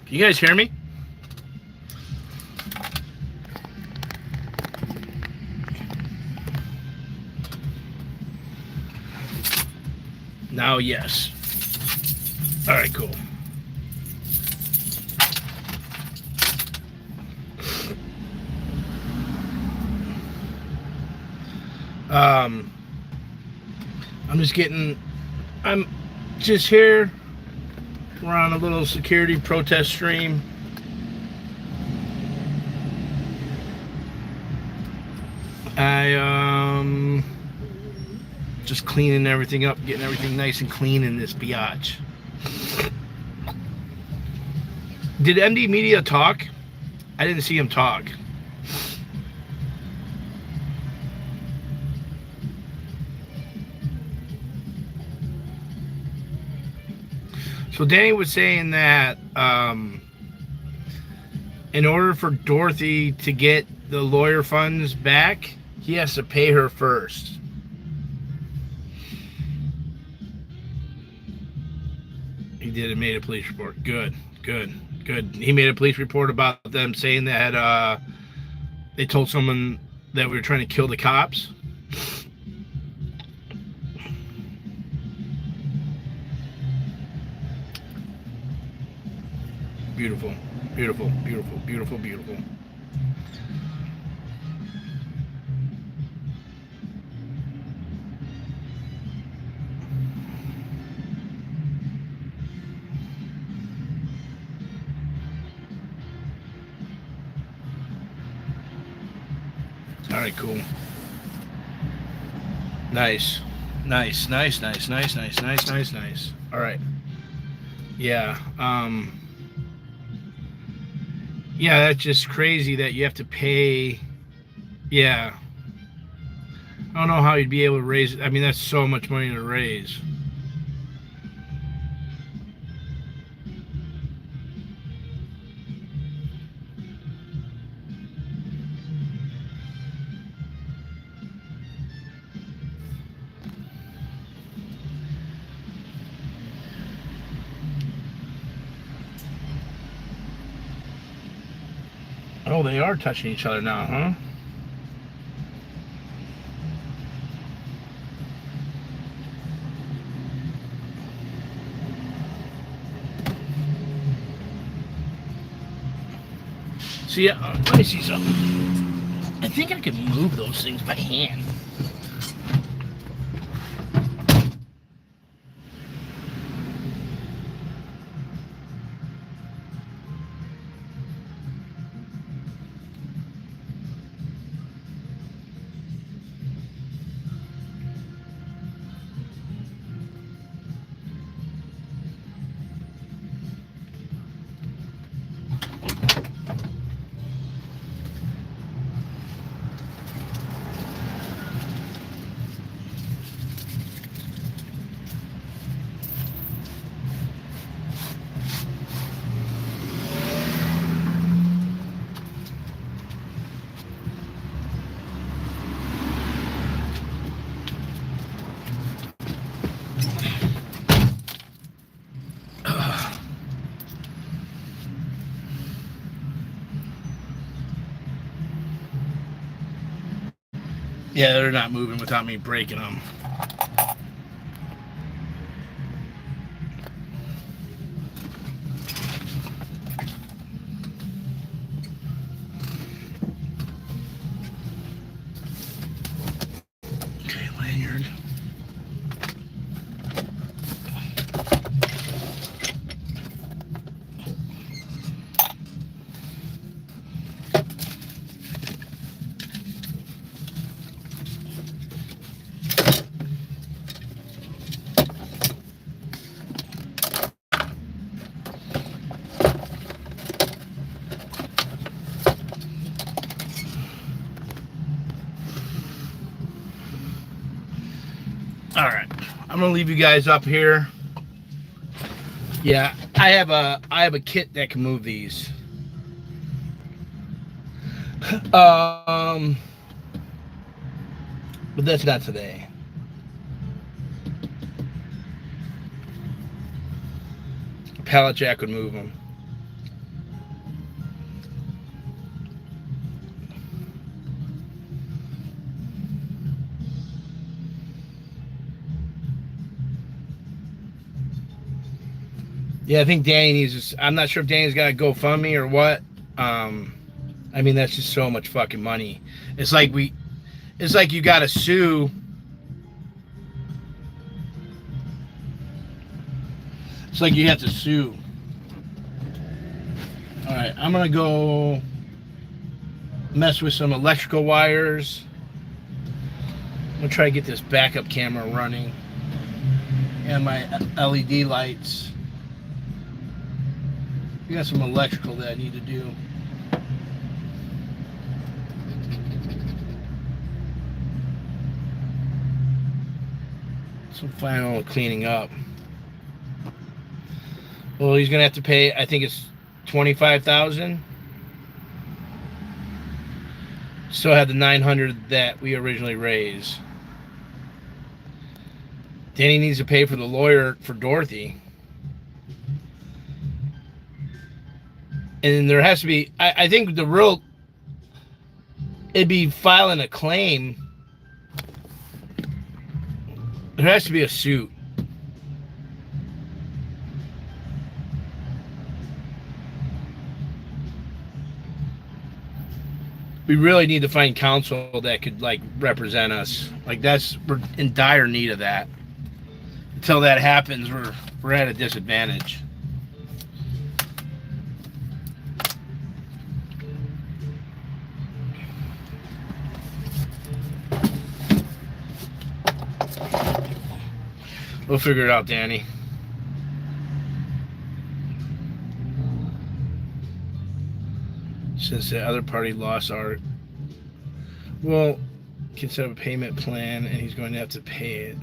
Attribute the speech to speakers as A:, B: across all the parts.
A: Can you guys hear me? Now, yes. All right, cool. I'm just here. We're on a little security protest stream. Just cleaning everything up, getting everything nice and clean in this biatch. Did MD Media talk? I didn't see him talk. So Danny was saying that in order for Dorothy to get the lawyer funds back, he has to pay her first. He did and made a police report. Good. He made a police report about them saying that they told someone that we were trying to kill the cops. Beautiful. All right, cool. Nice. All right. Yeah. Yeah, that's just crazy that you have to pay. Yeah. I don't know how you'd be able to raise it. I mean, that's so much money to raise. Oh, they are touching each other now, huh? See, let me see something. I think I could move those things by hand. Yeah, they're not moving without me breaking them. Okay, lanyard. All right, I'm gonna leave you guys up here. Yeah, I have a kit that can move these. But that's not today. Pallet jack would move them. Yeah, I think Danny needs to, I'm not sure if Danny's got a GoFundMe or what. I mean, that's just so much fucking money. It's like you got to sue. It's like you have to sue. All right, I'm going to go mess with some electrical wires. I'm going to try to get this backup camera running. And my LED lights. I got some electrical that I need to do. Some final cleaning up. Well, he's gonna have to pay. I think it's $25,000. Still have the $900 that we originally raised. Danny needs to pay for the lawyer for Dorothy. And there has to be, I think the real, it'd be filing a claim. There has to be a suit. We really need to find counsel that could like represent us. Like we're in dire need of that. Until that happens, we're at a disadvantage. We'll figure it out, Danny. Since the other party lost our... Well, can set up a payment plan, and he's going to have to pay it.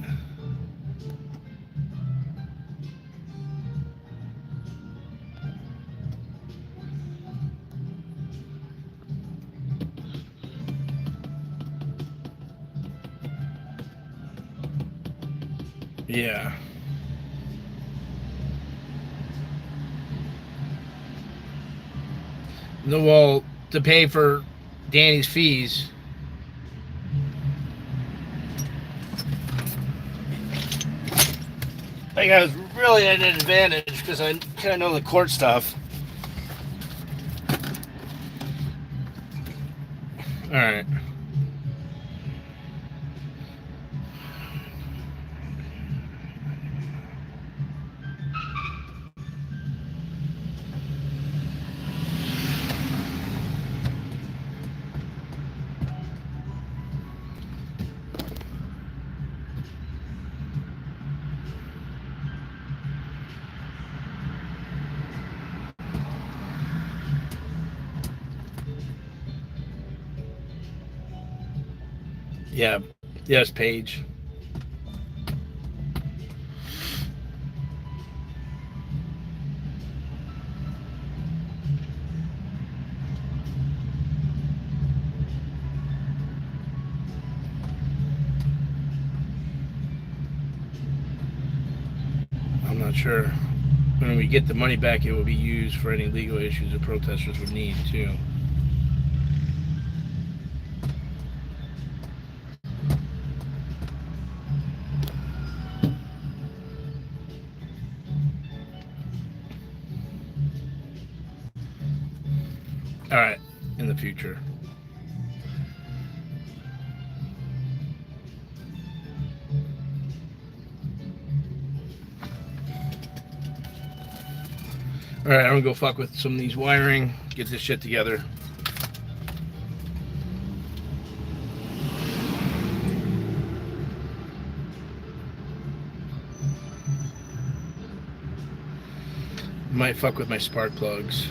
A: Yeah. No, well, to pay for Danny's fees. I was really at an advantage because I kind of know the court stuff. All right. Yeah. Yes, Paige. I'm not sure. When we get the money back, it will be used for any legal issues the protesters would need, too. All right, in the future. All right, I'm gonna go fuck with some of these wiring, get this shit together. Might fuck with my spark plugs.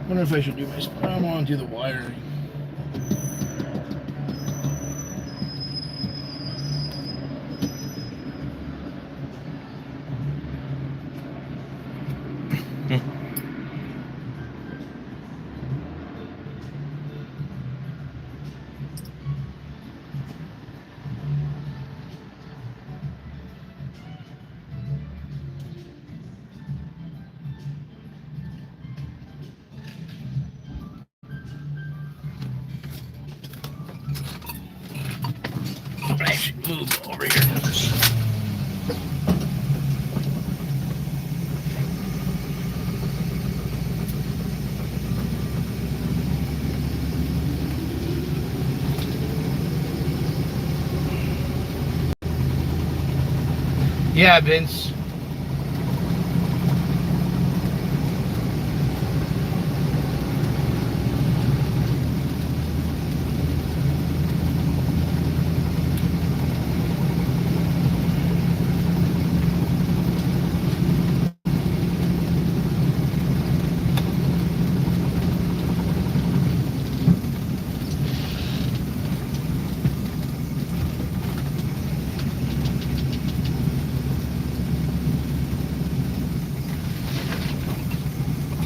A: I wonder if I should do I don't want to do the wiring. move over here. Yeah, Vince.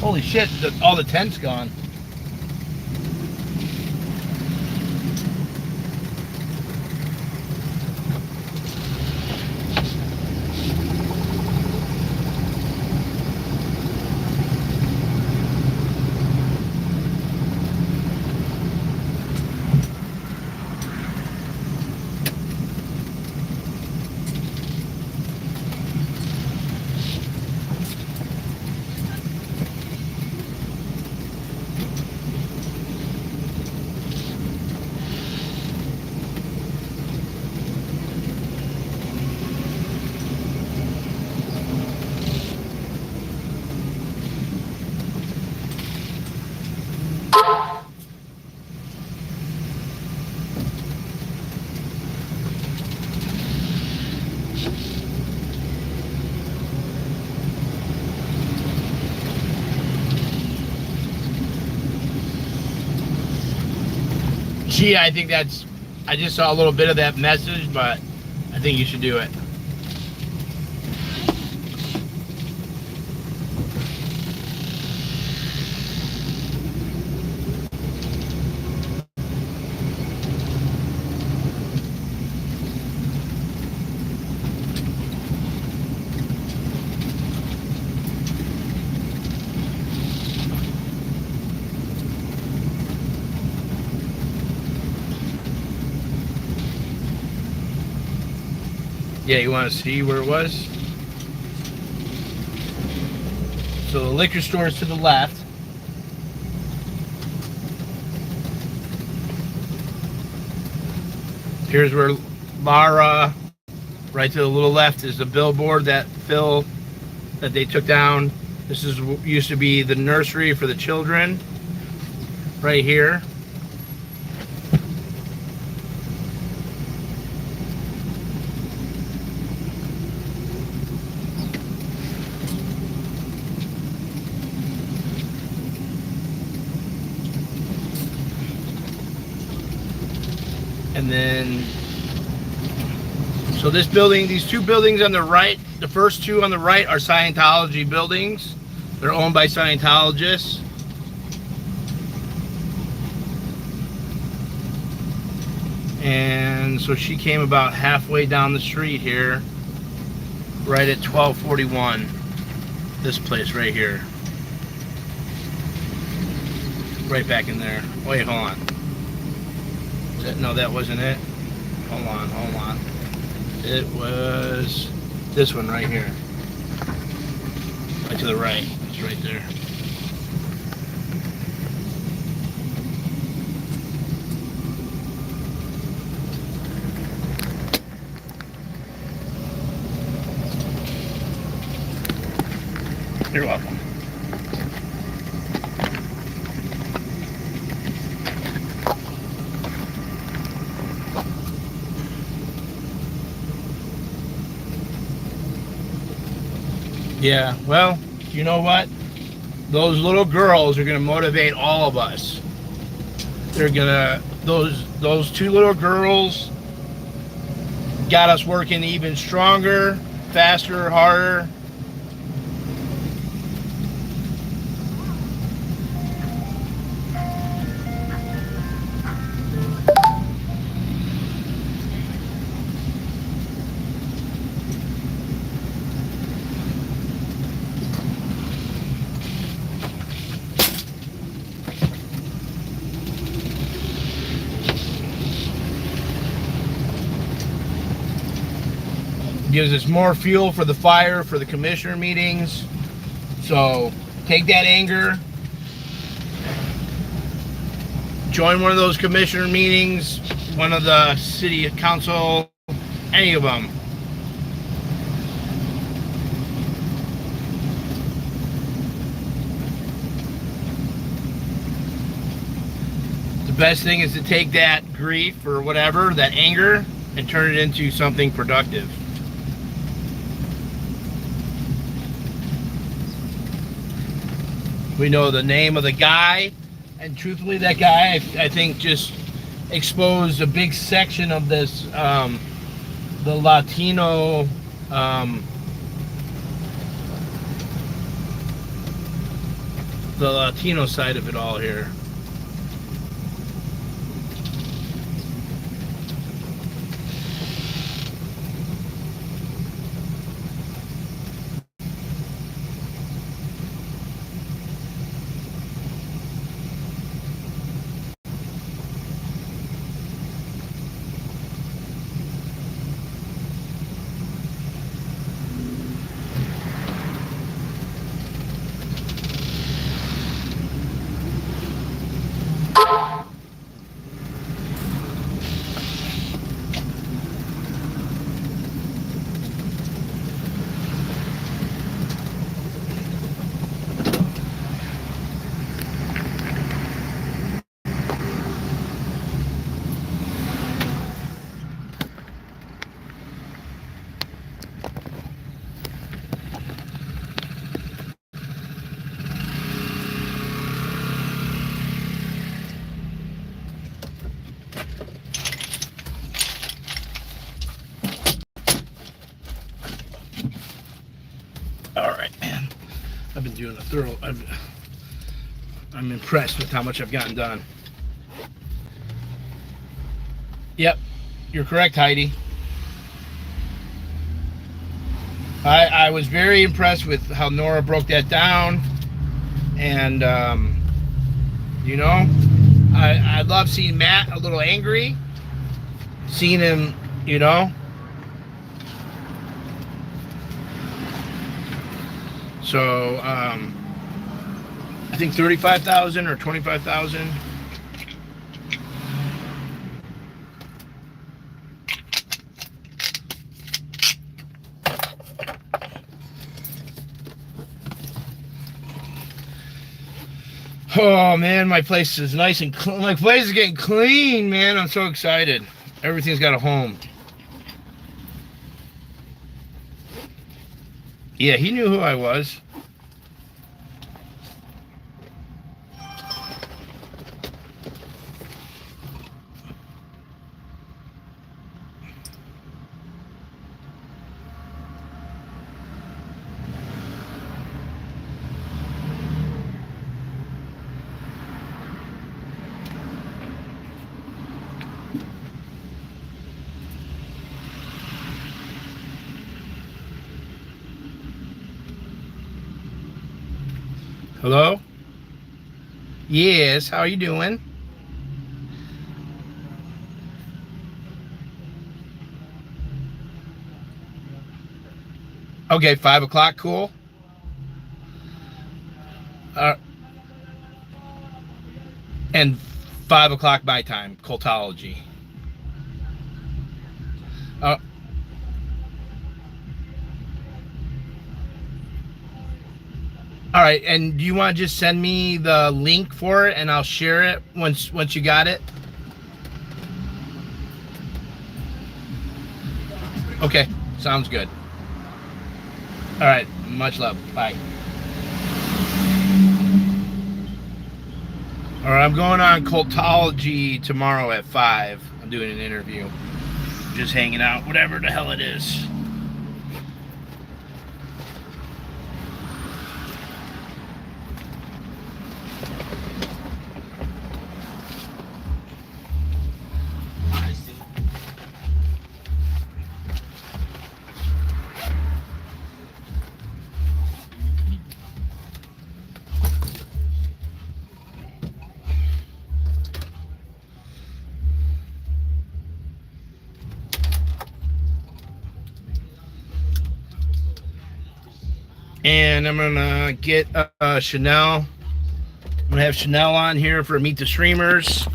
A: Holy shit, all the tent's gone. Gee, I think I just saw a little bit of that message, but I think you should do it. Yeah, you want to see where it was? So the liquor store is to the left. Here's where Lara, right to the little left, is the billboard that they took down. This used to be the nursery for the children, right here. And then, so this building, these two buildings on the right, the first two on the right are Scientology buildings. They're owned by Scientologists. And so she came about halfway down the street here, right at 1241. This place right here. Right back in there. Wait, hold on. No, that wasn't it. Hold on. It was this one right here. Right to the right. It's right there. You're welcome. Yeah, well, you know what? Those little girls are going to motivate all of us. They're going to, those two little girls got us working even stronger, faster, harder. gives us more fuel for the fire, for the commissioner meetings. So take that anger, join one of those commissioner meetings, one of the city council, any of them. The best thing is to take that grief or whatever, that anger, and turn it into something productive. We know the name of the guy, and truthfully, that guy, I think, just exposed a big section of this, the Latino, side of it all here. All right, man. I've been doing a thorough. I'm impressed with how much I've gotten done. Yep, you're correct, Heidi. I was very impressed with how Nora broke that down, and you know, I love seeing Matt a little angry, seeing him, you know. So I think 35,000 or 25,000. Oh man, my place is nice and clean. My place is getting clean, man. I'm so excited. Everything's got a home. Yeah, he knew who I was. Hello? Yes, how are you doing? Okay, 5 o'clock, cool. And 5 o'clock my time, cultology. All right, and do you want to just send me the link for it, and I'll share it once you got it? Okay, sounds good. All right, much love. Bye. All right, I'm going on cultology tomorrow at 5. I'm doing an interview. Just hanging out, whatever the hell it is. And I'm gonna get Chanel. I'm gonna have Chanel on here for Meet the Streamers.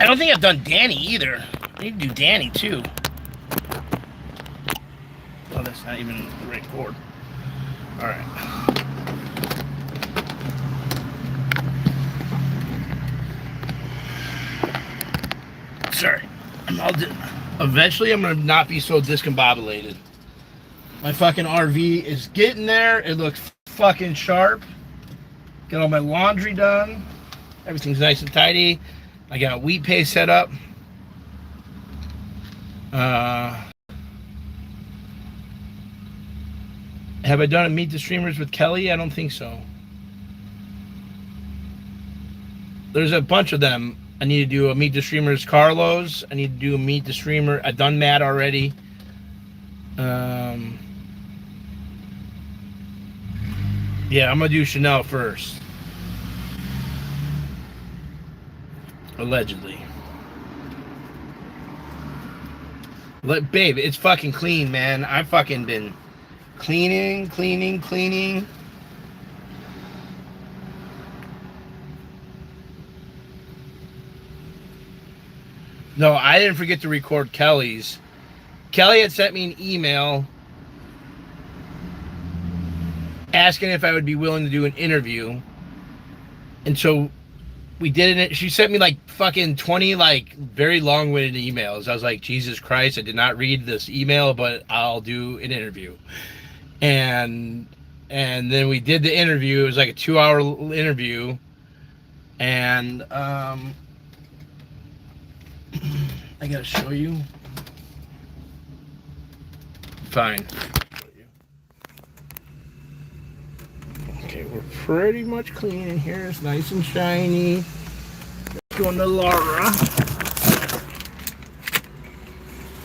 A: I don't think I've done Danny either. I need to do Danny too. Oh, that's not even the right cord. All right. Sorry. Eventually, I'm gonna not be so discombobulated. My fucking RV is getting there. It looks fucking sharp. Got all my laundry done. Everything's nice and tidy. I got wheat paste set up. Have I done a Meet the Streamers with Kelly? I don't think so. There's a bunch of them. I need to do a Meet the Streamers Carlos. I need to do a Meet the Streamer. I've done Matt already. Yeah, I'm gonna do Chanel first. Allegedly. Babe, it's fucking clean, man. I've fucking been cleaning. No, I didn't forget to record Kelly's. Kelly had sent me an email asking if I would be willing to do an interview. And so we did it. She sent me like fucking 20 like very long-winded emails. I was like, Jesus Christ, I did not read this email, but I'll do an interview. And then we did the interview. It was like a 2-hour interview. And I gotta show you. Fine. Okay, we're pretty much clean in here. It's nice and shiny. Going to Laura.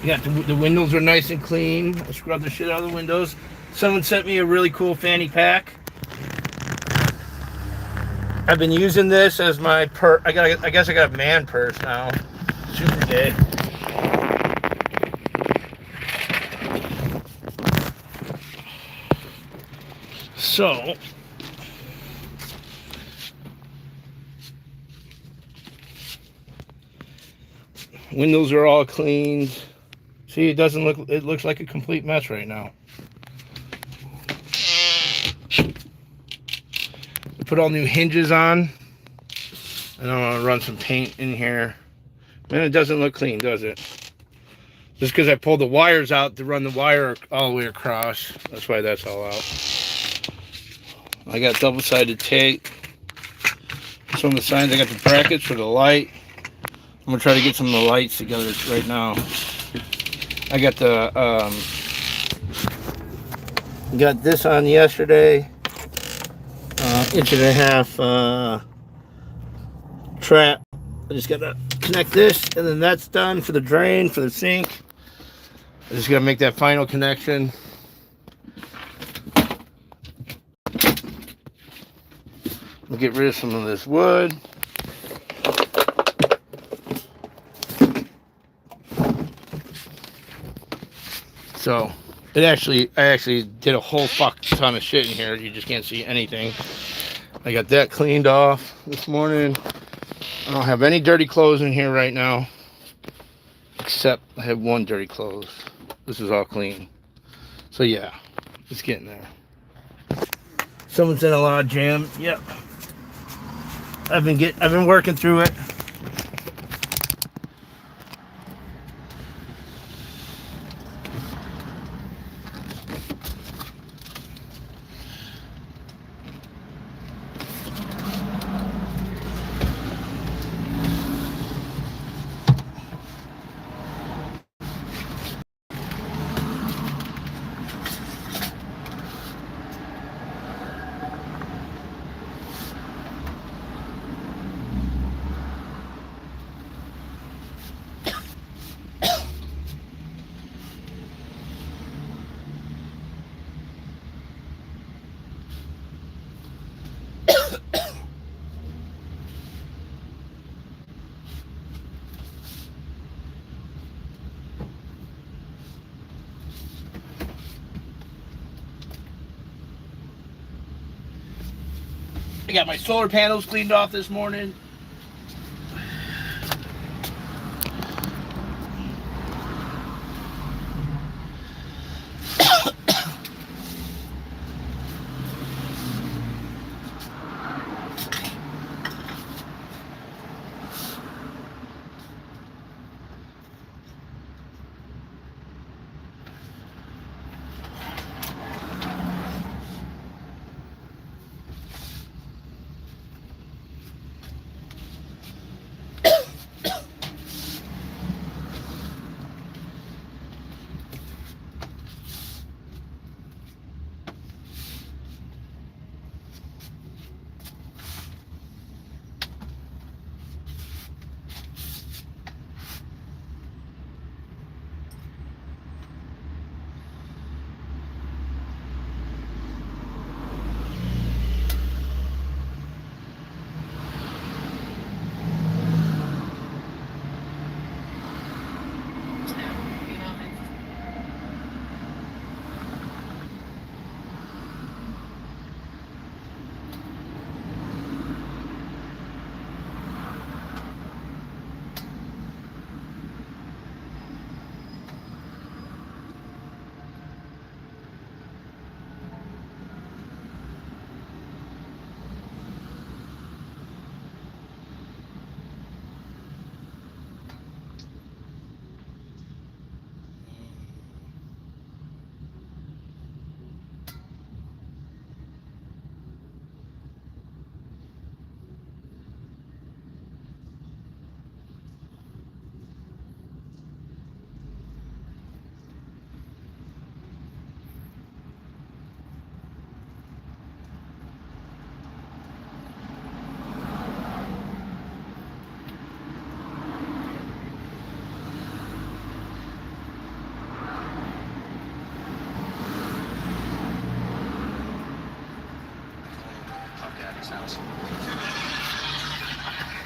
A: You got the windows are nice and clean. I scrubbed the shit out of the windows. Someone sent me a really cool fanny pack. I've been using this as my purse. I guess I got a man purse now. Super gay. So windows are all cleaned. See, it looks like a complete mess right now. I put all new hinges on. And I'm gonna run some paint in here. Man, it doesn't look clean, does it? Just because I pulled the wires out to run the wire all the way across. That's why that's all out. I got double-sided tape. Some of the signs, I got the brackets for the light. I'm gonna try to get some of the lights together right now. I got the got this on yesterday. 1.5 inch trap. I just gotta connect this, and then that's done for the drain, for the sink. I just gotta make that final connection. We'll get rid of some of this wood. So I actually did a whole fuck ton of shit in here. You just can't see anything. I got that cleaned off this morning. I don't have any dirty clothes in here right now, except I have one dirty clothes. This is all clean. So yeah, it's getting there. Someone's in a log jam. Yep. I've been working through it. I got my solar panels cleaned off this morning.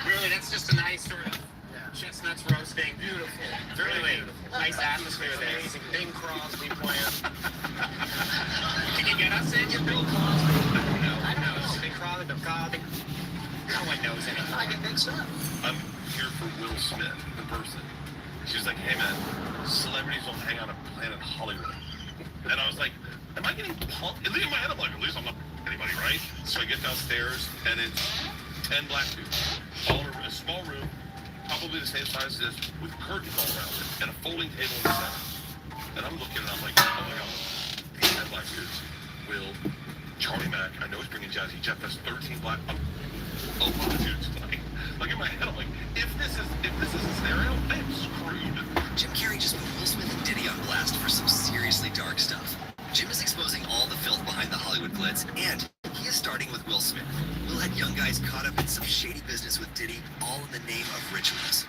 B: Really, that's just a nice sort of chestnuts roasting. Beautiful. Really beautiful. Nice atmosphere there. Amazing. Bing Crosby playing. Can you get us in? Bill Crosby? I don't know. Bing Crosby, Bill Cosby. No one knows anything. I get mixed up.
C: I'm here for Will Smith, the person. She was like, hey man, celebrities don't hang out at Planet Hollywood. And I was like, am I getting pumped? At least in my head, I'm like, at least I'm not anybody, right? So I get downstairs, and it's 10 black dudes, all in a small room, probably the same size as this, with curtains all around it, and a folding table in the center. And I'm looking, and I'm like, oh my god, 10 black dudes. Will, Charlie Mack, I know he's bringing Jazzy Jeff, that's 13 black, a lot of dudes tonight. Like in my head, I'm like, if this is a scenario, I am screwed.
D: Jim Carrey just put Will Smith and Diddy on blast for some seriously dark stuff. Jim is exposing all the filth behind the Hollywood glitz, and he is starting with Will Smith. Will had young guys caught up in some shady business with Diddy, all in the name of rituals.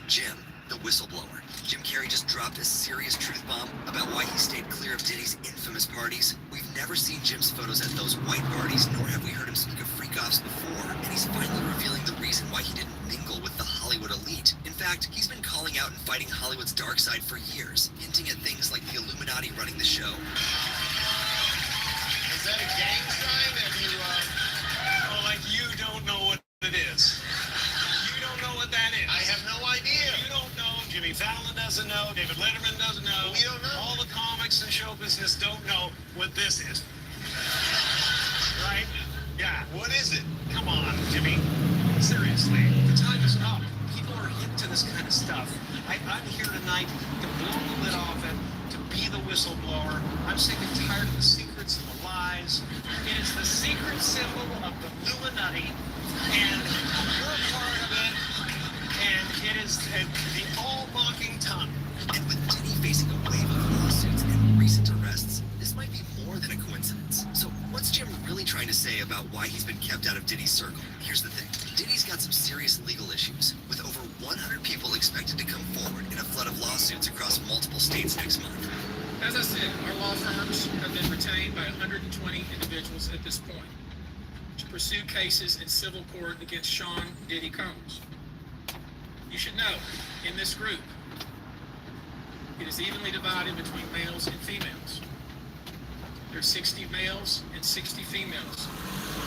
D: Jim, the whistleblower. Jim Carrey just dropped a serious truth bomb about why he stayed clear of Diddy's infamous parties. We've never seen Jim's photos at those white parties, nor have we heard him speak of freak-offs before, and he's finally revealing the reason why he didn't mingle with the Hollywood elite. In fact, he's been calling out and fighting Hollywood's dark side for years, hinting at things like the Illuminati running the show.
B: Is that a gang sign that you, like you don't know what it is? You don't know what that is? I have no idea. You don't know. Jimmy Fallon doesn't know. David Letterman doesn't know. We don't know. All the comics and show business don't know what this is. Right? Yeah. What is it? Come on, Jimmy. Seriously. The time is up. People are hip to this kind of stuff. I'm here tonight to blow the lid off it, to be the whistleblower. I'm sick and tired of the secrets and the lies. It is the secret symbol of the Illuminati, and you're a part of it, and it is the all-mocking tongue.
D: And with Diddy facing a wave of lawsuits and recent arrests, this might be more than a coincidence. So what's Jim really trying to say about why he's been kept out of Diddy's circle? Here's the thing. Diddy's got some serious legal issues, with over 100 people expected to come forward in a flood of lawsuits across multiple states next month.
E: As I said, our law firms have been retained by 120 individuals at this point to pursue cases in civil court against Sean Diddy Combs. You should know, in this group, it is evenly divided between males and females. There are 60 males and 60 females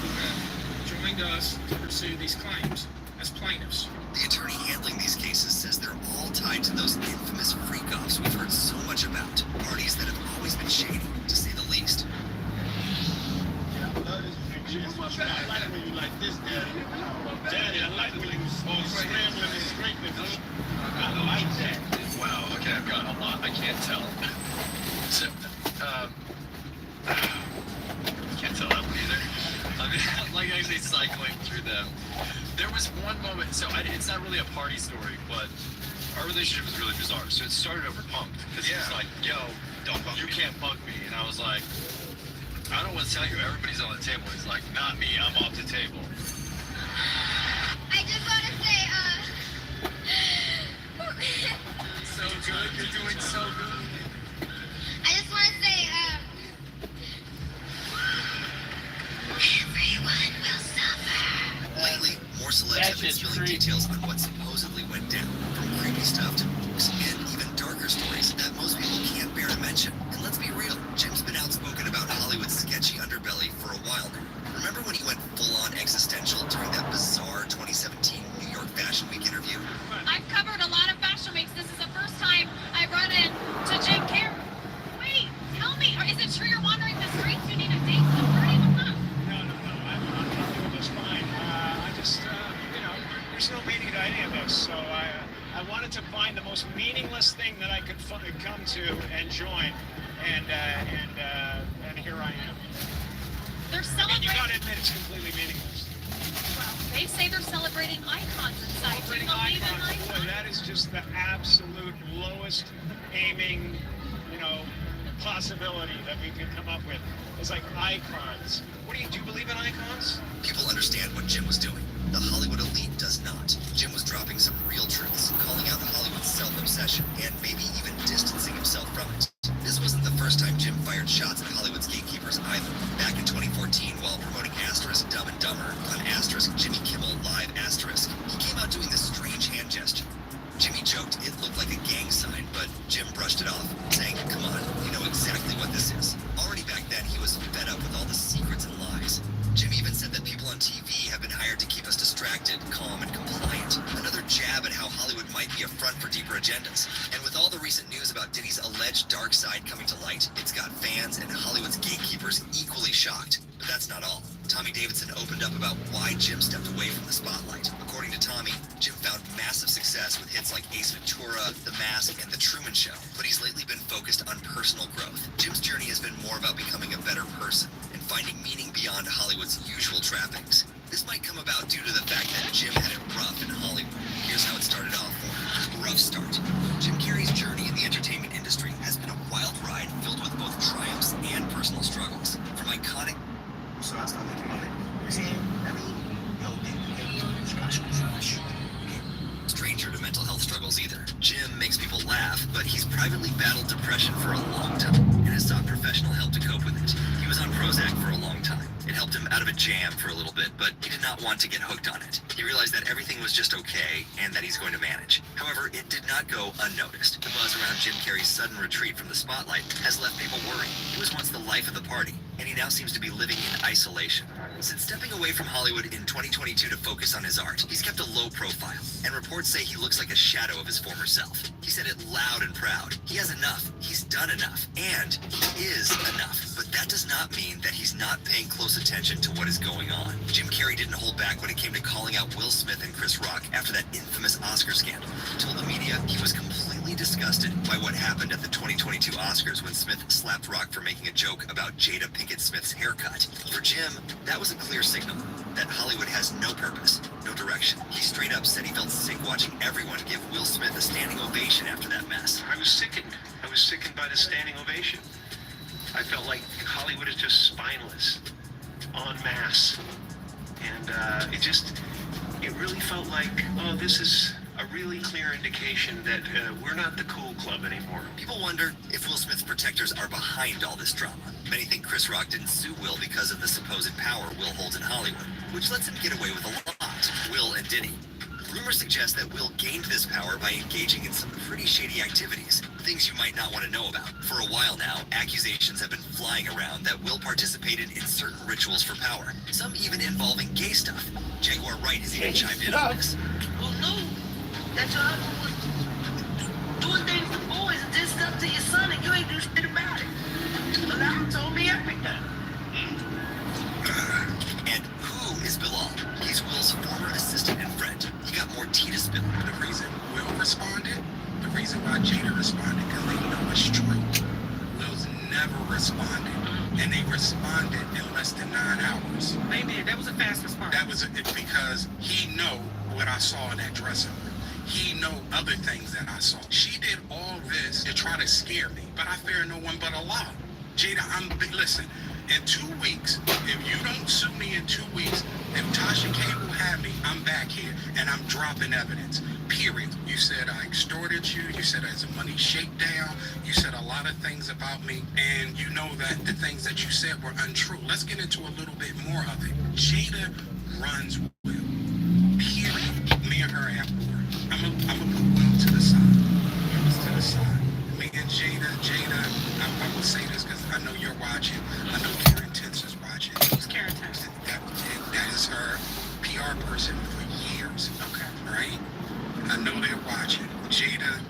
E: who have joined us to pursue these claims as plaintiffs.
D: The attorney handling these cases says they're all tied to those infamous freak-offs we've heard so much about. Parties that have always been shady, to say the least.
C: I like when you like this, Daddy. Daddy, I like when you all scrambling and scraping. I like that.
F: Wow, okay, I've got a lot. I can't tell. So, can't tell that one either. I mean, like actually cycling through them. There was one moment, so it's not really a party story, but our relationship was really bizarre. So it started over punked, because he was like, yo, you can't punk me. And I was like, I don't want to tell you, everybody's on the table. He's like, not me, I'm off the table.
G: I just want to say,
F: So good, you're doing so good.
G: I just want to say, everyone will suffer.
D: Lately, more celebs have been
A: That's just
D: spilling
A: creepy.
D: details on what supposedly went down, from creepy stuff to books and even darker stories that most people can't bear to mention. And let's be real, Jim's been outspoken about Hollywood's sketchy underbelly for a while now. Remember when he went full-on existential during that bizarre 2017 New York Fashion Week interview?
G: I've covered a lot of fashion weeks. This is the first time I run into Jim Carrey. Wait, tell me, is it true you're wandering the streets? You need a date to the party? What's up?
B: No, I'm doing just fine. I just, there's no meaning to any of this. So I wanted to find the most meaningless thing that I could come to and join, and here I am.
G: They're
B: I mean, you
G: celebrating.
B: gotta admit it's completely meaningless.
G: Well, they say they're celebrating icons inside. Do you believe in
B: Boy,
G: icons?
B: that is just the absolute lowest aiming, possibility that we could come up with. It's like icons. What do you believe in icons?
D: People understand what Jim was doing. The Hollywood elite does not. Jim was dropping some real truths, calling out Hollywood's self-obsession, and maybe even distancing himself from it. This wasn't the first time Jim fired shots at Hollywood's gatekeepers either. Back in 2014, while promoting Asterisk Dumb and Dumber on Asterisk Jimmy Kimmel Live Asterisk, he came out doing this strange hand gesture. Jimmy joked it looked like a gang sign, but Jim brushed it off, saying, come on, you know exactly what this is. Already back then, he was fed up with all the secrets and lies. Jim even said that people on TV have been hired to keep us distracted, calm, and compliant. Another jab at how Hollywood might be a front for deeper agendas. And with all the recent news about Diddy's alleged dark side coming to light, it's got fans and Hollywood's gatekeepers equally shocked. But that's not all. Tommy Davidson opened up about why Jim stepped away from the spotlight. According to Tommy, Jim found massive success with hits like Ace Ventura, The Mask, and The Truman Show, but he's lately been focused on personal growth. Jim's journey has been more about becoming a better person and finding meaning beyond Hollywood's usual trappings. This might come about due to the fact that Jim had it rough in Hollywood. Here's how it started off for him. Rough start. Jim Carrey's journey in the entertainment industry has been a wild ride filled with both triumphs and personal struggles. From iconic
H: So that's not making money. You're saying, I mean, no, scratch.
D: stranger to mental health struggles either. Jim makes people laugh, but he's privately battled depression for a long time and has sought professional help to cope with it. He was on Prozac for a long time. It helped him out of a jam for a little bit, but he did not want to get hooked on it. He realized that everything was just okay and that he's going to manage. However, it did not go unnoticed. The buzz around Jim Carrey's sudden retreat from the spotlight has left people worried. He was once the life of the party, and he now seems to be living in isolation. Since stepping away from Hollywood in 2022 to focus on his art, he's kept a low profile, and reports say he looks like a shadow of his former self. He said it loud and proud. He has enough, he's done enough, and he is enough. But that does not mean that he's not paying close attention to what is going on. Jim Carrey didn't hold back when it came to calling out Will Smith and Chris Rock after that infamous Oscar scandal. He told the media he was completely disgusted by what happened at the 2022 Oscars when Smith slapped Rock for making a joke about Jada Pinkett Smith's haircut. For Jim, that was a clear signal that Hollywood has no purpose, no direction. He straight up said he felt sick watching everyone give Will Smith a standing ovation after that mess.
B: I was sickened. I was sickened by the standing ovation. I felt like Hollywood is just spineless, en masse. And it really felt like, oh, this is a really clear indication that we're not the cool club anymore.
D: People wonder if Will Smith's protectors are behind all this drama. Many think Chris Rock didn't sue Will because of the supposed power Will holds in Hollywood, which lets him get away with a lot. Will and Diddy. Rumors suggest that Will gained this power by engaging in some pretty shady activities. things you might not want to know about. For a while now, accusations have been flying around that Will participated in certain rituals for power, some even involving gay stuff. Jaguar Wright has even chimed in on this.
I: Well, no. That your husband was doing things to boys and did stuff to your son, and you ain't do shit about it. Bilal told me everything.
D: And who is Bilal? He's Will's former assistant and friend. He got more tea to spill.
H: The reason Will responded, the reason why Jada responded, because they know it's true. Will's never responded, and they responded in less than 9 hours.
I: They did. That was a fast response.
H: That was because he know what I saw in that dressing room. He know other things that I saw. She did all this to try to scare me, but I fear no one but Allah. Jada, listen, in 2 weeks, if you don't sue me in 2 weeks, if Tasha K will have me, I'm back here, and I'm dropping evidence, period. You said I extorted you, you said it's a money shakedown, you said a lot of things about me, and you know that the things that you said were untrue. Let's get into a little bit more of it. Jada runs Will, period. Me and her have war. I'm gonna put Will to the side. To the side. Me and Jada, I will say this because I know you're watching. I know Karen Tense is watching.
I: Who's Karen Tense?
H: That is her PR person for years. Okay. Right? I know they're watching. Jada,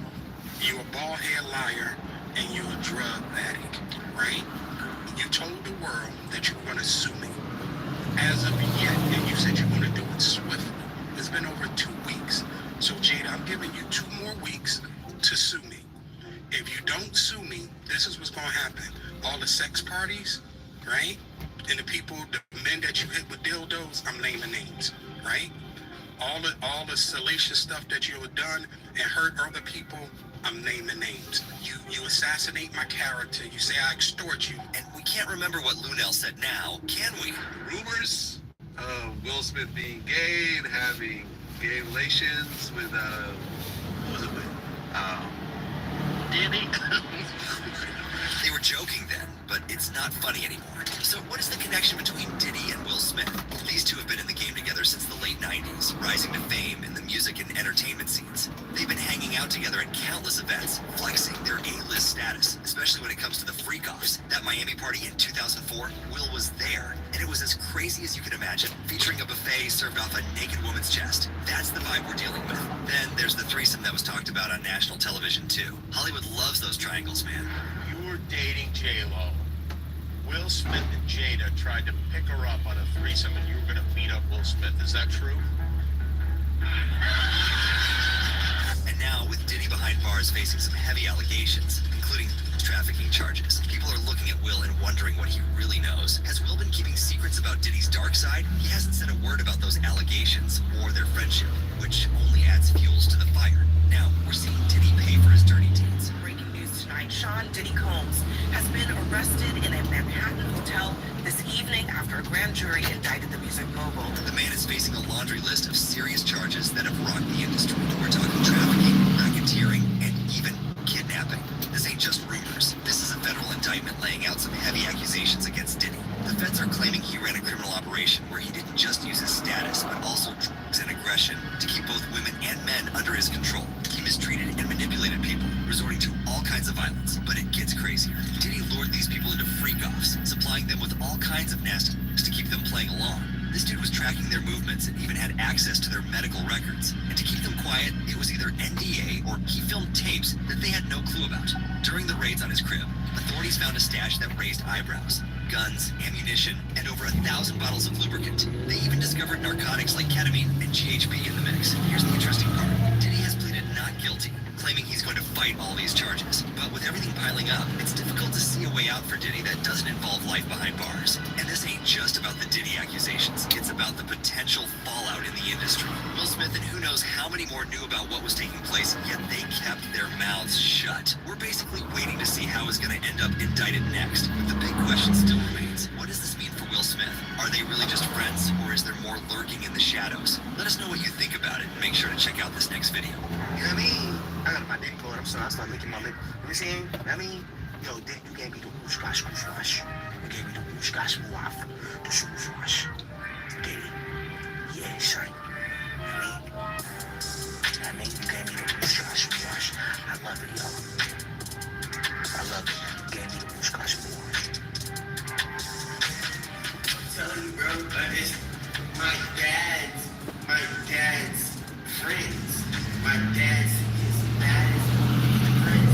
H: you a bald-head liar and you a drug addict. Right? You told the world that you were going to sue me. As of yet, and you said you're going to do it swiftly. It's been over 2 weeks. So Jada, I'm giving you 2 more weeks to sue me. If you don't sue me, this is what's going to happen. All the sex parties, right? And the people, the men that you hit with dildos, I'm naming names, right? All the salacious stuff that you have done and hurt other people, I'm naming names. You assassinate my character. You say I extort you.
D: And we can't remember what Lunel said now, can we?
C: Rumors of Will Smith being gay and having gay relations with, who was it with?
I: Diddy.
D: They were joking then, but it's not funny anymore. So what is the connection between Diddy and Will Smith? These two have been in the game together since the late 90s, rising to fame in the music and entertainment scenes. They've been hanging out together at countless events, flexing their A-list status, especially when it comes to the freak-offs. That Miami party in 2004, Will was there, and it was as crazy as you can imagine, featuring a buffet served off a naked woman's chest. That's the vibe we're dealing with. Then there's the threesome that was talked about on national television too. Hollywood loves those triangles, man.
J: You were dating J-Lo. Will Smith and Jada tried to pick her up on a threesome and you were going to beat up Will Smith. Is that true?
D: And now, with Diddy behind bars facing some heavy allegations, including trafficking charges, people are looking at Will and wondering what he really knows. Has Will been keeping secrets about Diddy's dark side? He hasn't said a word about those allegations or their friendship, which only adds fuels to the fire. Now, we're seeing Diddy pay for his dirty deeds.
I: Breaking news tonight, Sean Diddy Combs has been arrested in a Manhattan hotel this evening after a grand jury indicted the music mogul.
D: The man is facing a laundry list of serious charges that have rocked the industry. We're talking trafficking, racketeering, and even kidnapping. This ain't just rumors. This is a federal indictment laying out some heavy accusations against Diddy. The feds are claiming he ran a criminal operation where he didn't just use his status, but also drugs and aggression to keep both women and men under his control. He mistreated and manipulated people, resorting to all kinds of violence. But it gets crazier. Diddy lured these people into freak-offs, supplying them with all kinds of nastiness to keep them playing along. This dude was tracking their movements and even had access to their medical records. And to keep them quiet, it was either NDA or he filmed tapes that they had no clue about. During the raids on his crib, authorities found a stash that raised eyebrows. Guns, ammunition, and over 1,000 bottles of lubricant. They even discovered narcotics like ketamine and GHB in the mix. Here's the interesting part. Diddy has pleaded not guilty, claiming he's going to fight all these charges. But with everything piling up, it's difficult to see a way out for Diddy that doesn't involve life behind bars. And this ain't just about the Diddy accusations. It's about the potential fallout in the industry. Will Smith and who knows how many more knew about what was taking place, yet they kept their mouths shut. We're basically waiting to see how he's going to end up indicted next. But the big question still remains, what does this mean for Will Smith? Are they really just friends, or is there more lurking in the shadows? Let us know what you think about it. Make sure to check out this next video.
H: You know what I mean? I got my Diddy card. I'm sorry. I started licking my lip. You know what I'm saying? You know what I mean? Yo, Diddy, you gave me the whoosh gosh whoosh wash. You gave me the whoosh gosh wash. The whoosh wash. Diddy. Yeah, son. You know what I mean? You gave me the whoosh gosh wash. I love it, yo.
I: it's my dad's friends. My dad's his baddest friends.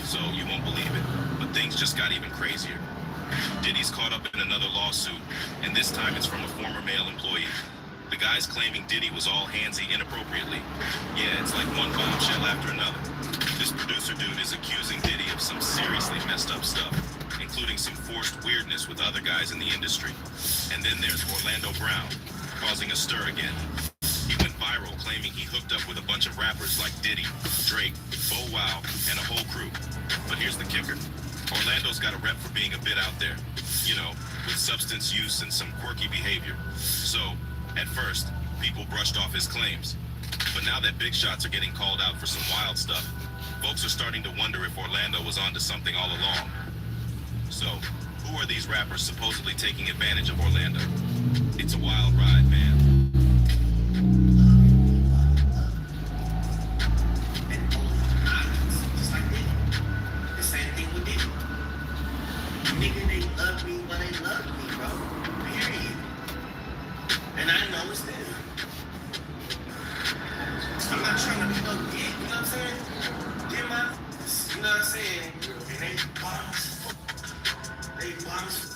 C: So you won't believe it, but things just got even crazier. Diddy's caught up in another lawsuit, and this time it's from a former male employee. The guy's claiming Diddy was all handsy inappropriately. Yeah, it's like one bombshell after another. This producer dude is accusing Diddy of some seriously messed up stuff, including some forced weirdness with other guys in the industry. And then there's Orlando Brown, causing a stir again. He went viral claiming he hooked up with a bunch of rappers like Diddy, Drake, Bow Wow, and a whole crew. But here's the kicker. Orlando's got a rep for being a bit out there, you know, with substance use and some quirky behavior. So, at first, people brushed off his claims. But now that big shots are getting called out for some wild stuff, folks are starting to wonder if Orlando was onto something all along. So, who are these rappers supposedly taking advantage of Orlando? It's a wild ride, man.
I: Just like Diddy. The same thing with Diddy. Nigga, they love me when they love me, bro. Period. And I know it's them. I'm not trying to be no dick, you know what I'm saying? Them my, you know what I'm saying? And they bombs,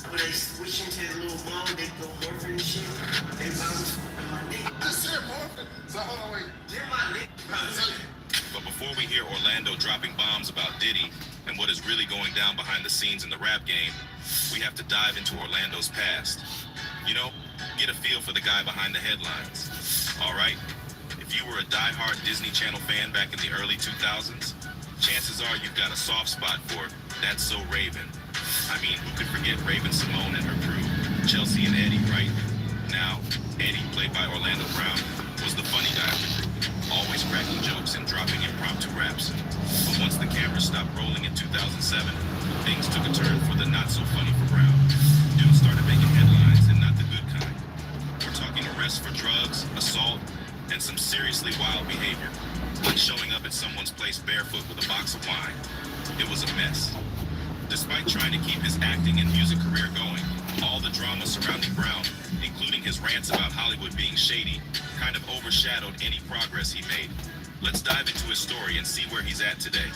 I: where they switch into the little mom, they go morphing and shit. They bombs and my dick.
J: I said morphing. So hold on, wait.
I: Them my dick, bro.
C: But before we hear Orlando dropping bombs about Diddy and what is really going down behind the scenes in the rap game, we have to dive into Orlando's past. You know, get a feel for the guy behind the headlines. All right? If you were a die-hard Disney Channel fan back in the early 2000s, chances are you've got a soft spot for That's So Raven. I mean, who could forget Raven Simone and her crew, Chelsea and Eddie, right? Now, Eddie, played by Orlando Brown, was the funny guy of the group, always cracking jokes and dropping impromptu raps. But once the cameras stopped rolling in 2007, things took a turn for the not-so-funny for Brown. Dude started making headlines, and not the good kind. We're talking arrests for drugs, assault, and some seriously wild behavior, like showing up at someone's place barefoot with a box of wine. It was a mess. Despite trying to keep his acting and music career going, all the drama surrounding Brown, including his rants about Hollywood being shady, kind of overshadowed any progress he made. Let's dive into his story and see where he's at today.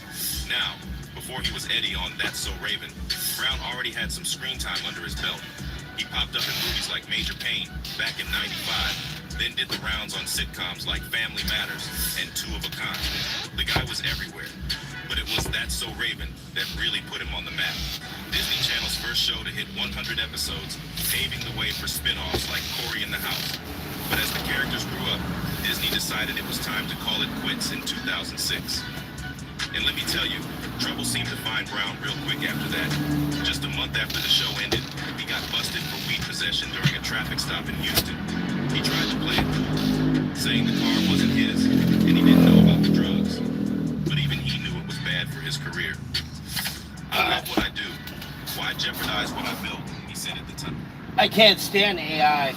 C: Now, before he was Eddie on That's So Raven, Brown already had some screen time under his belt. He popped up in movies like Major Payne back in '95, then did the rounds on sitcoms like Family Matters and Two of a Kind. The guy was everywhere, but it was That's So Raven that really put him on the map. Disney Channel's first show to hit 100 episodes, paving the way for spin-offs like Cory in the House. But as the characters grew up, Disney decided it was time to call it quits in 2006. And let me tell you, trouble seemed to find Brown real quick after that. Just a month after the show ended, he got busted for weed possession during a traffic stop in Houston. He tried to play it cool, saying the car wasn't his, and he didn't know about the drugs. But even he knew it was bad for his career. I love what I do. Why jeopardize what I built? He said at the time.
A: I can't stand AI.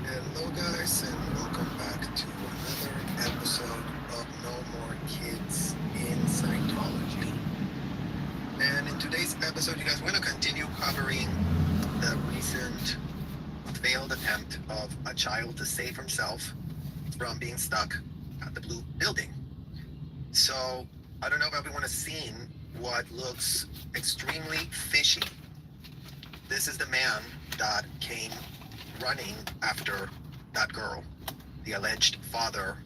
K: Hello guys, and welcome back to another episode of No More Kids in Scientology. And in today's episode, you guys, we're going to continue covering the recent failed attempt of a child to save himself from being stuck at the Blue Building. So, I don't know if everyone has seen what looks extremely fishy. This is the man that came running after that girl, the alleged father.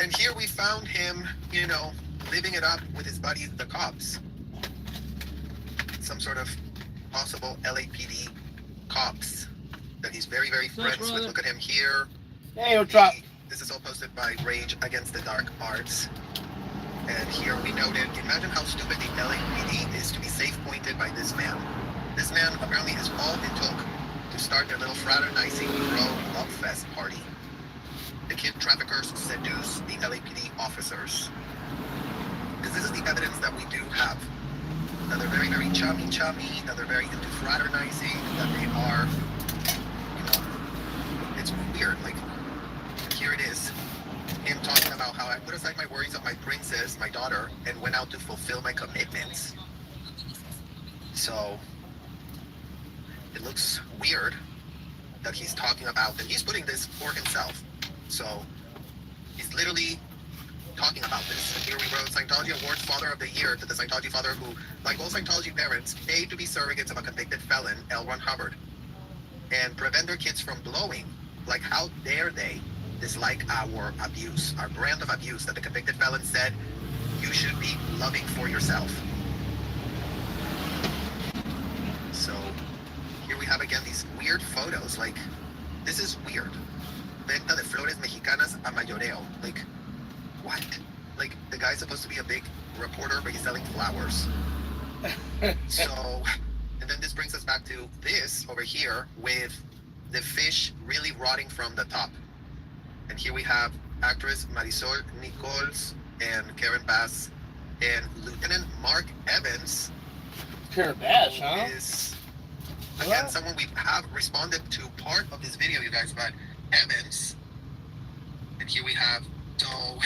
K: And here we found him, living it up with his buddies, the cops. Some sort of possible LAPD cops that he's very, very friends with. Look at him here.
A: Hey, what's up?
K: This is all posted by Rage Against the Dark Arts. And here we noted, imagine how stupid the LAPD is to be safe pointed by this man. This man apparently is all it took to start their little fraternizing bro love fest party. The kid traffickers seduce the LAPD officers. Because this is the evidence that we do have. That they're very, very chummy, that they're very into fraternizing, that they are, you know, it's weird. Like, here it is. Him talking about how I put aside my worries of my princess, my daughter, and went out to fulfill my commitments. So, it looks weird that he's talking about, and he's putting this for himself. So, he's literally talking about this. And here we wrote, Scientology awards Father of the Year to the Scientology father who, like all Scientology parents, paid to be surrogates of a convicted felon, L Ron Hubbard, and prevent their kids from blowing. Like, how dare they dislike our abuse, our brand of abuse that the convicted felon said you should be loving for yourself. So here we have again these weird photos. Like, this is weird. Venta de flores mexicanas a mayoreo. Like, what? Like, the guy's supposed to be a big reporter, but he's selling flowers. So, and then this brings us back to this over here with the fish really rotting from the top. And here we have actress Marisol Nichols and Karen Bass and Lieutenant Mark Evans.
A: Karen Bass, huh?
K: Is, again, someone we have responded to part of this video, you guys, but Evans. And here we have, so,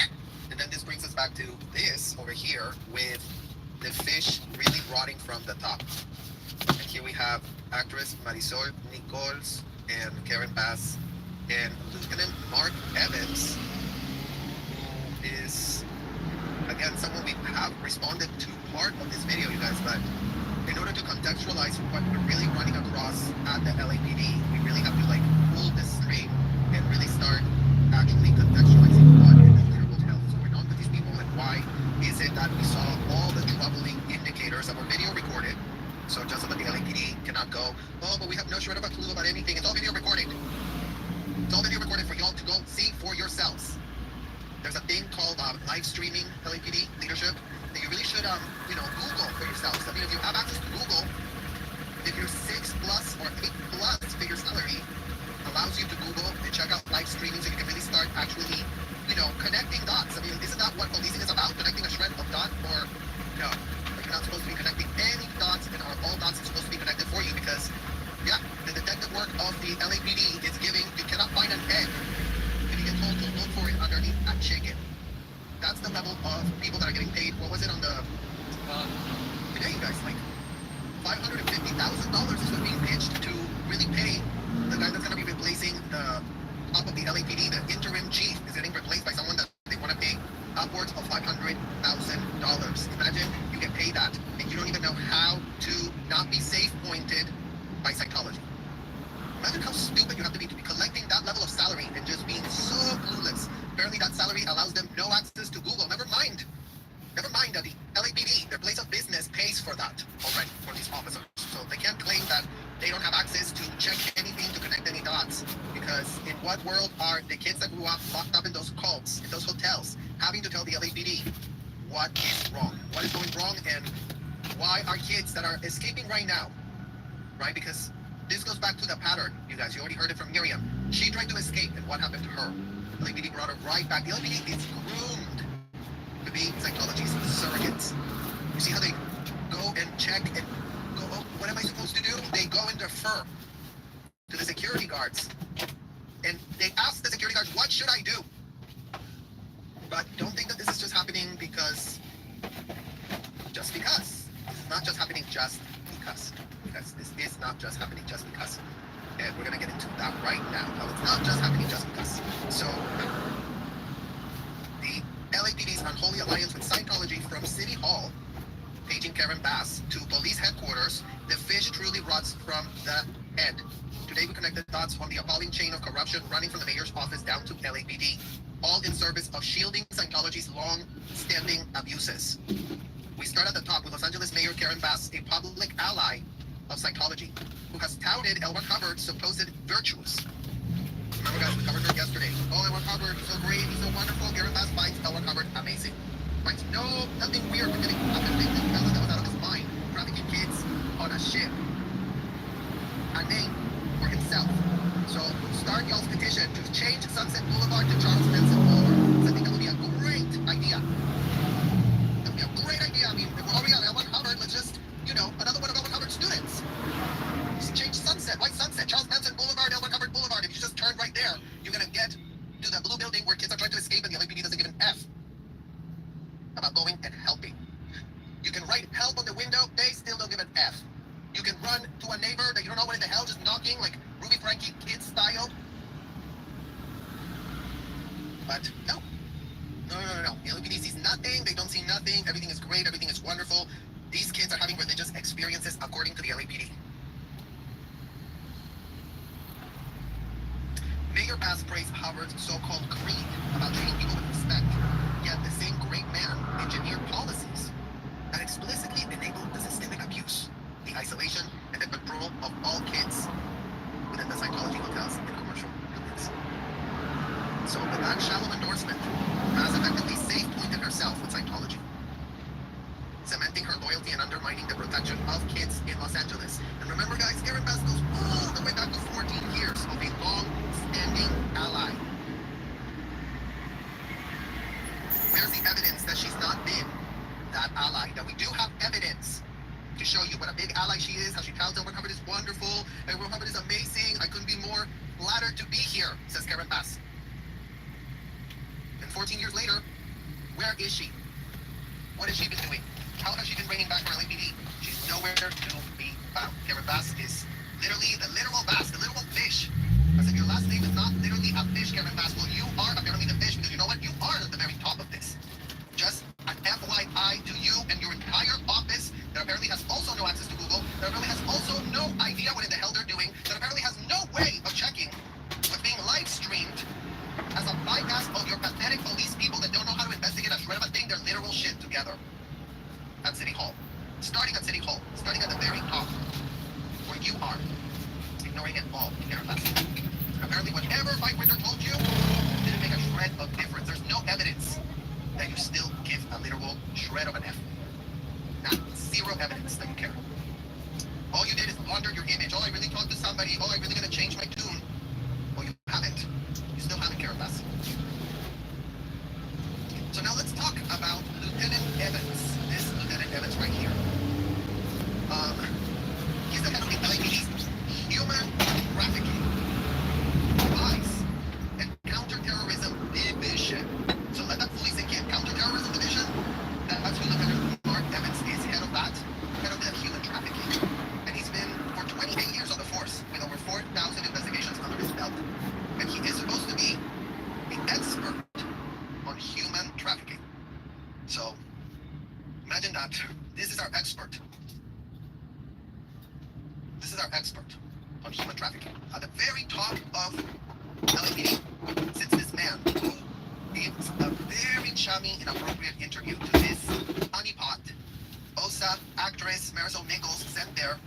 K: and then this brings us back to this over here with the fish really rotting from the top. And here we have actress Marisol Nichols and Karen Bass and Lieutenant Mark Evans, who is, again, someone we have responded to part of this video, you guys, but in order to contextualize what we're really running across at the LAPD, we really have to, like, pull this string and really start actually contextualizing what in the literal hell is going on with these people, and why is it that we saw all the troubling indicators that were video recorded. So just so that the LAPD cannot go, oh, but we have no shred of a clue about anything. It's all video recorded. It's all video recorded for y'all to go see for yourselves. There's a thing called live streaming LAPD leadership that you really should, Google for yourselves. I mean, if you have access to Google, if your 6+ or 8+ figure salary allows you to Google and check out live streaming so you can really start actually, connecting dots. I mean, isn't that what policing is about? Connecting a shred of dot? Or, no, like you're not supposed to be connecting any dots, and all dots are supposed to be connected for you because, yeah, the detective work of the LAPD is giving, you cannot find an egg and you get told to look for it underneath a chicken. That's the level of people that are getting paid. What was it on the, today, you guys, like $550,000 is what's being pitched to really pay the guy that's going to be replacing the top of the LAPD. The interim chief is getting replaced by someone that they want to pay upwards of $500,000. Imagine you get paid that and you don't even know how to not be safe pointed by Scientology. Imagine how stupid you have to be collecting that level of salary and just being so clueless. Apparently that salary allows them no access to Google. Never mind that the LAPD, their place of business, pays for that already for these officers. So they can't claim that they don't have access to check anything, to connect any dots. Because in what world are the kids that grew up locked up in those cults, in those hotels, having to tell the LAPD what is wrong, what is going wrong, and why are kids that are escaping right now, right? Because this goes back to the pattern, you guys. You already heard it from Miriam. She tried to escape, and what happened to her? The LAPD brought her right back. The LAPD is groomed to be Scientology's surrogates. You see how they go and check and go, oh, what am I supposed to do? They go and defer to the security guards. And they ask the security guards, what should I do? But don't think that this is just happening because, just because. This is not just happening just because. Because this is not just happening just because. And we're going to get into that right now. How it's not just happening just because. So, the LAPD's unholy alliance with Scientology from City Hall, paging Karen Bass, to police headquarters, the fish truly rots from the head. Today we connected dots on the appalling chain of corruption running from the mayor's office down to LAPD, all in service of shielding Scientology's long-standing abuses. We start at the top with Los Angeles Mayor Karen Bass, a public ally of Scientology, who has touted L Ron Hubbard's supposed virtues. Remember, guys, we covered her yesterday. Oh, L Ron Hubbard, he's so great, he's so wonderful. Karen Bass finds L Ron Hubbard amazing. Finds nothing weird with getting up and making fellas that was out of his mind, trafficking kids on a ship. A name for himself. So start y'all's petition to change Sunset Boulevard to Charles Manson Boulevard. I think that would be a great idea. That would be a great idea. I mean, if we're already on L Ron Hubbard, let's just, another one of L Ron Hubbard's students. Just change Sunset. Why Sunset? Charles Manson Boulevard, L Ron Hubbard Boulevard. If you just turn right there, you're going to get to the blue building where kids are trying to escape and the LAPD doesn't give an F about going and helping. You can write help on the window, they still don't give an F. You can run to a neighbor that you don't know what in the hell, just knocking like Ruby Frankie kid style. But no. The LAPD sees nothing, they don't see nothing, everything is great, everything is wonderful. These kids are having religious experiences according to the LAPD. Mayor Bass praised Hubbard's so-called creed about treating people with respect, yet the same great man engineered policies that explicitly enable the systemic abuse, the isolation, and the control of all kids within the Scientology hotels and commercial buildings. So with that shallow endorsement, Bass effectively safe-pointed herself with Scientology, cementing her loyalty and undermining the protection of kids in Los Angeles. And remember, guys, Karen Bass goes all the way back to 14 years of a long-standing ally. Where's the evidence that she's not been that ally? That we do have evidence to show you what a big ally she is, how she tells L Ron Hubbard is wonderful, L Ron Hubbard is amazing, I couldn't be more flattered to be here, says Karen Bass. And 14 years later, where is she? What has she been doing? How has she been bringing back her LAPD? She's nowhere to be found. Karen Bass is literally the literal bass, the literal fish. I said, your last name is not literally a fish, Karen Bass. Well, you are apparently the fish, because you know what? You are at the very top of this. Just an FYI to you and your entire office that apparently has also no access to Google, that apparently has also no idea what in the hell they're doing, that apparently has no way of checking what's being live streamed as a bypass of your pathetic police people that don't know how to investigate a shred of a thing, their literal shit together. At City Hall. Starting at City Hall. Starting at the very top. Where you are. Ignoring it all. Apparently whatever Mike Rinder told you didn't make a shred of difference. There's no evidence that you still give a literal shred of an F. Not zero evidence that you care. All you did is launder your image. Oh, I really talked to somebody. Oh, I'm really going to change my tune. Well, you haven't. You still haven't, Karen Bass. So now let's talk about Lieutenant Evans. This Lieutenant Evans right here. He's the head of the LAPD's human trafficking, vice, and counterterrorism division. So let that fully sink in. Counterterrorism division, that's who Lieutenant Mark Evans is, head of that, head of the human trafficking. And he's been for 28 years on the force, with over 4,000 investigations under his belt. And he is supposed to be the expert on human trafficking. So imagine that. This is our expert. This is our expert on human trafficking. At the very top of LAPD sits this man who gives a very charming and appropriate interview to this honeypot OSA actress Marisol Nichols sent there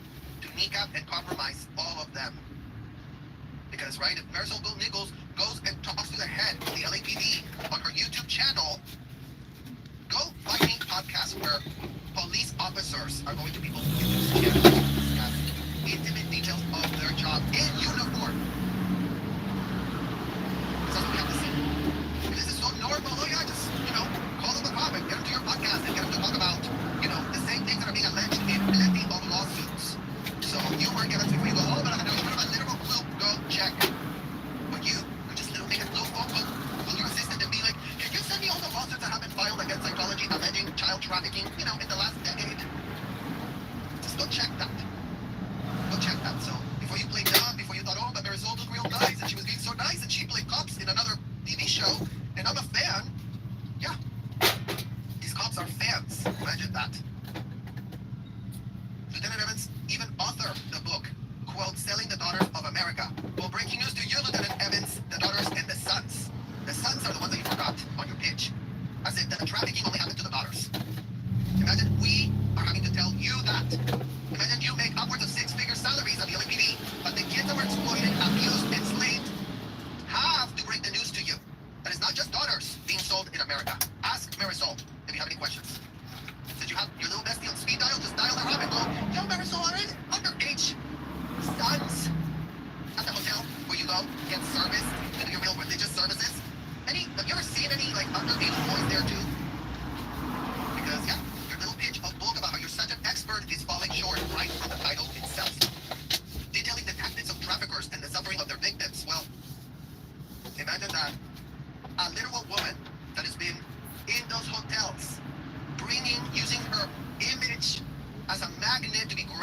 K: to kneecap and compromise all of them. Because, right, if Marisol Nichols goes and talks to the head of the LAPD on her YouTube channel, go find a podcast where police officers are going to be able to discuss intimate details of their job in uniform. That's what we have to see. This is so normal. Oh yeah, just, call them a cop and get them to your podcast and get them to talk about, the same things that are being alleged in plenty of lawsuits. So you weren't given before you go, oh, but I know you have a literal clue, go check. But you just little make a little phone call your assistant and be like, can you send me all the lawsuits that have been filed against Scientology alleging child trafficking, in the last decade? Just go check that. Go check that. So before you play dumb, before you thought, oh, but Marisol looked real nice and she was being so nice and she played cops in another TV show and I'm a fan. Yeah. These cops are fans. Imagine that. Lieutenant Evans even authored the book, quote, Selling the Daughters of America. Well, breaking news to you, Lieutenant Evans, the daughters and the sons. The sons are the ones that you forgot on your pitch. As if the trafficking only happened to the daughters. Imagine we are having to tell you that. Imagine you make upwards of 6 figures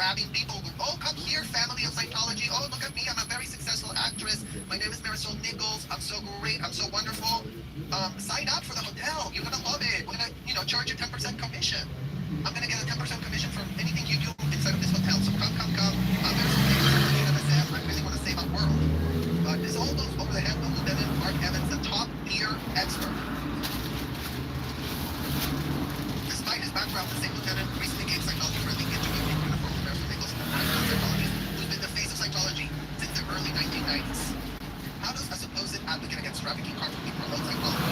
K: grabbing people. Oh, come here, family of Scientology. Oh, look at me. I'm a very successful actress. My name is Marisol Nichols. I'm so great. I'm so wonderful. Sign up for the hotel. You're going to love it. We're going to, charge you 10% commission. I'm going to get a 10% commission from anything you do inside of this hotel. So come. I'm Marisol Nichols. I really want to save our world. This all goes over the head of Lieutenant Mark Evans, the top-tier expert. Despite his background, the same lieutenant recently gave Scientology-friendly interview in uniform to Marisol Nichols, an active psychologist who's been the face of Scientology since the early 1990s. How does a supposed advocate against trafficking carpentry promote Scientology?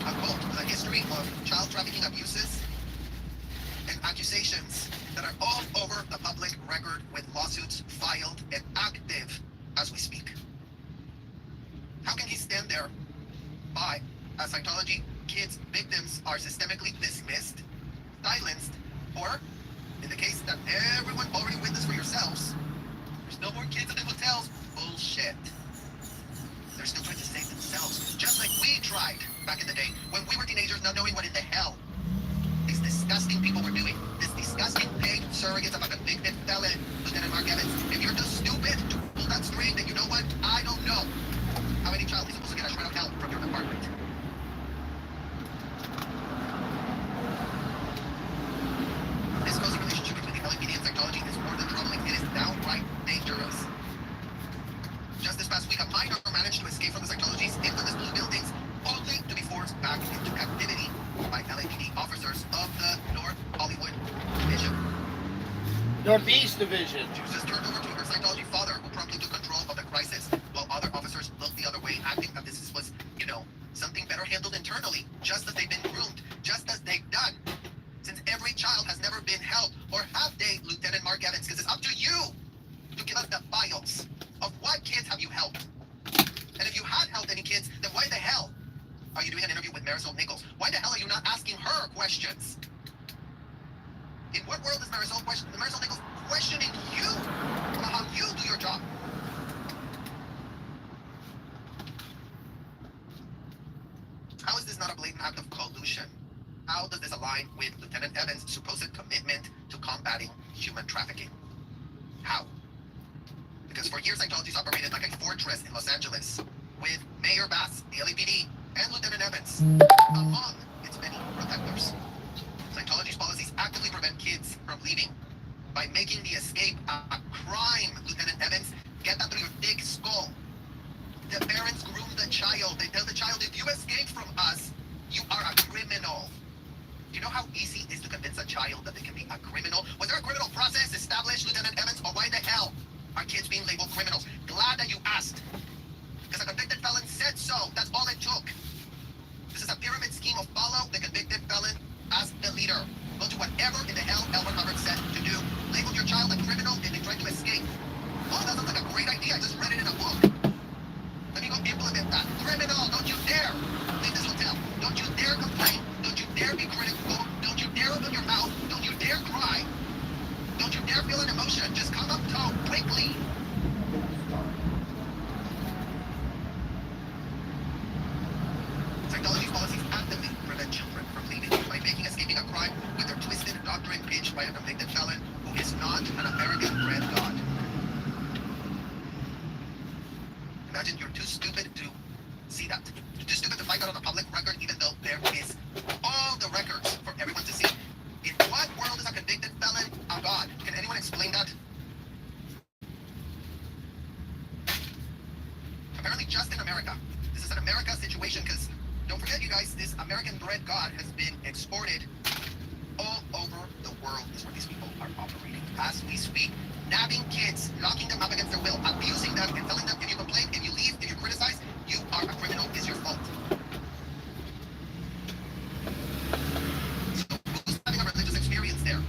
K: A quote, with a history of child trafficking abuses and accusations that are all over the public record with lawsuits filed and active as we speak. How can he stand there by, as Scientology kids' victims are systemically dismissed, silenced, or, in the case that everyone already witnessed for yourselves, there's no more kids in hotels? Bullshit. They're still trying to save themselves, just like we tried back in the day when we were teenagers, not knowing what in the hell these disgusting people were doing. This disgusting paid surrogates of a convicted felon, Lieutenant Mark Evans. If you're too stupid to pull that string, then you know what? I don't know how any child is supposed to get a shred of help from your department. This cozy relationship between the LAPD and Scientology is more than troubling. It is downright dangerous. Just this past week, a minor managed to escape from the Scientology's infamous blue buildings, only to be forced back into captivity by LAPD officers of the North Hollywood Division.
A: Northeast Division.
K: She was just turned over to her Scientology father, who promptly took control of the crisis, while other officers looked the other way, acting that this was, something better handled internally, just as they've been groomed, just as they've done. Since every child has never been helped, or have they, Lieutenant Mark Evans, because it's up to you to give us the files of what kids have you helped. And if you had helped any kids, then why the hell are you doing an interview with Marisol Nichols? Why the hell are you not asking her questions? In what world is Marisol Nichols questioning you about how you do your job? How is this not a blatant act of collusion? How does this align with Lieutenant Evans' supposed commitment to combating human trafficking? How? Because for years, Scientology's operated like a fortress in Los Angeles, with Mayor Bass, the LAPD, and Lieutenant Evans among its many protectors. Scientology's policies actively prevent kids from leaving by making the escape a crime, Lieutenant Evans. Get that through your thick skull. The parents groom the child. They tell the child, if you escape from us, you are a criminal. Do you know how easy it is to convince a child that they can be a criminal? Was there a criminal process established, Lieutenant Evans, or why the hell are kids being labeled criminals? Glad that you asked. Because a convicted felon said so. That's all it took. This is a pyramid scheme of follow the convicted felon as the leader. Go do whatever in the hell L Ron Hubbard said to do. Label your child a criminal and they try to escape. Oh, that sounds like a great idea. I just read it in a book. Let me go implement that. Criminal, don't you dare leave this hotel. Don't you dare complain. Don't you dare be critical. Don't you dare open your mouth. Don't you dare cry. Don't you dare feel an emotion. Just come up to quickly. Scientology's policies actively prevent children from leaving by making escaping a crime with their twisted doctrine pitched by a convicted felon who is not an American-bred god. Imagine you're too stupid to see that. You're too stupid to find out on the public record, even though there is all the records for everyone to see. In what world is a convicted felon a god? Can anyone explain that? Apparently just in America. This is an America situation, because don't forget, you guys, this American-bred god has been exported all over the world. Is where these people are operating as we speak. Nabbing kids, locking them up against their will, abusing them, and telling them if you complain, if you leave, if you criticize, you are a criminal, it's your fault. So who's having a religious experience there?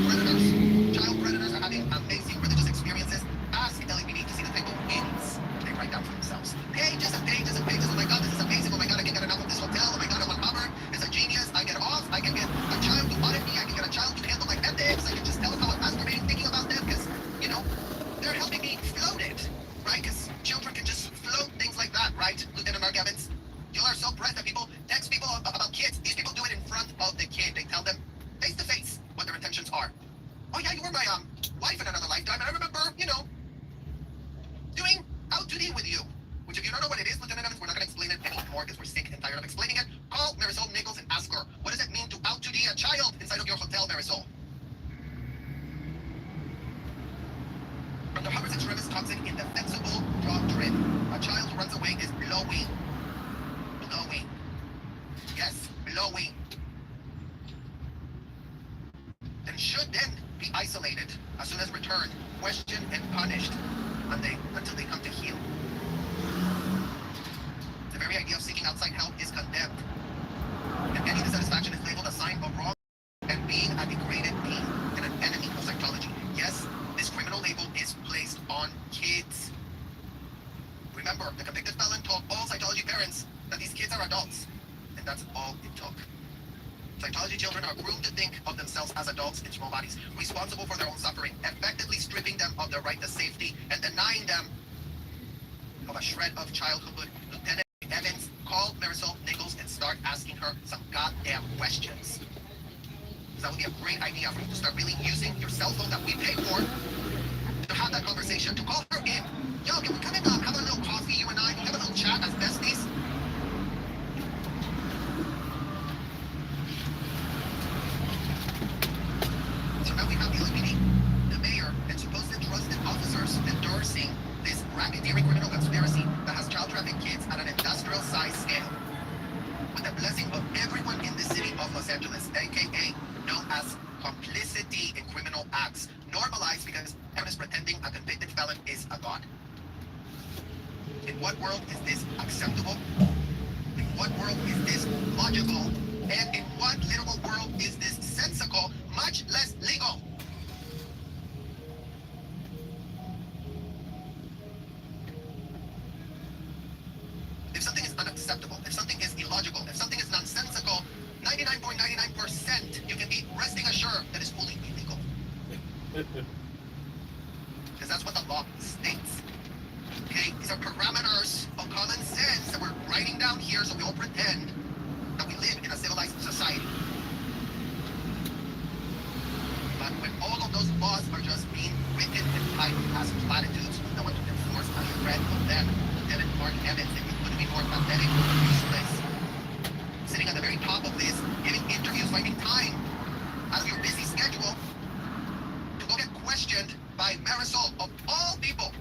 K: Predators. Child predators are having amazing religious experiences. Ask LAPD to see the type of things they write down for themselves. Pages and pages and pages. Oh my God, this is amazing. Oh my God, I can get enough of this hotel. Oh my God, L Ron Hubbard is a genius. I get off. I can get a child to audit me. I can get a child to handle my ethics. I can just tell them how I'm masturbating, thinking about them, because, Oh yeah, you were my wife in another lifetime, and I remember, doing out duty with you. Which, if you don't know what it is, Lieutenant Evans, we're not going to explain it anymore because we're sick and tired of explaining it. Call Marisol Nichols and ask her, what does it mean to out duty a child inside of your hotel, Marisol? From the Hubbard's extremis toxic indefensible doctrine, a child who runs away is blowing. Blowing. Yes, blowing. And should then be isolated as soon as returned, questioned and punished until they come to heal. The very idea of seeking outside help is condemned. And any dissatisfaction is labeled a sign of wrong and being a degraded being and an enemy of psychology. Yes, this criminal label is placed on kids. Remember, the convicted felon told all psychology parents that these kids are adults, and that's all it took. Psychology children are groomed to think of themselves as adults in small bodies, responsible for their own suffering, effectively stripping them of their right to safety and denying them of a shred of childhood. Lieutenant Evans, call Marisol Nichols and start asking her some goddamn questions. That would be a great idea for you to start really using your cell phone that we pay for to have that conversation, to call her in. Yo, can we come in and have a little coffee, you and I? Can we have a little chat as besties? So now we have the LAPD, the mayor, and supposed trusted officers endorsing this racketeering criminal conspiracy that has child trafficked kids at an industrial size scale. With the blessing of everyone in the city of Los Angeles, aka known as complicity in criminal acts, normalized because everyone is pretending a convicted felon is a god. In what world is this acceptable? In what world is this logical? And in what literal world is this sensical, much less legal? If something is unacceptable, if something is illogical, if something is nonsensical, 99.99% you can be resting assured that it's fully illegal. Because that's what the law states. Okay? These are parameters of common sense that we're writing down here so we all pretend that we live in a civilized society. But when all of those laws are just being written and typed as platitudes with no one to enforce a shred of them, Lieutenant Mark Evans, if you couldn't be more pathetic or useless, sitting at the very top of this, giving interviews, finding time out of your busy schedule to go get questioned by Marisol, of all people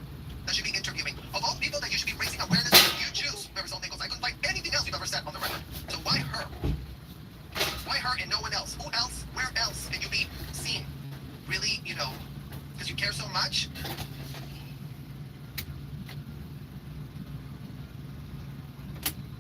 K: that should be interviewing, of all people that you should be raising awareness of. You choose Marisol Nichols. I couldn't find anything else you've ever said on the record. So why her? Why her and no one else? Who else? Where else can you be seen? Really, because you care so much?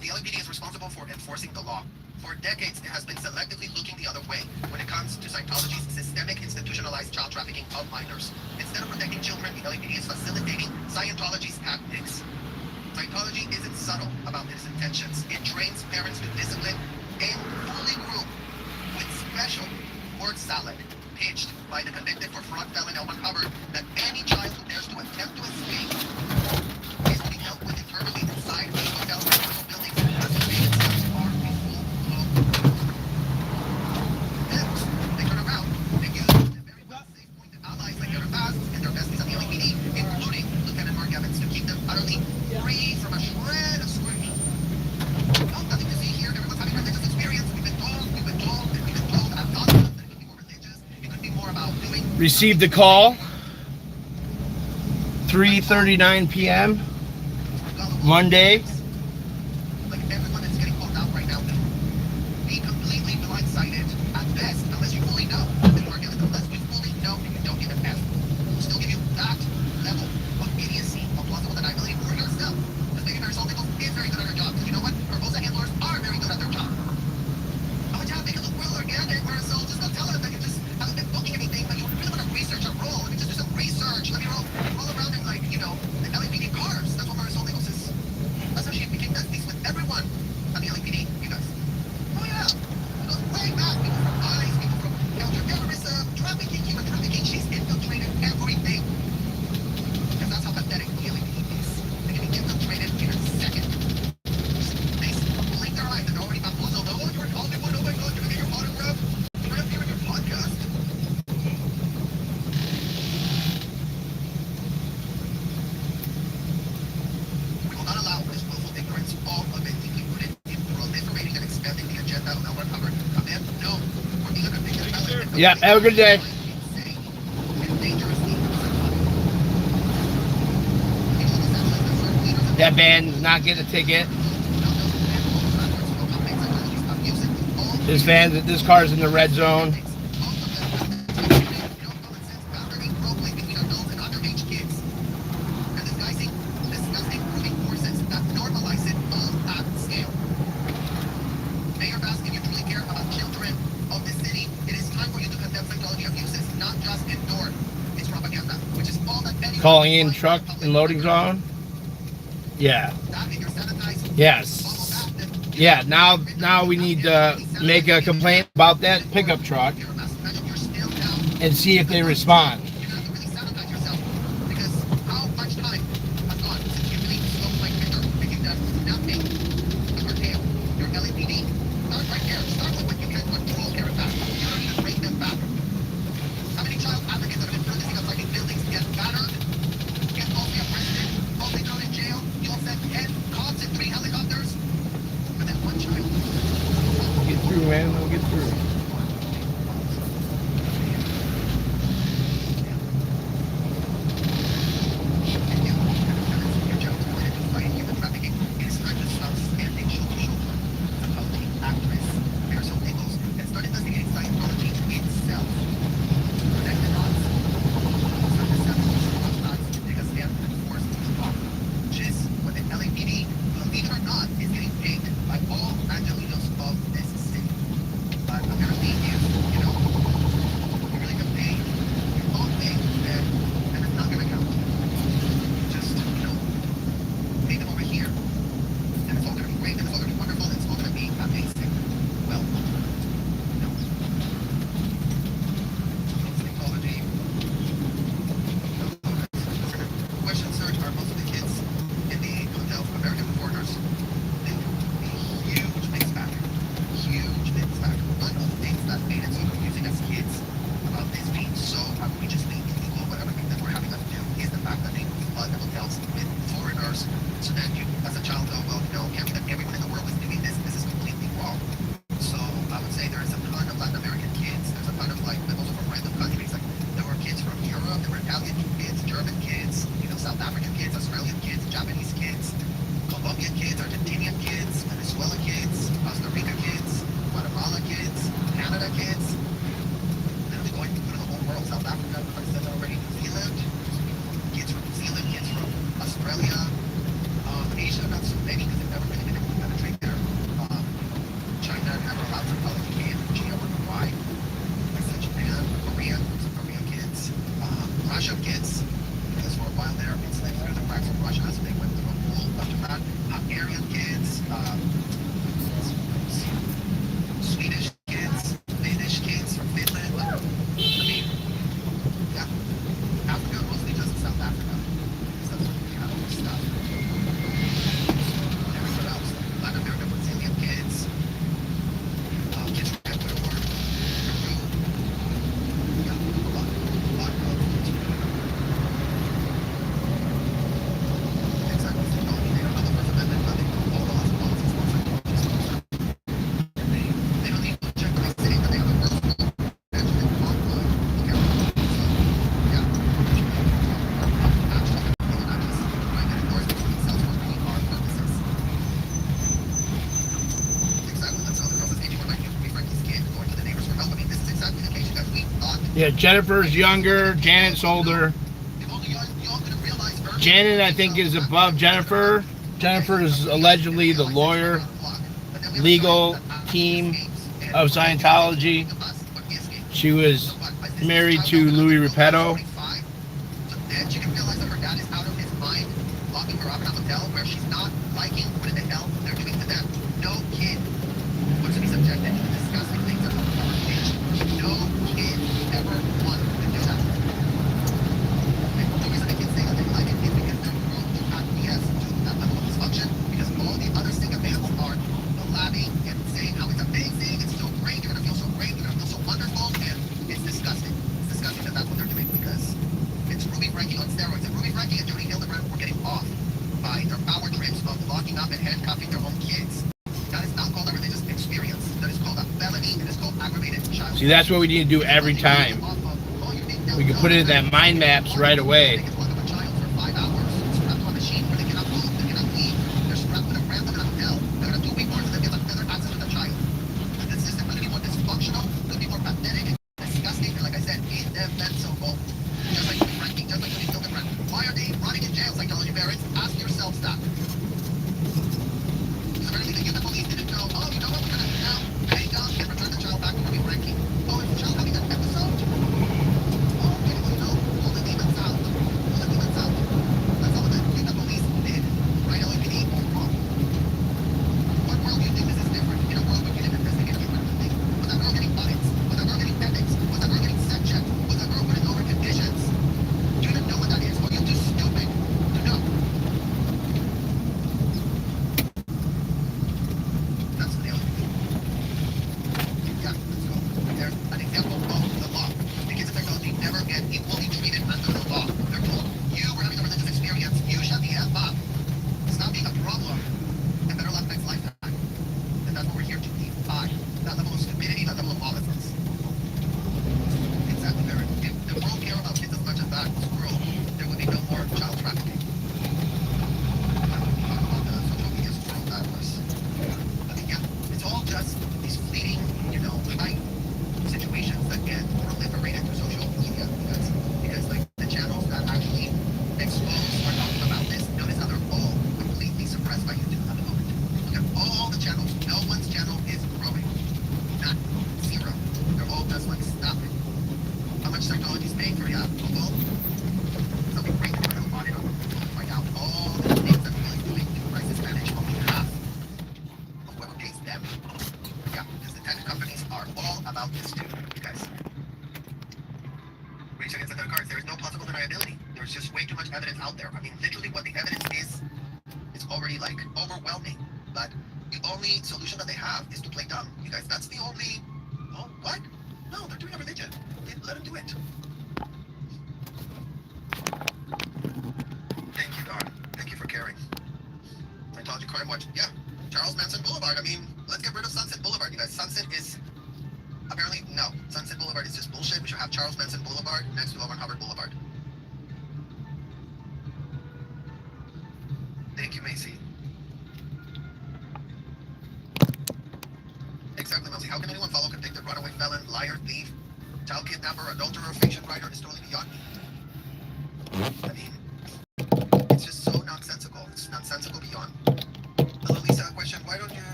K: The LAPD is responsible for enforcing the law. For decades, it has been selectively looking the other way when it comes to Scientology's systemic institutionalized child trafficking of minors. Instead of protecting children, the LAPD is facilitating Scientology's tactics. Scientology isn't subtle about its intentions. It trains parents to discipline and fully group with special word salad pitched by the convicted for fraud felon L Ron Hubbard that any child who dares to attempt to escape is to be dealt with internally inside the hotel or commercial buildings as the rated cells are a full blown. Then they turn around and use the very well safe pointed allies like their past and their besties at the LAPD, including Lieutenant Mark Evans, to keep them utterly free from a shred of scrutiny. No, nothing to see here. Everyone's having religious experience. We've been told, and we've been told that God that it could be more religious. It could be more about doing.
A: Received a call. 3:39 p.m. Monday.
K: Like everyone that's getting called out right now will be completely blindsided at best unless you fully know. Unless you fully know and you don't give an F. We'll still give you that level of idiocy, of plausible deniability for yourself. Because maybe Marisol Nichols is very good at her job. Because you know what? Her OSA handlers are very good at their job. Oh yeah, make it look real organic, Marisol. Just go tell her that you just haven't been booking anything, but you really want to research a role. Let me just do some research. Let me roll around in the LAPD cars. That's what Marisol Nichols is. That's her
A: Yeah, have a good day. That van did not get a ticket. This car's in the red zone. Calling in truck and loading zone. Yeah. Yes. Yeah. Now we need to make a complaint about that pickup truck and see if they respond. Man, we'll get through. Yeah, Jennifer's younger, Janet's older. Janet, I think, is above Jennifer. Jennifer is allegedly the lawyer, legal team of Scientology. She was married to Louis Repetto. See, that's what we need to do every time. We can put it in that mind maps right away.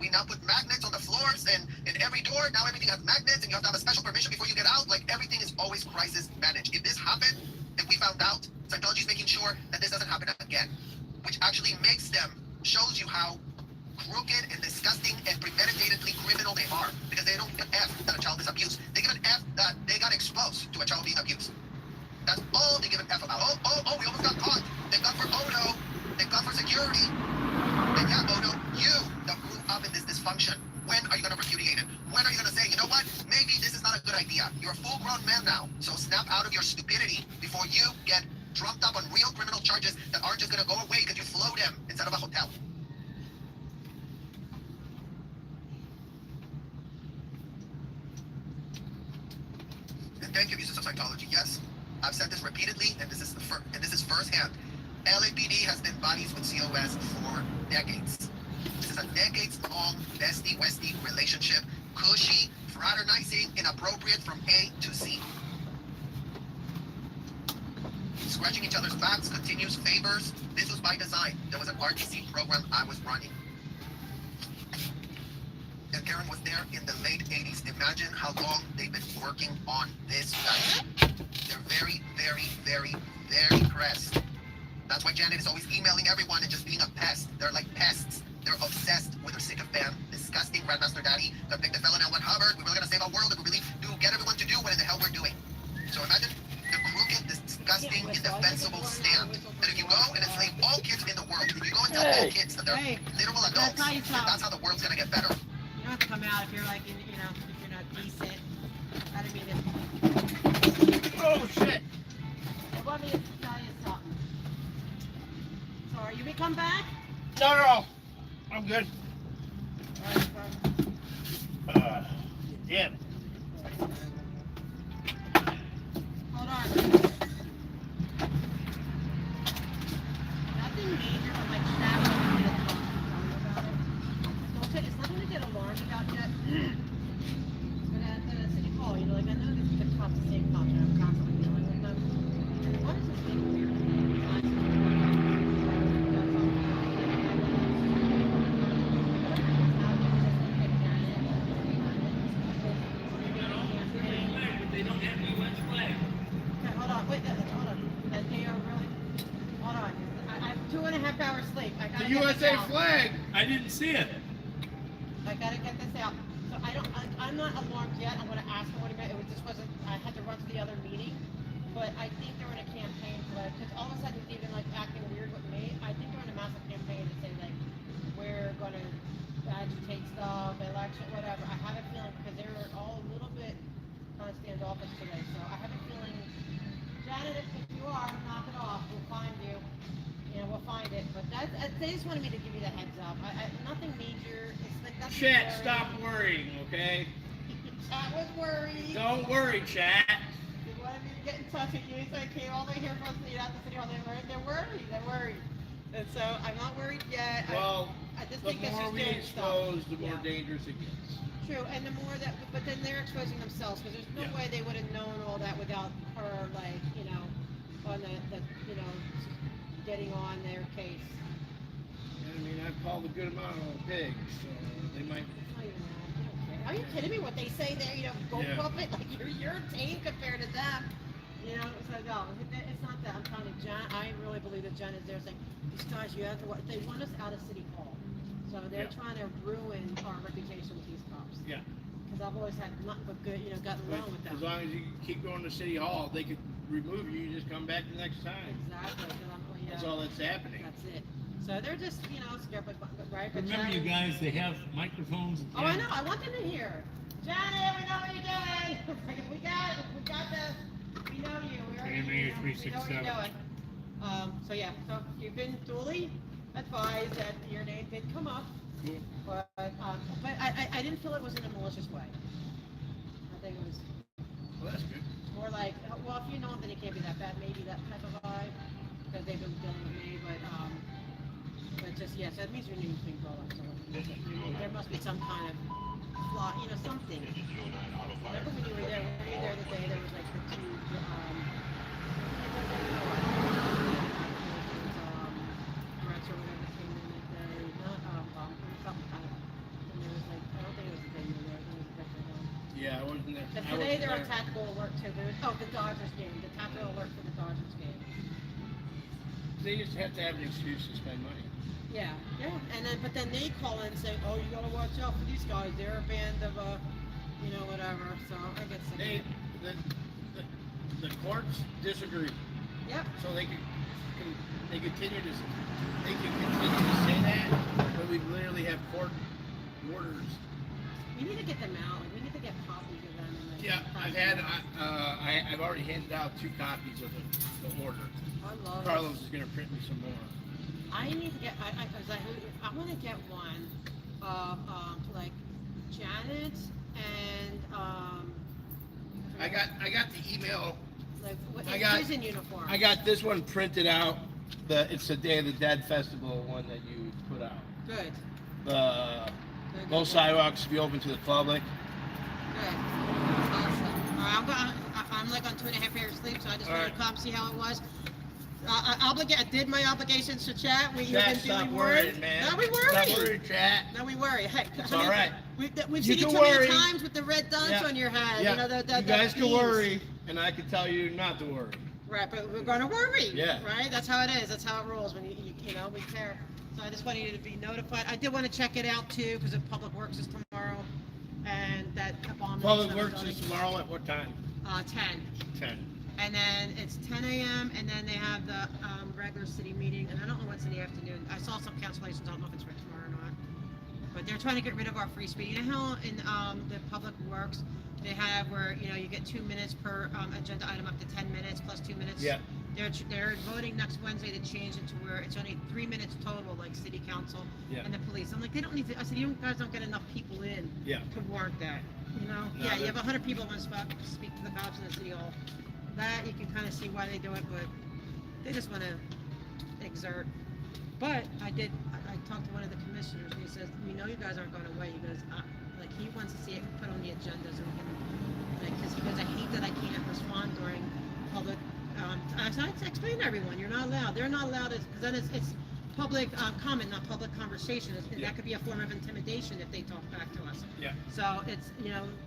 K: We now put magnets on the floors and in every door. Now everything has magnets, and you have to have a special permission before you get out. Like, everything is always crisis managed. If this happened, and we found out, Scientology is making sure that this doesn't happen again, which actually shows you how crooked and disgusting and premeditatedly criminal they are, because they don't give an F that a child is abused. They give an F that they got exposed to a child being abused. That's all they give an F about. Oh, we almost got caught. Thank God for Odo. Thank God for security. And yeah, Odo, you that grew up in this dysfunction, when are you going to repudiate it? When are you going to say, you know what, maybe this is not a good idea. You're a full-grown man now, so snap out of your stupidity before you get trumped up on real criminal charges that aren't just going to go away because you flew them instead of a hotel. And thank you, users of Scientology. Yes, I've said this repeatedly, and this is firsthand. LAPD has been buddies with COS for decades. This is a decades-long bestie-westie relationship, cushy, fraternizing, inappropriate from A to Z. Scratching each other's backs, continues favors. This was by design. There was an RTC program I was running. And Karen was there in the late 80s. Imagine how long they've been working on this guy. They're very, very, very, very pressed. That's why Janet is always emailing everyone and just being a pest. They're like pests. They're obsessed with their sycophant, disgusting Grandmaster Daddy, convicted felon L Ron Hubbard. We're really gonna save our world if we really do get everyone to do what in the hell we're doing. So imagine the crooked, disgusting, indefensible stand that if you go and enslave all kids in the world, if you go and tell all kids that they're literal adults, that's how the world's gonna get better.
L: You don't have to come out if you're like, if you're not decent. I don't mean it.
A: Oh, shit.
L: I want me to tell you something. So are you gonna come back?
A: No. I'm good. Damn it.
L: Hold on. Nothing major, but like that one we did about it. Don't say it's nothing to get alarmed about yet. But at the city hall, like I know this is the cops, the same cops, and I'm constantly dealing with them. What is this thing weird?
A: The USA flag! I didn't see it.
L: I gotta get this out. So I'm not alarmed yet. I'm gonna ask them what he meant. I had to run to the other meeting. But I think they're in a campaign for that. Because all of a sudden, even like acting weird with me, I think they're in a massive campaign to say like, we're gonna agitate stuff, election, whatever. I have a feeling because they were all a little bit kind of standoffish today. So I have a feeling, Janet, if you are, knock it off. We'll find you. We'll find it, but they just wanted me to give you the heads up. Nothing major. It's like nothing.
A: Chat, stop worrying, okay?
L: Chat was worried.
A: Don't worry, chat.
L: They wanted me to get in touch with you, so I came all the way here from the city hall. They're worried. And so I'm not worried yet.
A: Well,
L: I just
A: the
L: think
A: more we expose, the more dangerous it gets.
L: True, and the more that, but then they're exposing themselves because there's no way they would have known all that without her, like, on the getting on their case.
A: I mean, I've called a good amount of pigs, so they might.
L: Are you kidding me? What they say there, go puppet, like you're tame compared to them. So no, it's not that. I'm telling you, Jen, I really believe that Jen is there saying, these guys, you have to. They want us out of City Hall, so they're trying to ruin our reputation with these cops.
A: Yeah.
L: Because I've always had nothing but good, gotten along with them.
A: As long as you keep going to City Hall, they could remove you. You just come back the next time.
L: Exactly.
A: That's all that's happening.
L: That's it. So they're just, scared, but right? But
A: remember, you guys, they have microphones.
L: Oh, I know. I want them to hear. Johnny, we know what you're doing. We know you. We already know what you're doing. So you've been duly advised that your name did come up.
A: Cool.
L: But I didn't feel it was in a malicious way. I think it was.
A: Well, that's good.
L: More like, well, if you know them, then it can't be that bad. Maybe that type of vibe. Because they've been dealing with me, but just, yes, that means your name's being brought up. So there must be some kind of flaw, something. Remember when you were there the day there was like the two, threats or whatever came in that day, some kind of But
A: I
L: today
A: wasn't
L: they're on
A: there.
L: tactical alert too. The Dodgers game. The tactical alert for the Dodgers game.
A: They just have to have an excuse to spend money.
L: Yeah. But then they call in and say, oh, you gotta watch out for these guys. They're a band of whatever. So I get sick.
A: The courts disagree.
L: Yep.
A: So they can continue to say that, but we literally have court orders.
L: We need to get them out. We need to get copies of them. And
A: Yeah, I've already handed out 2 copies of the order.
L: I love it.
A: Carlos is gonna print me some more.
L: I need to get. I want to get one of like Janet and
A: I got the email.
L: like what,
A: I got-
L: prison uniform.
A: I got this one printed out. It's the Day of the Dead Festival one that you put out.
L: Good.
A: Both sidewalks be open to the public.
L: Good. Awesome. All right, I'm like on 2.5 hours sleep, so I just
A: All
L: wanted
A: right.
L: to come see how it was. I did my obligations to chat.
A: Chat, stop worrying, man.
L: No, we worry.
A: Stop worrying, chat.
L: No, we worry. Hey,
A: It's all right.
L: We've
A: You
L: seen you
A: can
L: too many
A: worry.
L: times with the red dots
A: Yeah.
L: on your head.
A: Yeah.
L: You know,
A: You guys can
L: bees.
A: worry, and I can tell you not to worry.
L: Right, but we're going to worry.
A: Yeah.
L: Right? That's how it is. That's how it rolls when you we care. So I just wanted you to be notified. I did want to check it out too, because Public Works is tomorrow, and that bomb.
A: Public Works is tomorrow at what time?
L: 10.
A: 10.
L: And then it's 10 a.m. and then they have the regular city meeting, and I don't know what's in the afternoon. I saw some cancellations. I don't know if it's for tomorrow or not. But they're trying to get rid of our free speed. You know how in the Public Works they have where you get 2 minutes per agenda item up to 10 minutes plus 2 minutes.
A: Yeah.
L: They're voting next Wednesday to change it to where it's only 3 minutes total, like city council
A: Yeah.
L: and the police. I'm like, they don't need to. I said, you guys don't get enough people in
A: Yeah.
L: to warrant that. You know?
A: No,
L: Yeah, you
A: that-
L: have 100 people on spot to speak to the cops in the city hall. That you can kind of see why they do it, but they just want to exert. But I talked to one of the commissioners, and he says, we know you guys aren't going away. He goes, like, he wants to see it put on the agenda so we can, because he goes, I hate that I can't respond during public. I said, to explain to everyone, you're not allowed. They're not allowed, because then it's public comment, not public conversation. And
A: Yeah.
L: that could be a form of intimidation if they talk back to us.
A: Yeah.
L: So it's,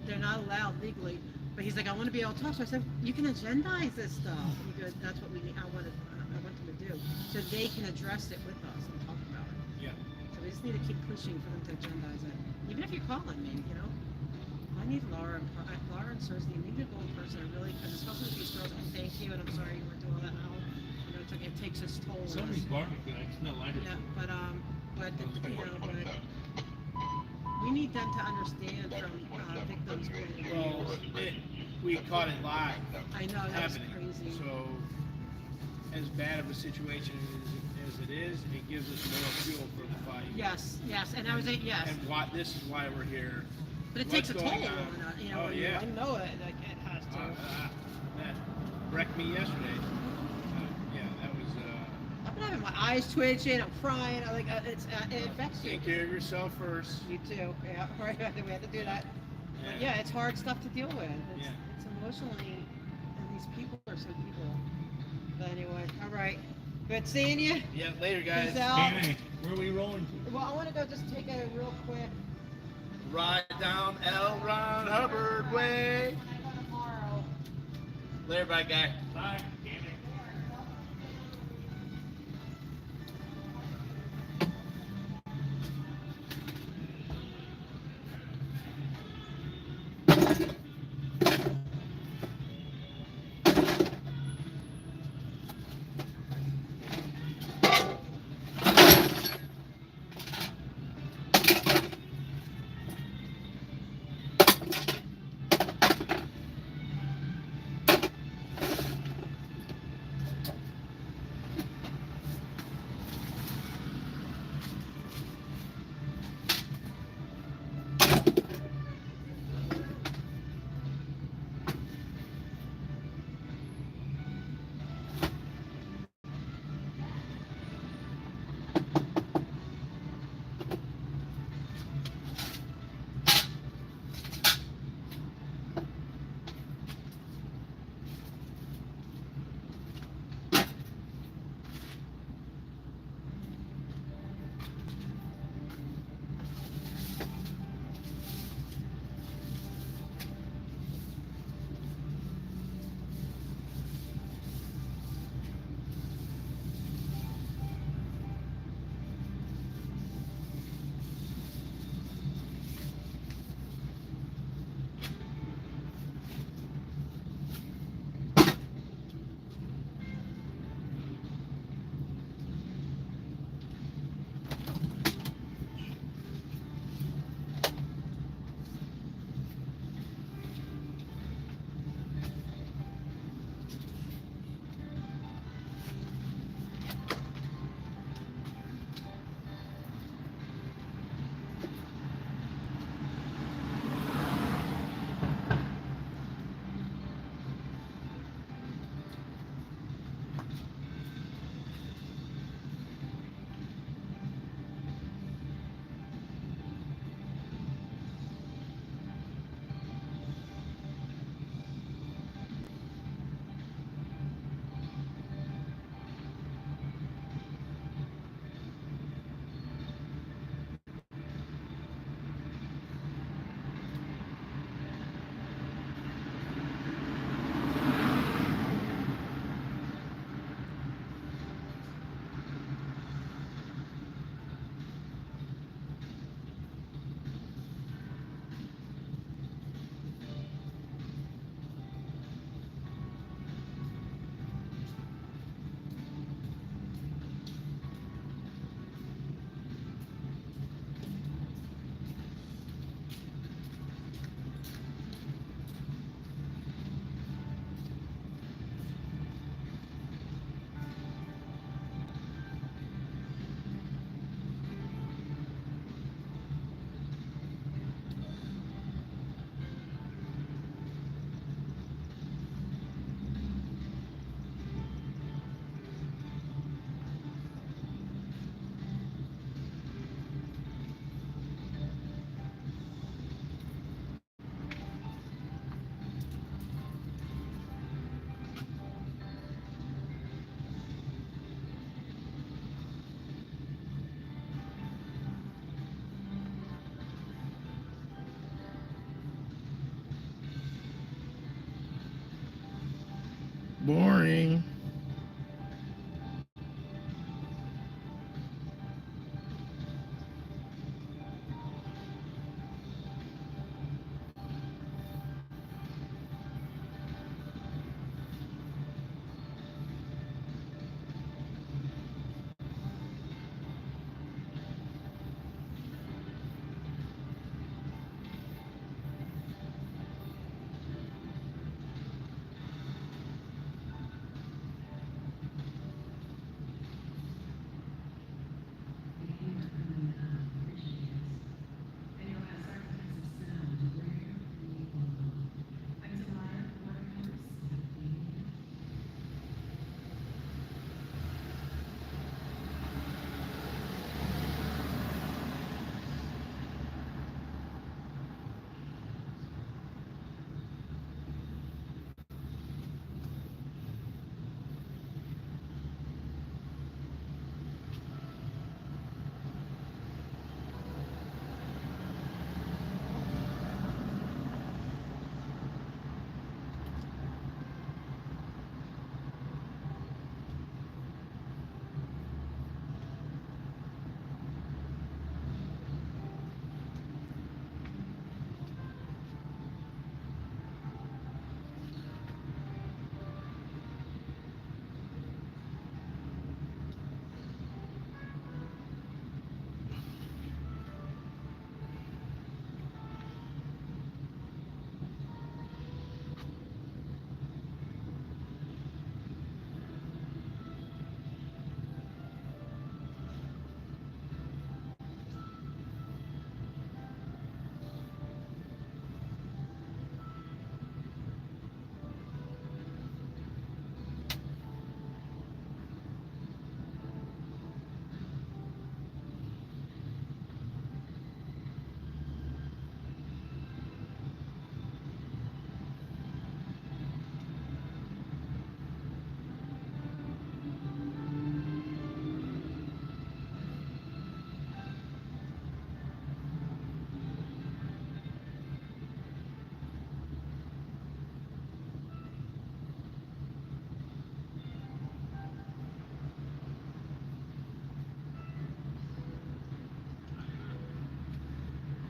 L: they're not allowed legally. But he's like, I want to be able to talk. So I said, you can agendize this stuff. He goes, that's what we need. I want them to do, so they can address it with us and talk about it.
A: Yeah.
L: So we just need to keep pushing for them to agendize it. Even if you're calling me, I need Laura and Cersei. We need to go in person. I really, because especially with these girls. I thank you, and I'm sorry you went through all that. It takes its toll. on us.
M: Somebody's barking. It's not lighted.
L: Yeah, but we need them to understand from victims' point of view.
A: Well, we caught it live.
L: I know, that was
A: happening.
L: crazy.
A: So, as bad of a situation as it is, it gives us more fuel for the fight.
L: Yes, and I was yes.
A: And this is why we're here.
L: But it
A: What's
L: takes a toll
A: going
L: on
A: on?
L: us,
A: Oh, yeah.
L: I know it, like, it has to.
A: That wrecked me yesterday. Yeah, that was.
L: I've been having my eyes twitching, I'm crying, it affects you.
A: Take care of yourself first.
L: You too, yeah, right, we have to do that. But yeah, it's hard stuff to deal with. It's emotionally, and these people are so evil. But anyway, all right. Good seeing you.
A: Yeah, later, guys.
L: Peace out.
M: Hey, where are we rolling to?
L: Well, I want to go just take a real quick.
A: Ride down L Ron Hubbard Way.
L: I go tomorrow.
A: Later, bye, guy.
M: Bye.
A: morning.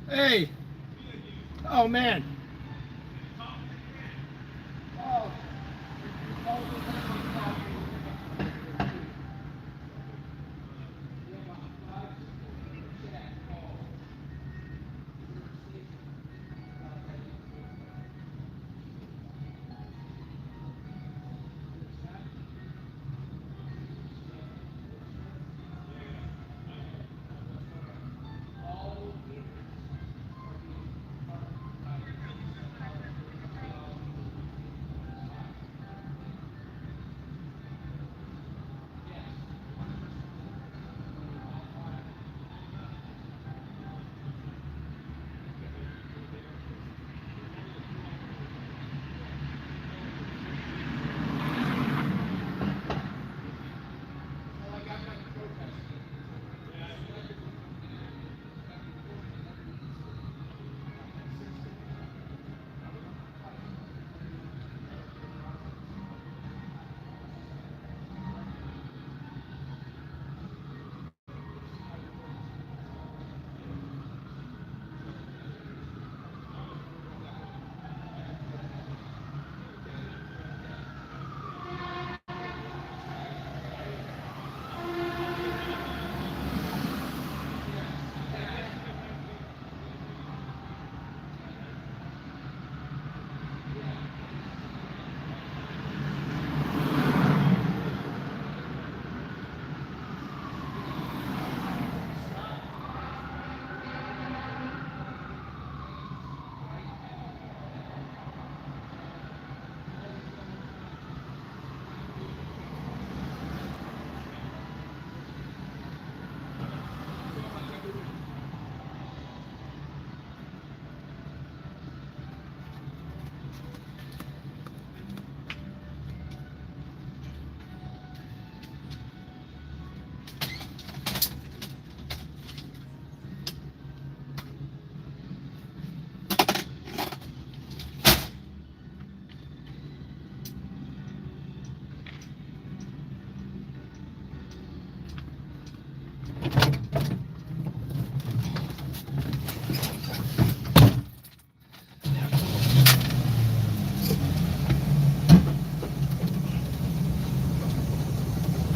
A: Hey. Oh, man.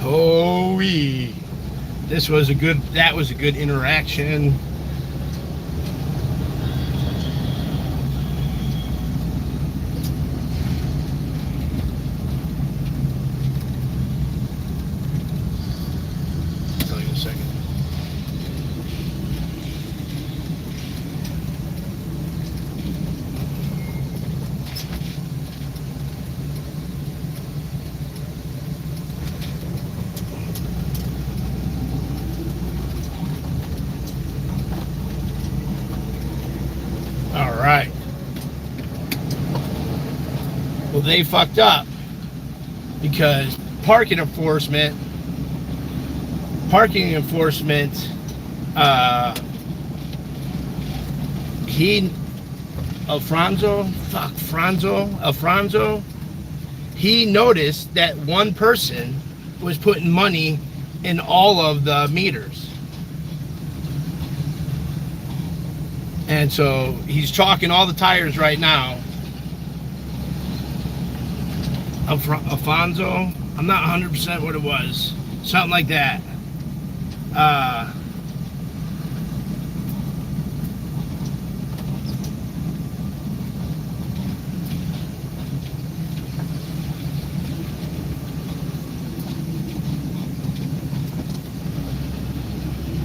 A: Holy. That was a good interaction. Tell you in a second. All right. Well, they fucked up because parking enforcement, Alfonso, he noticed that one person was putting money in all of the meters. And so he's chalking all the tires right now. Alfonso, I'm not 100% what it was. Something like that.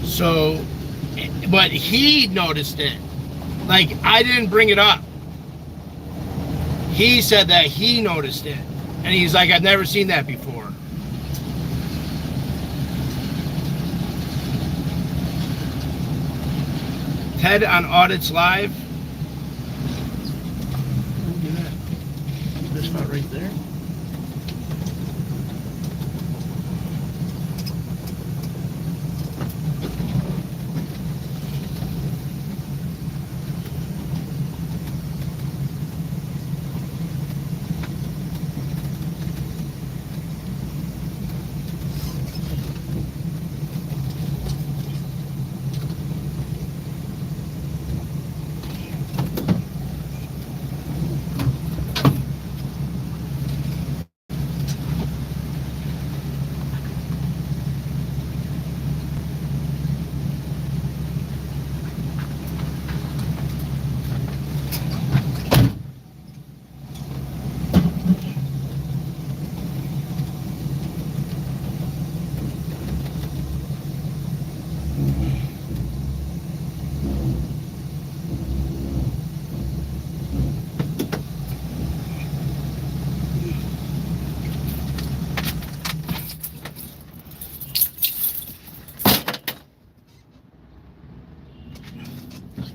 A: So, but he noticed it. Like, I didn't bring it up. He said that he noticed it. And he's like, I've never seen that before. Ted on Audits Live. Look at that. This spot right there.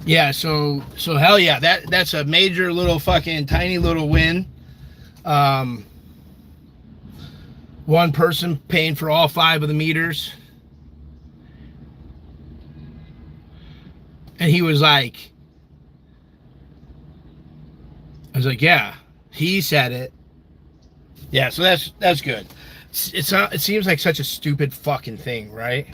A: Yeah, so hell yeah, that's a major little fucking tiny little win. One person paying for all 5 of the meters. And he was like, I was like, yeah, he said it. Yeah, so that's good. It seems like such a stupid fucking thing, right?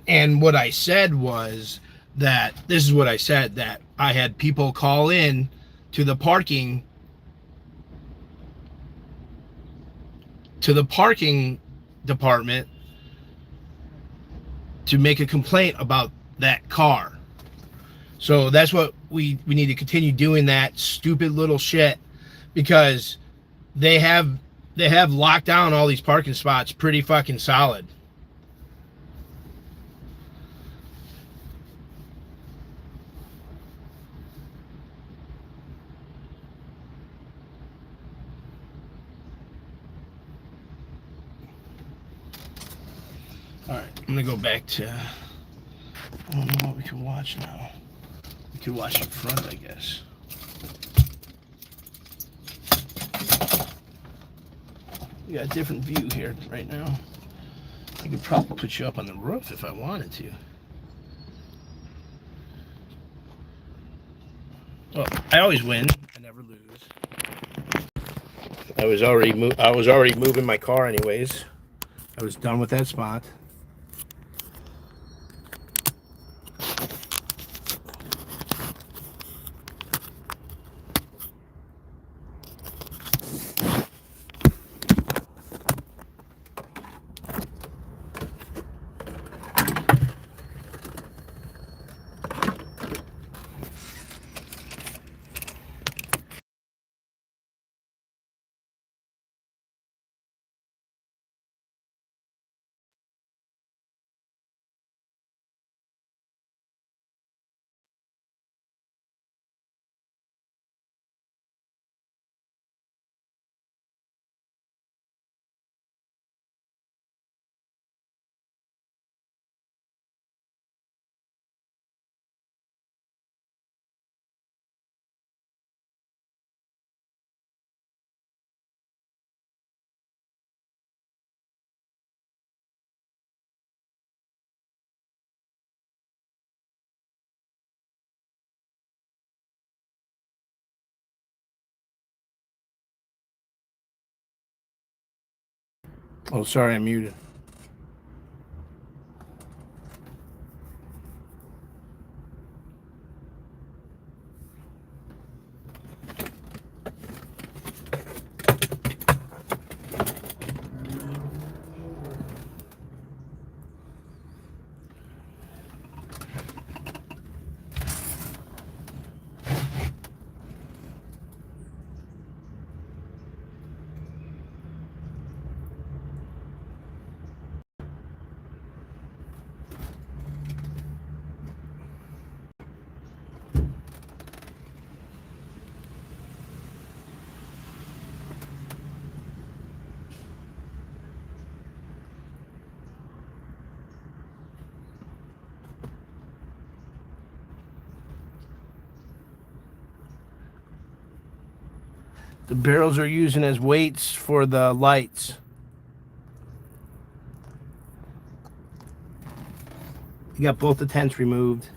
A: And what I said was that this is what I said, that I had people call in to the parking department to make a complaint about that car. So that's what we need to continue doing, that stupid little shit, because they have locked down all these parking spots pretty fucking solid. All right, I'm gonna go back to, I don't know what we can watch now. We could watch the front, I guess. We got a different view here right now. I could probably put you up on the roof if I wanted to. Well, I always win. I never lose. I was already moving my car anyways. I was done with that spot. Oh, sorry, I'm muted. The barrels are using as weights for the lights. You got both the tents removed.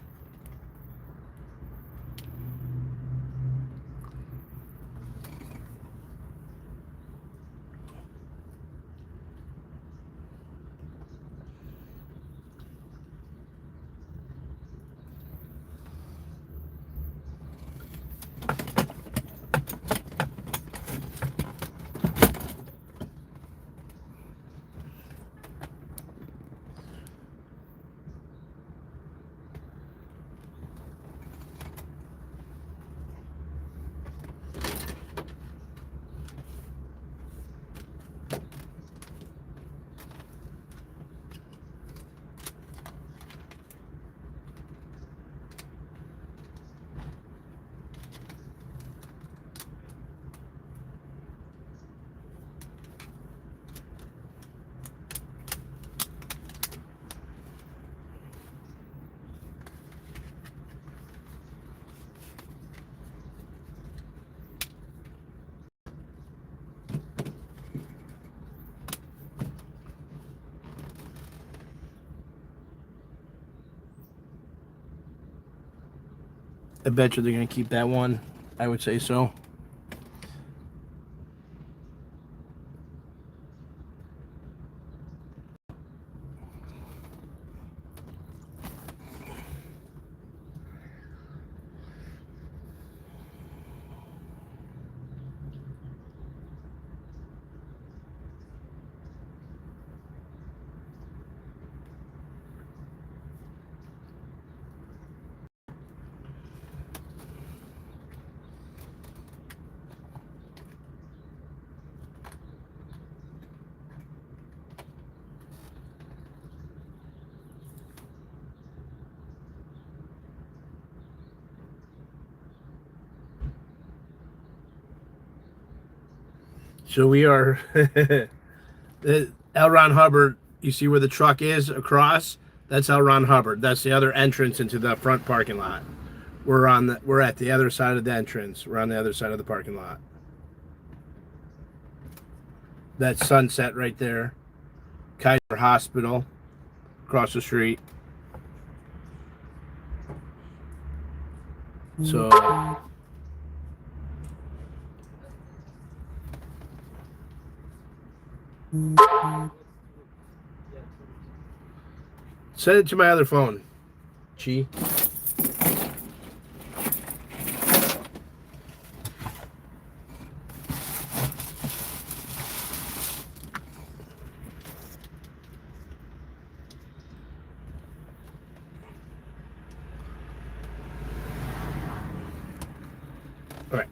A: I bet you they're going to keep that one. I would say so. So we are L Ron Hubbard. You see where the truck is across? That's L Ron Hubbard. That's the other entrance into the front parking lot. We're at the other side of the entrance. We're on the other side of the parking lot. That's Sunset right there. Kaiser Hospital across the street. So send it to my other phone. Chi. All right.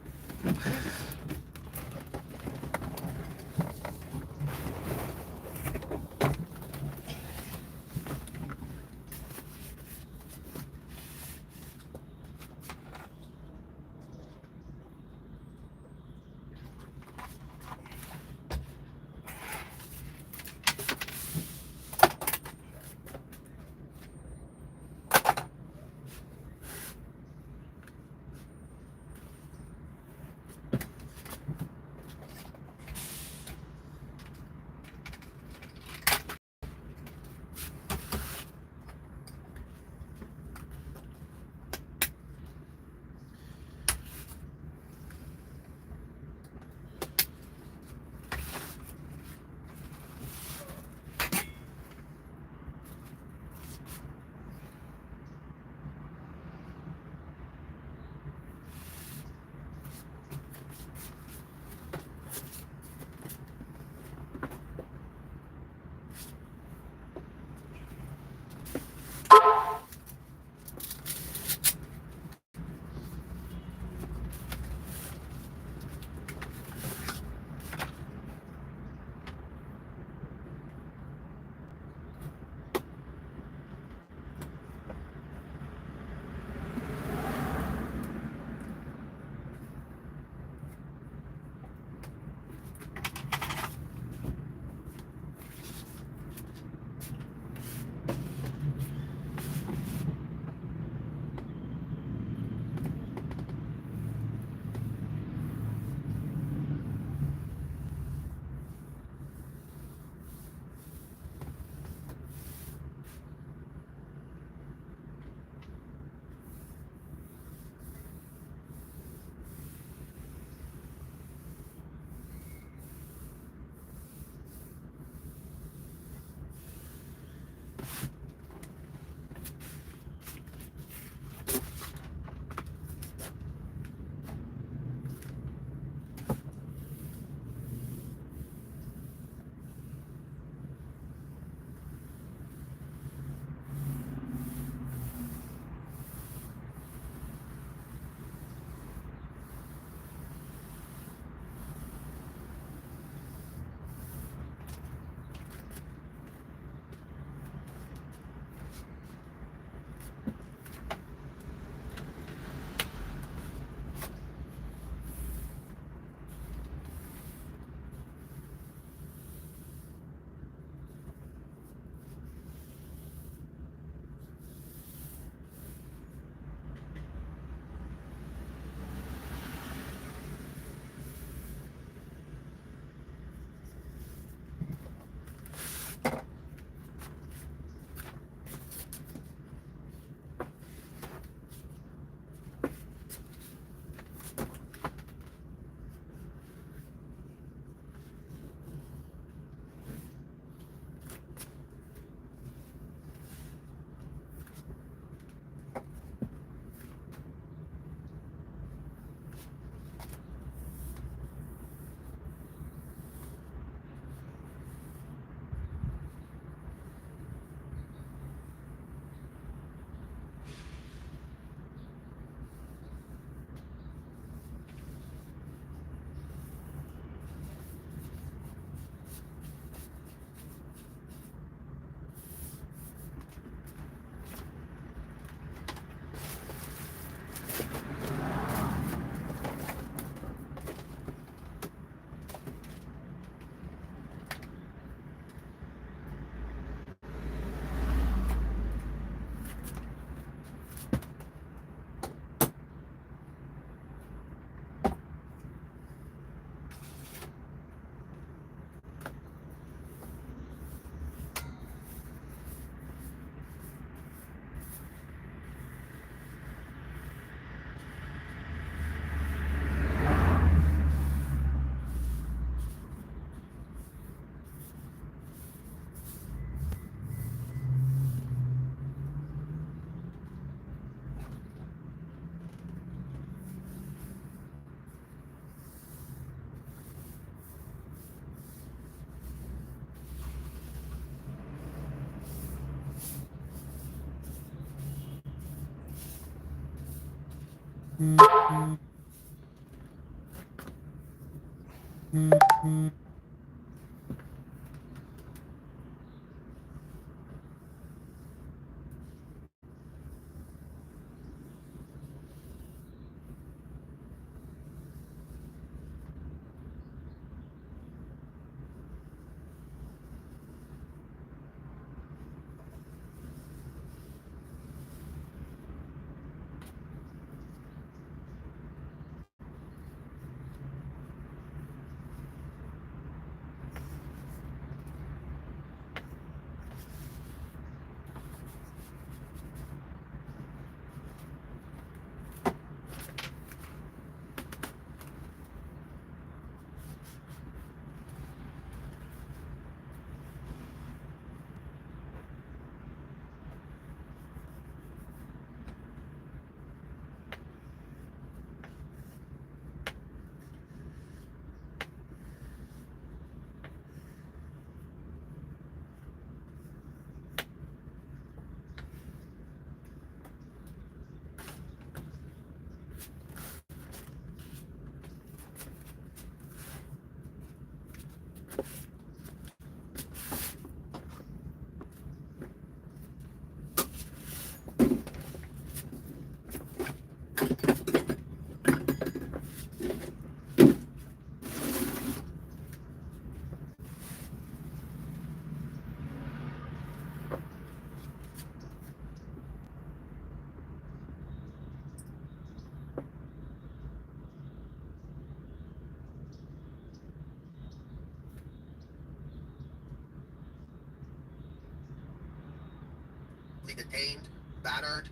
K: Detained, battered.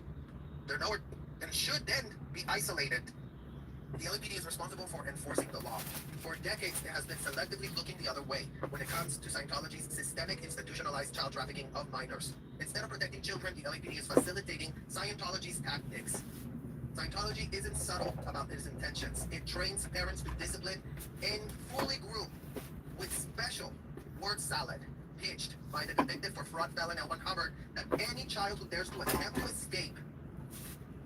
K: They're nowhere and should then be isolated. The LAPD is responsible for enforcing the law. For decades, it has been selectively looking the other way when it comes to Scientology's systemic institutionalized child trafficking of minors. Instead of protecting children, the LAPD is facilitating Scientology's tactics. Scientology isn't subtle about its intentions. It trains parents to discipline and fully groom with special word salad pitched by the convicted for fraud felon L Ron Hubbard that any child who dares to attempt to escape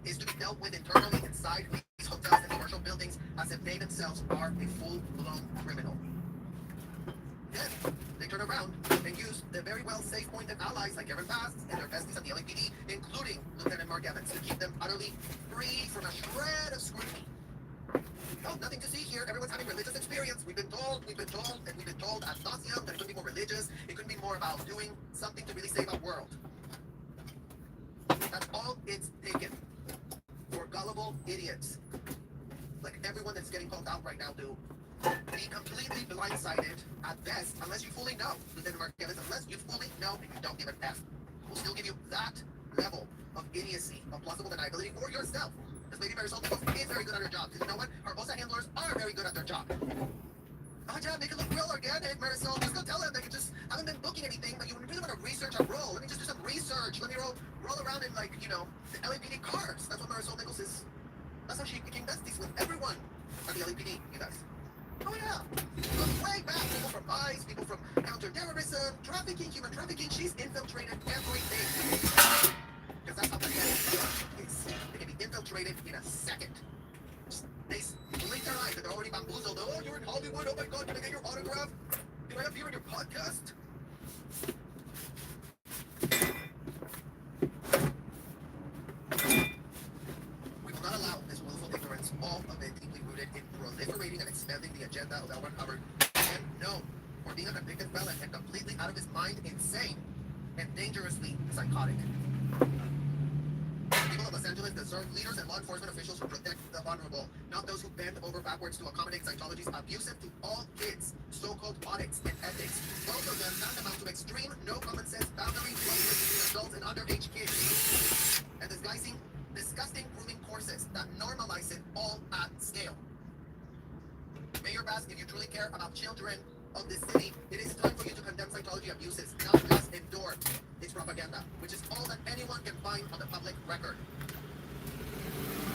K: is to be dealt with internally inside these hotels and commercial buildings as if they themselves are a full-blown criminal. Then they turn around and use their very well safe-pointed allies like Aaron Bass and their besties at the LAPD, including Lieutenant Mark Evans, to keep them utterly free from a shred of scrutiny. No, nothing to see here. Everyone's having religious experience. We've been told ad nauseum that it couldn't be more religious. It couldn't be more about doing something to really save our world. That's all it's taken for gullible idiots like everyone that's getting called out right now to be completely blindsided at best, unless you fully know, Lieutenant Mark Evans, unless you fully know and you don't give an F. We'll still give you that level of idiocy, of plausible deniability for yourself. This lady Marisol is very good at her job. Because you know what? Her OSA handlers are very good at their job. Oh yeah, make it look real organic, Marisol. Just go tell them they just haven't been booking anything, but you really want to research a role. Let me just do some research. Let me roll around in, like, you know, the LAPD cars. That's what Marisol Nichols is. That's how she became besties with everyone at the LAPD, you guys. Oh yeah. Look way back. People from ICE, people from counterterrorism, trafficking, human trafficking. She's infiltrated everything. Because that's how the LAPD is. They can be infiltrated in a second. They blink their eyes and they're already bamboozled. Oh, you're in Hollywood. Oh my God, can I get your autograph? Can I appear in your podcast? We will not allow this willful ignorance, all of it deeply rooted in proliferating and expanding the agenda of L Ron Hubbard, and known for being a convicted felon and completely out of his mind, insane, and dangerously psychotic. People of Los Angeles deserve leaders and law enforcement officials who protect the vulnerable, not those who bend over backwards to accommodate Scientology's abusive to all kids, so-called audits and ethics. Both of them tantamount to extreme, no common sense boundary crossing between adults and underage kids, and disgusting grooming courses that normalize it all at scale. Mayor Bass, if you truly care about children of this city, it is time for you to condemn Scientology abuses, not just endure its propaganda, which is all that anyone can find on the public record.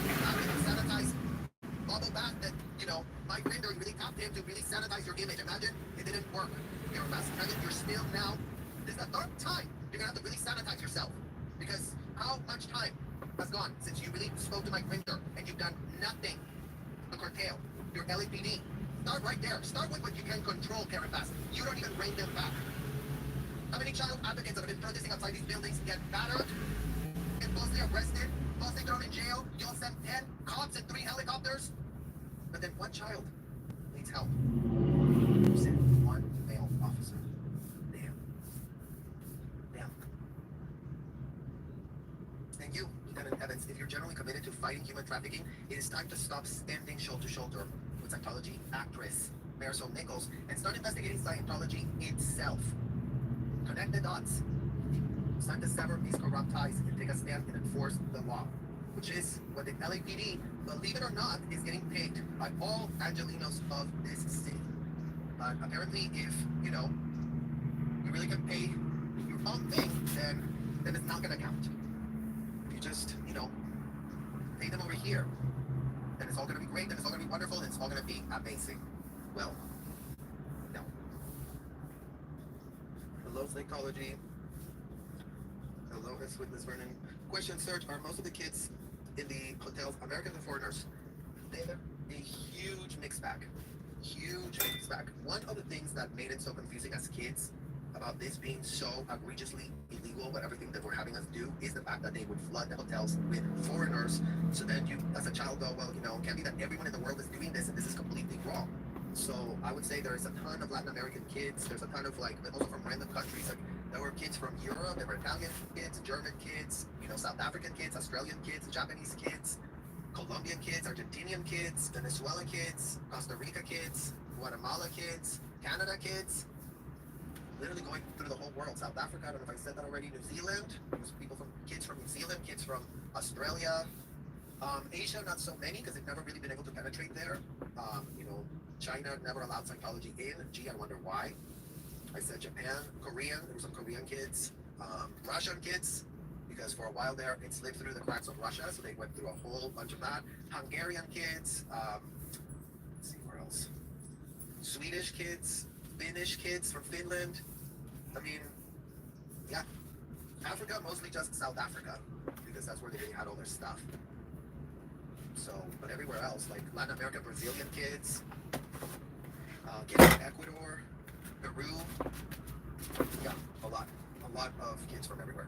K: Having a sanitized bubble bath that, you know, Mike Rinder really tapped in to really sanitize your image. Imagine it didn't work. Mayor Bass, imagine you're still now, this is the third time you're gonna have to really sanitize yourself. Because how much time has gone since you really spoke to my printer and you've done nothing to curtail your LAPD? Start right there. Start with what you can control, Karen Bass. You don't even bring them back. How many child advocates that have been protesting outside these buildings get battered, get falsely arrested, falsely thrown in jail? You'll send 10 cops and 3 helicopters? But then one child needs help. You send 1 male officer. Damn. And you, Lieutenant Evans, if you're generally committed to fighting human trafficking, it is time to stop standing shoulder to shoulder with Scientology actress Marisol Nichols and start investigating Scientology itself. Connect the dots. It's time to sever these corrupt ties and take a stand and enforce the law, which is what the LAPD, believe it or not, is getting paid by all Angelinos of this city. But apparently, if, you really can pay your own thing, then it's not going to count. If you just, pay them over here, then it's all going to be great, then it's all going to be wonderful, and it's all going to be amazing. Well, no. Hello, Psychology. Hello, Witness Vernon. Question, Serge, are most of the kids in the hotels Americans and foreigners? They're a huge mixed bag. Huge mixed bag. One of the things that made it so confusing as kids about this being so egregiously illegal, what everything that we're having us do, is the fact that they would flood the hotels with foreigners. So then you, as a child, go, well, it can't be that everyone in the world is doing this, and this is completely wrong. So I would say there's a ton of Latin American kids. There's a ton of, also from random countries. There were kids from Europe, there were Italian kids, German kids, South African kids, Australian kids, Japanese kids, Colombian kids, Argentinian kids, Venezuelan kids, Costa Rica kids, Guatemala kids, Canada kids, literally going through the whole world. South Africa, I don't know if I said that already, New Zealand, there was kids from New Zealand, kids from Australia, Asia, not so many, because they've never really been able to penetrate there. China never allowed Scientology in. Gee, I wonder why. I said Japan, Korean, there were some Korean kids, Russian kids, because for a while there, it slipped through the cracks of Russia, so they went through a whole bunch of that. Hungarian kids, let's see where else. Swedish kids, Finnish kids from Finland. Yeah. Africa, mostly just South Africa, because that's where they really had all their stuff. So, but everywhere else, like Latin America, Brazilian kids, kids from Ecuador, Peru, yeah, a lot of kids from everywhere.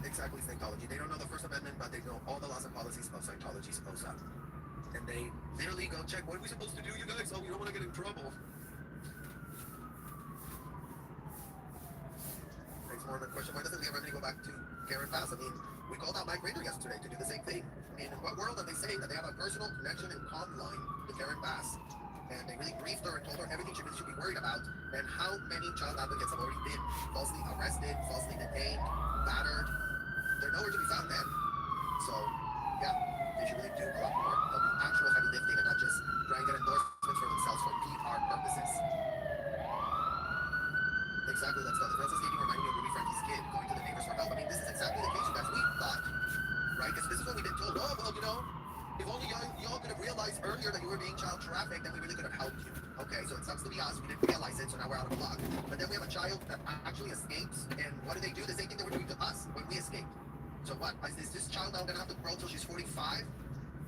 K: Exactly, Scientology. They don't know the First Amendment, but they know all the laws and policies of Scientology, suppose that. And they literally go check, what are we supposed to do, you guys? Oh, we don't want to get in trouble. Next more question, why doesn't Leah Remini go back to Karen Bass? We called out Mike Rader yesterday to do the same thing. In what world are they saying that they have a personal connection and comm line to Karen Bass? And they really briefed her and told her everything she really should be worried about, and how many child advocates have already been falsely arrested, falsely detained, battered. They're nowhere to be found then. So, yeah, they should really do a lot more of the actual heavy lifting and not just try and get endorsements for themselves for PR purposes. Exactly, let's go. The Francis Stadium reminded me of Ruby Frankie's kid going to the neighbors for help. This is exactly the case, you guys. We thought, right? Because this is what we've been told. Oh, well, if only y'all could have realized earlier that you were being child trafficked, then we really could have helped you. Okay, so it sucks to be us. We didn't realize it, so now we're out of luck. But then we have a child that actually escapes, and what do? The same thing they were doing to us when we escaped. So what? Is this child now going to have to grow till she's 45?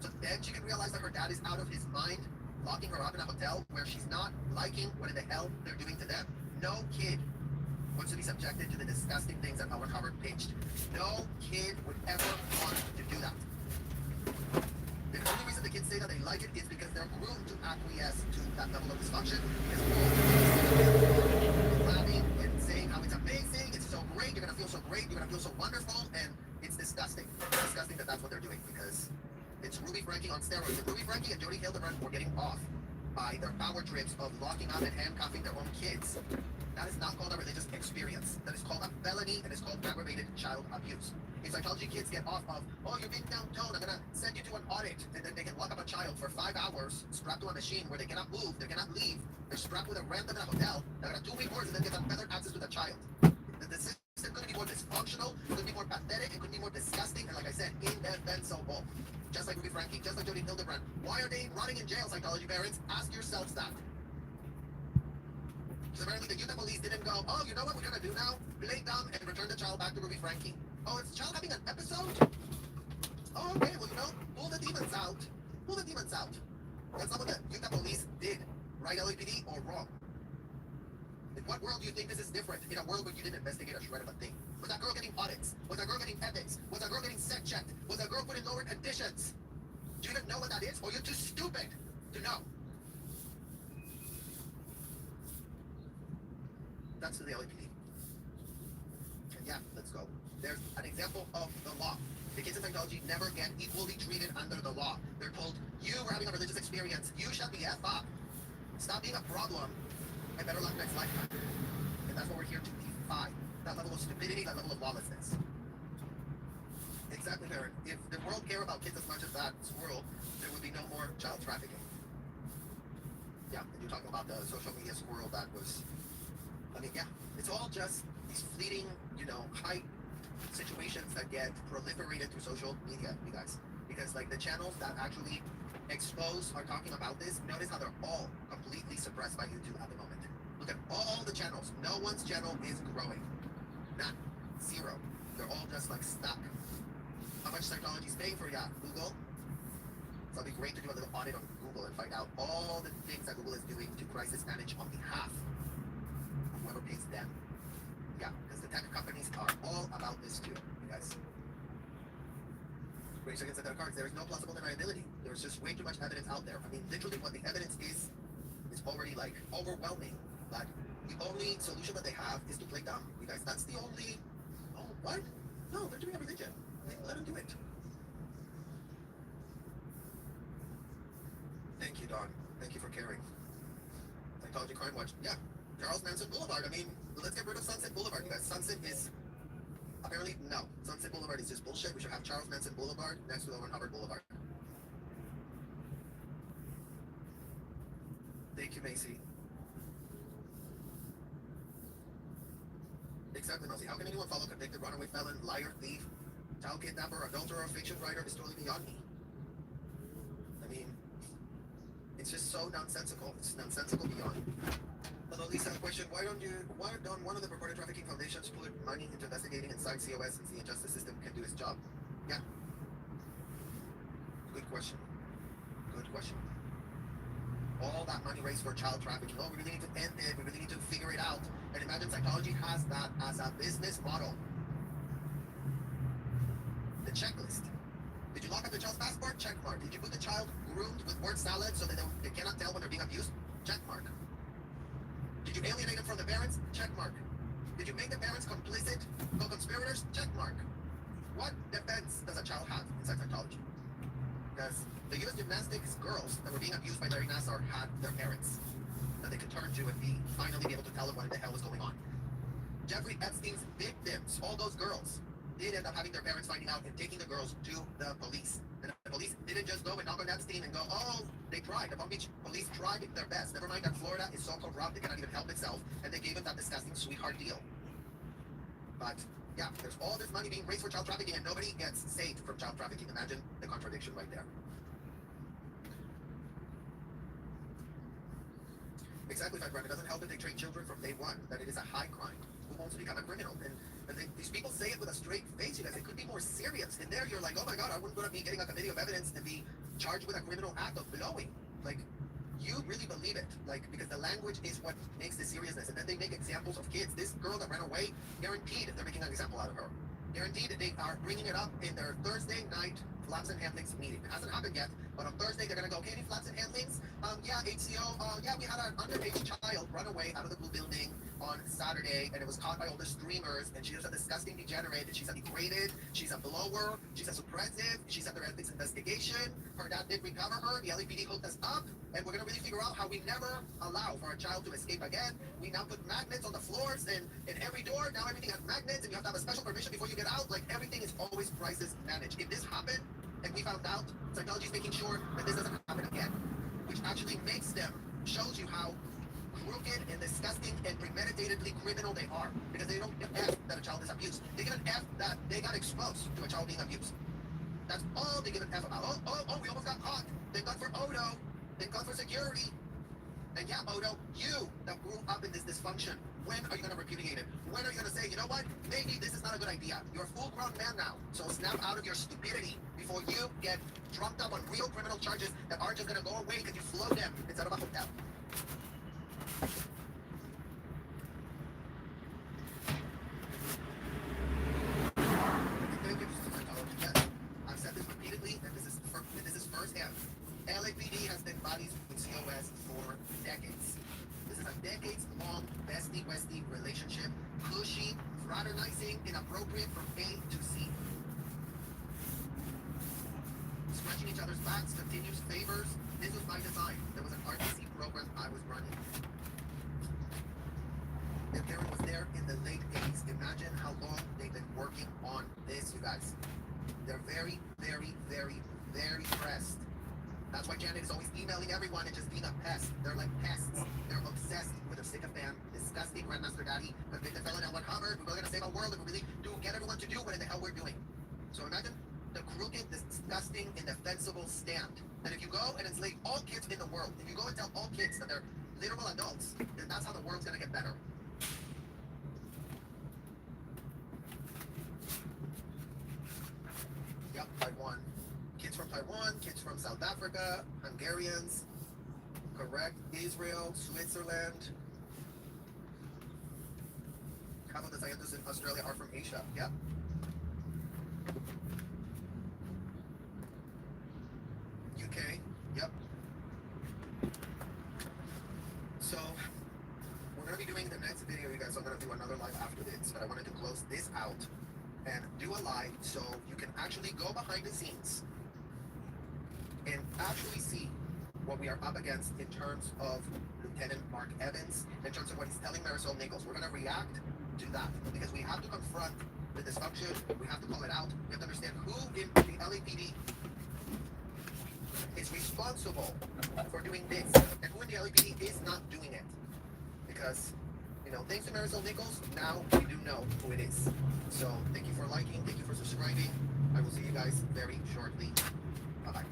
K: So then she can realize that her dad is out of his mind, locking her up in a hotel where she's not liking what in the hell they're doing to them. No kid wants to be subjected to the disgusting things that L Ron Hubbard pitched. No kid would ever want to do that. The only reason the kids say that they like it is because they're groomed to acquiesce to that level of dysfunction. Because all laughing and saying how it's amazing, it's so great, you're going to feel so great, you're going to feel so wonderful, and it's disgusting. It's disgusting that that's what they're doing, because it's Ruby Frankie on steroids. And Ruby Frankie and Jody Hildebrand were getting off by their power trips of locking up and handcuffing their own kids. That is not called a religious experience. That is called a felony, and it's called aggravated child abuse. If Scientology kids get off of, oh, you're being down-toned, I'm going to send you to an audit, and then they can lock up a child for 5 hours, strapped to a machine where they cannot move, they cannot leave, they're strapped with a random in a hotel, they're going to 2 weeks and then get unfettered access to the child. The system could be more dysfunctional, it could be more pathetic, it could be more disgusting, and like I said, indefensible. Just like Ruby Frankie, just like Jody Hildebrand. Why are they running in jail, Scientology parents? Ask yourselves that. Because apparently the Utah police didn't go, oh, you know what we're gonna do now? Play dumb and return the child back to Ruby Frankie. Oh, is the child having an episode? Oh, okay, well, you know, pull the demons out. Pull the demons out. That's not what the Utah police did. Right, LAPD, or wrong? In what world do you think this is different? In a world where you didn't investigate a shred of a thing. Was that girl getting audits? Was that girl getting ethics? Was that girl getting set checked? Was that girl put in lower conditions? Do you even know what that is? Or you're too stupid to know? That's to the LAPD. And yeah, let's go. There's an example of the law. The kids in Scientology never get equally treated under the law. They're told, you were having a religious experience. You shut the F up. Stop being a problem and better luck next lifetime. And that's what we're here to defy. That level of stupidity, that level of lawlessness. Exactly, Baron. If the world cared about kids as much as that swirl, there would be no more child trafficking. Yeah, and you're talking about the social media squirrel that was... I mean, yeah, it's all just these fleeting, you know, hype situations that get proliferated through social media, you guys. Because, like, the channels that actually expose are talking about this, notice how they're all completely suppressed by YouTube at the moment. Look at all the channels. No one's channel is growing. None. Zero. They're all just, like, stuck. How much Scientology's paying for Google? So it'd be great to do a little audit on Google and find out all the things that Google is doing to crisis manage on behalf of whoever pays them. Yeah, because the tech companies are all about this too, you guys. Raise against the cards. There is no plausible deniability. There's just way too much evidence out there. I mean, literally what the evidence is already, like, overwhelming. Like, the only solution that they have is to play dumb, you guys. That's the only... Oh, what? No, they're doing a religion. Let them do it. Thank you, Don. Thank you for caring. Scientology Crime Watch. Yeah, Charles Manson Boulevard. I mean, let's get rid of Sunset Boulevard, you guys. Sunset is... Apparently, no. Sunset Boulevard is just bullshit. We should have Charles Manson Boulevard next to L Ron Hubbard Boulevard. Thank you, Macy. Exactly, Mousy. How can anyone follow convicted runaway felon, liar, thief, child kidnapper, adulterer, fiction writer? Is totally beyond me. I mean, it's just so nonsensical. It's nonsensical beyond. Although Lisa, a question, why don't one of the purported trafficking foundations put money into investigating inside COS since the justice system can do its job? Yeah. Good question. Good question. All that money raised for child trafficking. Oh, we really need to end it. We really need to figure it out. And imagine Scientology has that as a business model. The checklist. Did you lock up the child's passport? Check mark. Did you put the child groomed with word salad so that they cannot tell when they're being abused? Check mark. Did you alienate them from the parents? Check mark. Did you make the parents complicit, co-conspirators? Check mark. What defense does a child have inside Scientology? Because the U.S. gymnastics girls that were being abused by Larry Nassar had their parents that they could turn to and finally be able to tell them what the hell was going on. Jeffrey Epstein's victims, all those girls, did end up having their parents finding out and taking the girls to the police. And the police didn't just go and knock on Epstein and go, oh, they tried. The Palm Beach police tried their best. Never mind that Florida is so corrupt it cannot even help itself, and they gave him that disgusting sweetheart deal. But yeah, there's all this money being raised for child trafficking and nobody gets saved from child trafficking. Imagine the contradiction right there. Exactly, my friend. It doesn't help that they train children from day one that it is a high crime. Who wants to become a criminal? And these people say it with a straight face, you guys. It could be more serious. And there you're like, oh my God, I wouldn't want to be getting a committee of evidence and be charged with a criminal act of blowing. Like, you really believe it. Like, because the language is what makes the seriousness. And then they make examples of kids. This girl that ran away, guaranteed they're making an example out of her. Guaranteed they are bringing it up in their Thursday night flaps and handlings meeting. It hasn't happened yet, but on Thursday they're gonna go, okay, any flaps and handlings? Yeah, HCO, yeah, we had an underage child run away out of the blue building on Saturday, and it was caught by all the streamers, and she was a disgusting degenerate, and she's a degraded, she's a blower, she's a suppressive, she's under ethics investigation, her dad did recover her, the LAPD hooked us up, and we're gonna really figure out how we never allow for a child to escape again. We now put magnets on the floors and in every door, now everything has magnets, and you have to have a special permission before you get out. Like, everything is always crisis managed. If this happened, and we found out, Scientology is making sure that this doesn't happen again, which actually makes them, shows you how crooked and disgusting and premeditatedly criminal they are, because they don't give an F that a child is abused. They give an F that they got exposed to a child being abused. That's all they give an F about. Oh, we almost got caught. Thank God for Odo. Thank God for security. And yeah, Odo, you that grew up in this dysfunction, when are you going to repudiate it? When are you going to say, you know what, maybe this is not a good idea? You're a full-grown man now, so snap out of your stupidity before you get trumped up on real criminal charges that are just going to go away because you flew them instead of a hotel. Yes, I've said this repeatedly, and this is firsthand. LAPD has been buddies with COS for decades. This is a decades-long bestie-westie relationship, cushy, fraternizing, inappropriate from A to Z. Scratching each other's backs, continuous favors. This was by design. There was an RTC program I was running. If Karen was there in the late 80s, imagine how long they've been working on this, you guys. They're very, very, very, very pressed. That's why Janet is always emailing everyone and just being a pest. They're like pests. They're obsessed with a sycophant, disgusting Grandmaster Daddy, convicted felon L Ron Hubbard. We're going to save our world if we really do get everyone to do what the hell we're doing. So imagine the crooked, disgusting, indefensible stand. And if you go and enslave all kids in the world, if you go and tell all kids that they're literal adults, then that's how the world's going to get better. Yep, Taiwan. Kids from Taiwan, kids from South Africa, Hungarians, correct, Israel, Switzerland. Half of the scientists in Australia are from Asia, yep. UK, yep. So, we're going to be doing the next video, you guys. I'm going to do another live after this, but I wanted to close this out and do a live so you can actually go behind the scenes and actually see what we are up against in terms of Lieutenant Mark Evans, in terms of what he's telling Marisol Nichols. We're going to react to that because we have to confront the dysfunction. We have to call it out. We have to understand who in the LAPD is responsible for doing this and who in the LAPD is not doing it. Because, you know, thanks to Marisol Nichols, now we do know who it is. So thank you for liking. Thank you for subscribing. I will see you guys very shortly. Bye-bye.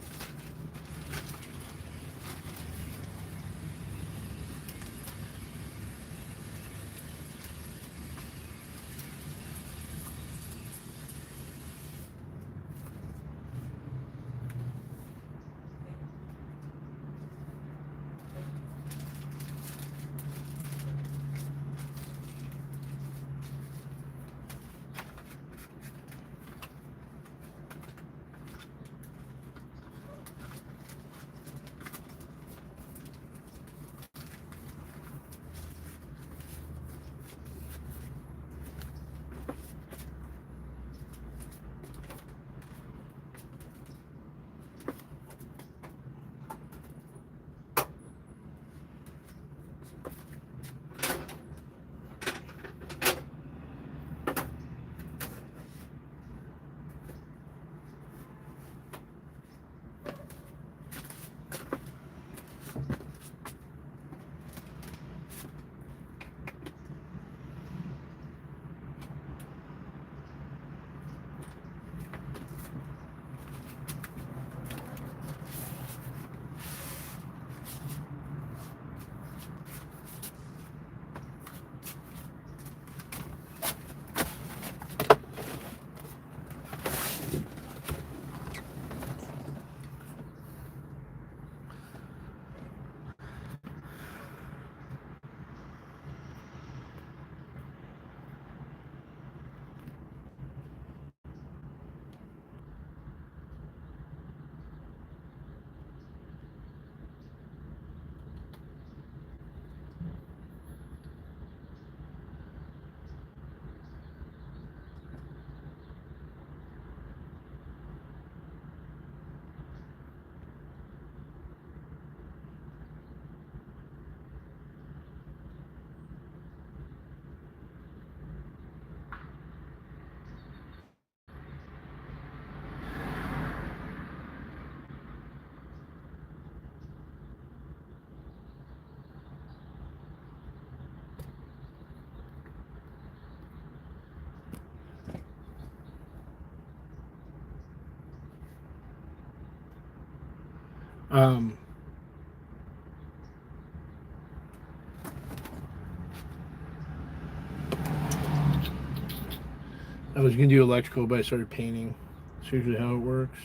A: I was gonna do electrical, but I started painting. That's usually how it works.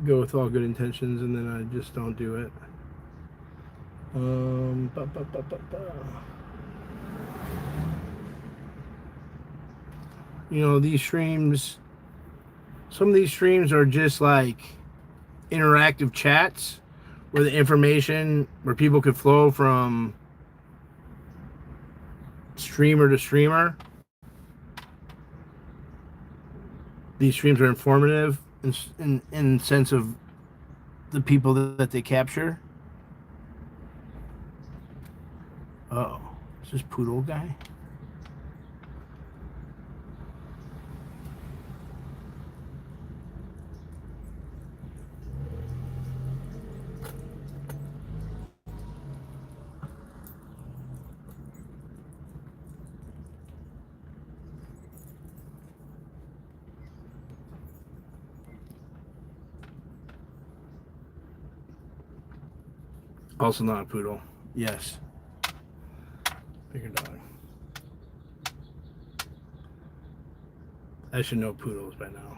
A: Go with all good intentions, and then I just don't do it. Ba, ba, ba, ba, ba. You know, these streams, some of these streams are just like interactive chats where the information, where people could flow from streamer to streamer. These streams are informative in sense of the people that they capture. Uh-oh. Is this poodle guy? Also not a poodle. Yes. Bigger dog. I should know poodles by now.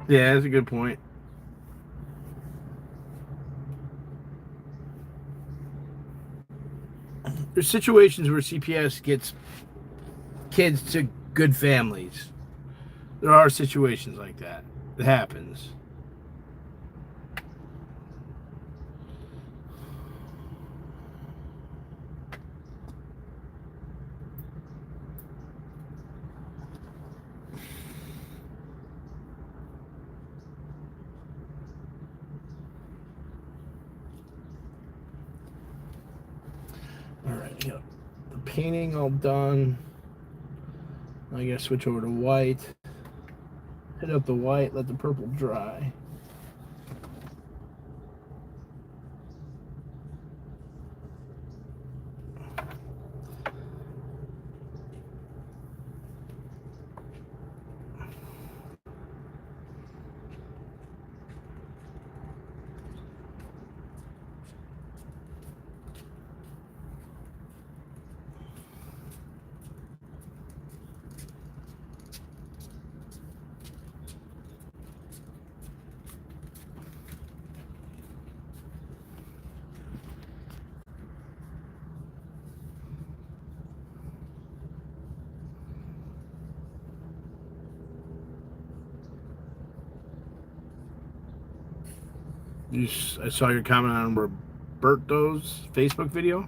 A: Yeah, that's a good point. There's situations where CPS gets kids to good families. There are situations like that. It happens. Alright, yeah. The painting all done. I gotta switch over to white. Hit up the white, let the purple dry. I saw your comment on Roberto's Facebook video.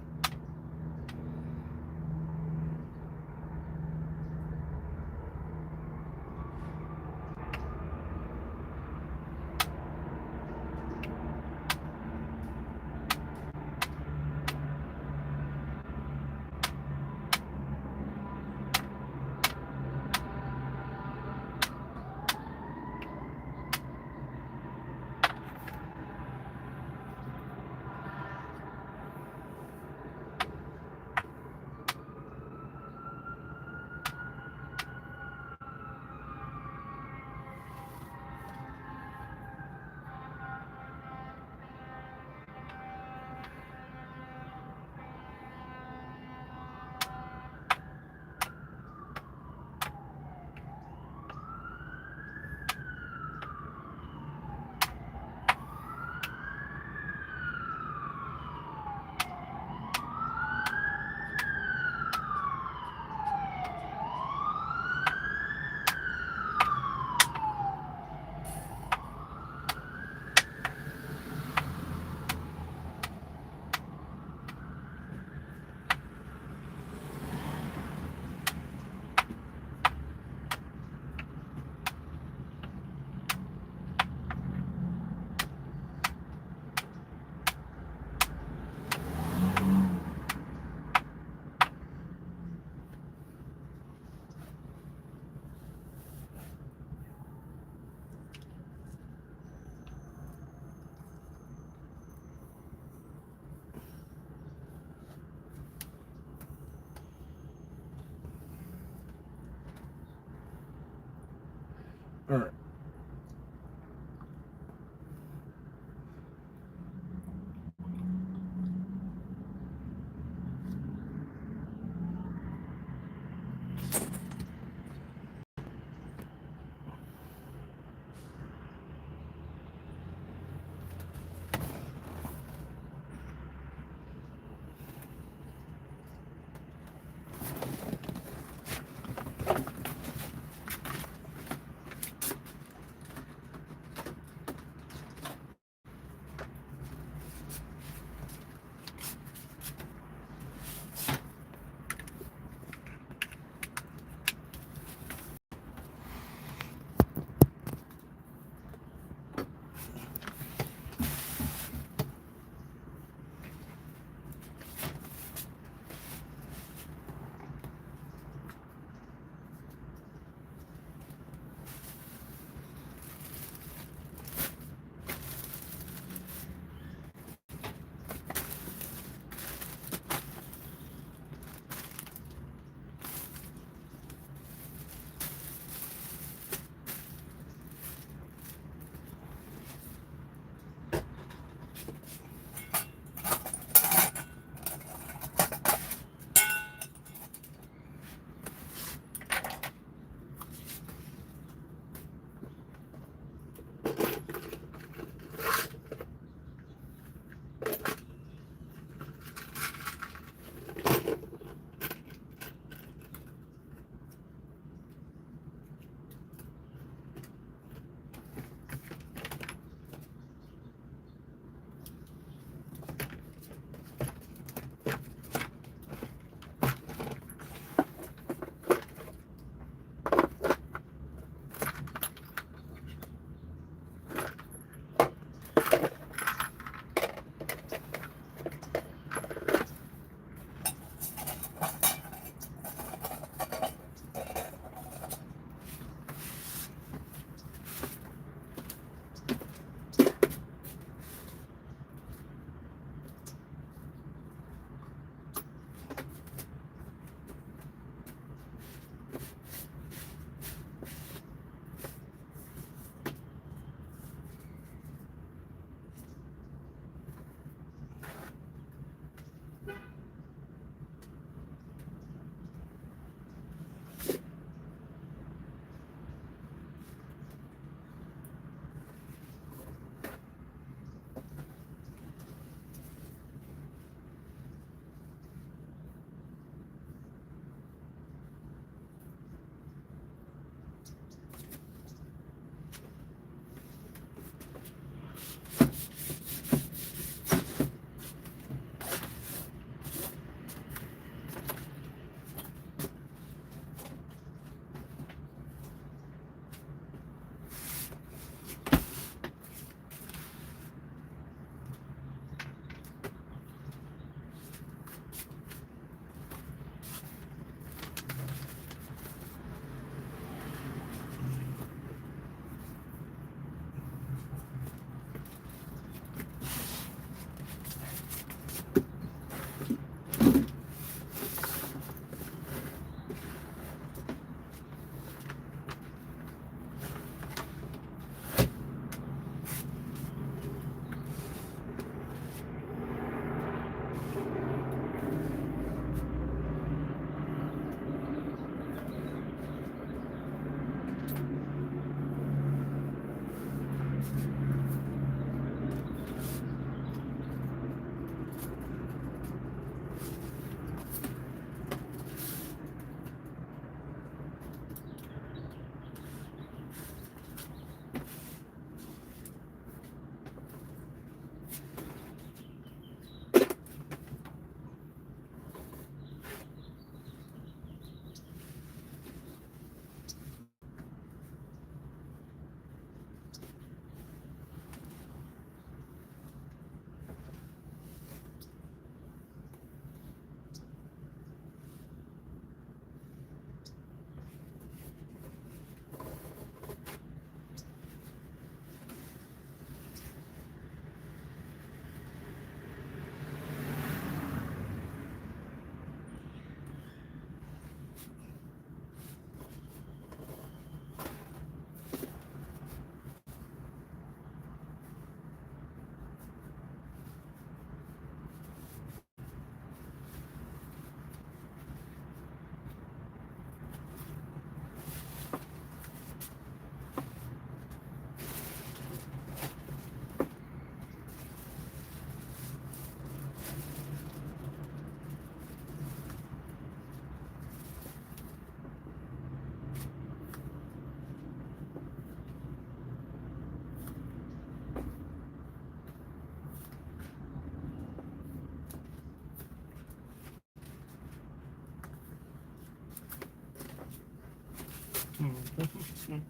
A: Good.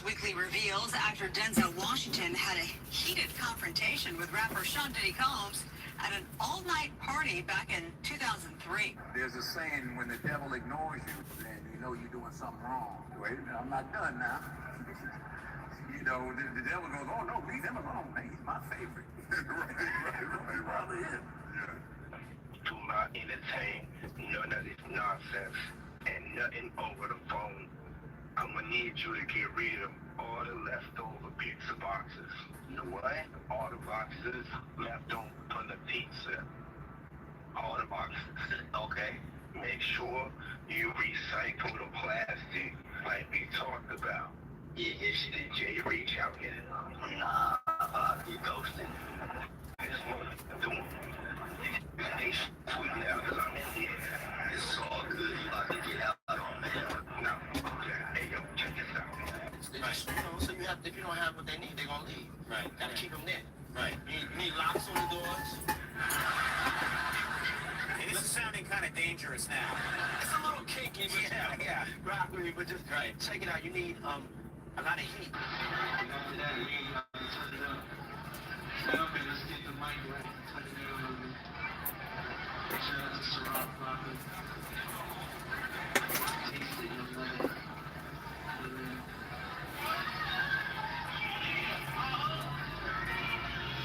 N: Weekly reveals actor Denzel Washington had a heated confrontation with rapper Sean Diddy Combs at an all-night party back in 2003.
O: There's a saying, when the devil ignores you, then you know you're doing something wrong. Wait a minute, I'm not done now. You know, the devil goes, oh no, leave him alone, man. He's my favorite. right. Rather him. Yeah.
P: Do not entertain none of this nonsense and nothing over the phone. I'm gonna need you to get rid of all the leftover pizza boxes. You know what? All the boxes left on from the pizza. All the boxes. Okay. Make sure you recycle the plastic like we talked about. Yeah, she did. Jay reach out and get it. Nah, you ghosting. I just want to do it. They sweet now because I'm in here. It's all good. You about to get out on me. No. Hey, yo, check this out.
J: So you have, if you don't have what they need, they're gonna leave.
P: Right.
J: Gotta keep them there.
P: Right.
J: You need locks on the doors. Hey, this is sounding kind of dangerous now. It's a little kinky, but yeah. Rock with me, but just check it out. You need a lot of heat.
P: Okay, let's get the mic right. Turn it down a little bit. Shout out to Sarah Parker. Taste it, young lady.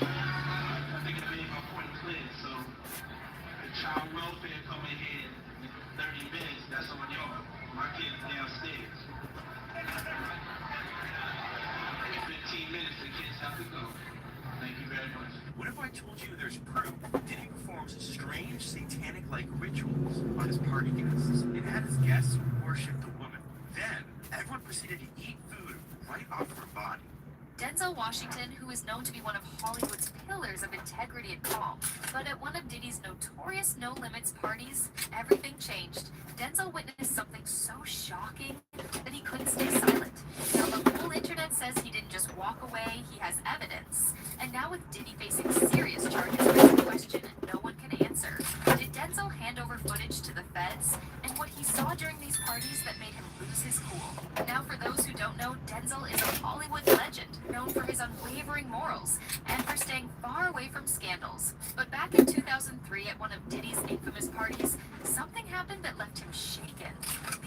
P: I think I made my point clear. So, the child welfare coming here in 30 minutes, that's on y'all. My kid's downstairs. In 15 minutes, the kids have to go. Thank you very much.
J: What if I told you there's proof Diddy performs strange satanic-like rituals on his party guests and had his guests worship the woman? Then, everyone proceeded to eat food right off of her body.
G: Denzel Washington, who is known to be one of Hollywood's pillars of integrity and calm, but at one of Diddy's notorious No Limits parties, everything changed. Denzel witnessed something so shocking that he couldn't stay silent. Now, the whole internet says he didn't just walk away, he has evidence. And now with Diddy facing serious charges, there's a question no one can answer. Did Denzel hand over footage to the feds? And what he saw during these parties that made him lose his cool? Now, for those who don't know, Denzel is a Hollywood legend, known for his unwavering morals and for staying far away from scandals. But back in 2003, at one of Diddy's infamous parties, something happened that left him shaken.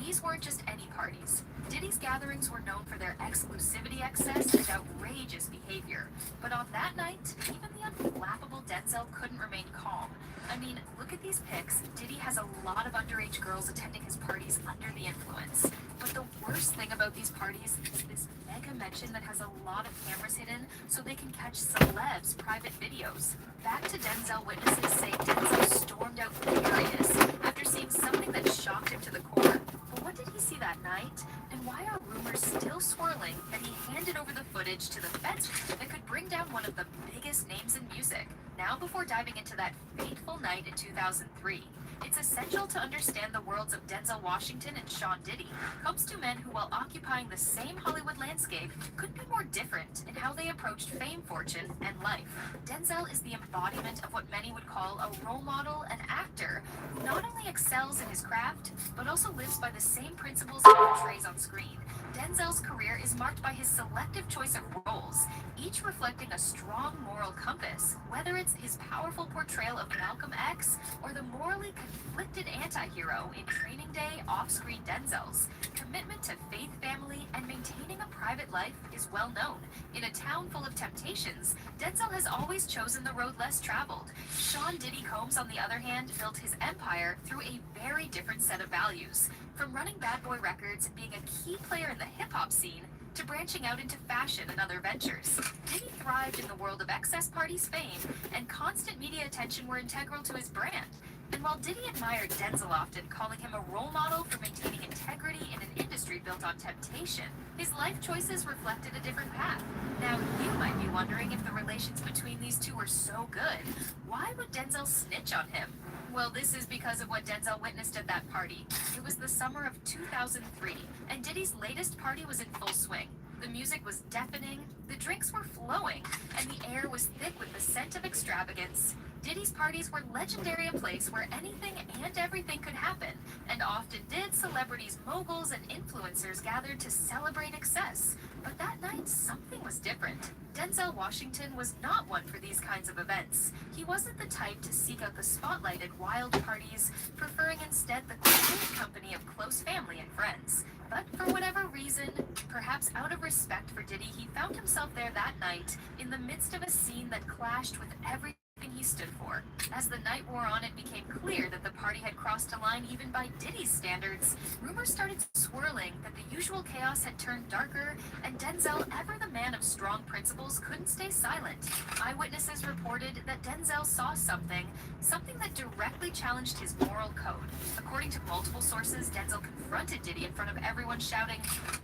G: These weren't just any parties. Diddy's gatherings were known for their exclusivity excess and outrageous behavior. But on that night, even the unflappable Denzel couldn't remain calm. I mean, look at these pics. Diddy has a lot of underage girls attending his parties under the influence. But the worst thing about these parties is this mega mansion that has a lot of cameras hidden so they can catch celebs' private videos. Back to Denzel, witnesses say Denzel stormed out furious after seeing something that shocked him to the core. But what did he see that night? And why are rumors still swirling that he handed over the footage to the feds that could bring down one of the biggest names in music? Now, before diving into that fateful night in 2003, it's essential to understand the worlds of Denzel Washington and Sean Diddy. Comes to men who, while occupying the same Hollywood landscape, could be more different in how they approached fame, fortune, and life. Denzel is the embodiment of what many would call a role model and actor who not only excels in his craft, but also lives by the same principles he portrays on screen. Denzel's career is marked by his selective choice of roles, each reflecting a strong moral compass, whether it's his powerful portrayal of Malcolm X or the morally conflicted anti-hero in Training Day off-screen Denzel's. Commitment to faith, family, and maintaining a private life is well known. In a town full of temptations, Denzel has always chosen the road less traveled. Sean Diddy Combs, on the other hand, built his empire through a very different set of values. From running Bad Boy Records, being a key player in the hip-hop scene, to branching out into fashion and other ventures, Diddy thrived in the world of excess parties fame, and constant media attention were integral to his brand. And while Diddy admired Denzel often, calling him a role model for maintaining integrity in an industry built on temptation, his life choices reflected a different path. Now, you might be wondering, if the relations between these two were so good, why would Denzel snitch on him? Well, this is because of what Denzel witnessed at that party. It was the summer of 2003, and Diddy's latest party was in full swing. The music was deafening, the drinks were flowing, and the air was thick with the scent of extravagance. Diddy's parties were legendary, a place where anything and everything could happen, and often did celebrities, moguls, and influencers gathered to celebrate excess. But that night, something was different. Denzel Washington was not one for these kinds of events. He wasn't the type to seek out the spotlight at wild parties, preferring instead the quiet company of close family and friends. But for whatever reason, perhaps out of respect for Diddy, he found himself there that night, in the midst of a scene that clashed with everything he stood for. As the night wore on, it became clear that the party had crossed a line even by Diddy's standards. Rumors started swirling that the usual chaos had turned darker, and Denzel, ever the man of strong principles, couldn't stay silent. Eyewitnesses reported that Denzel saw something that directly challenged his moral code. According to multiple sources, Denzel confronted Diddy in front of everyone, shouting,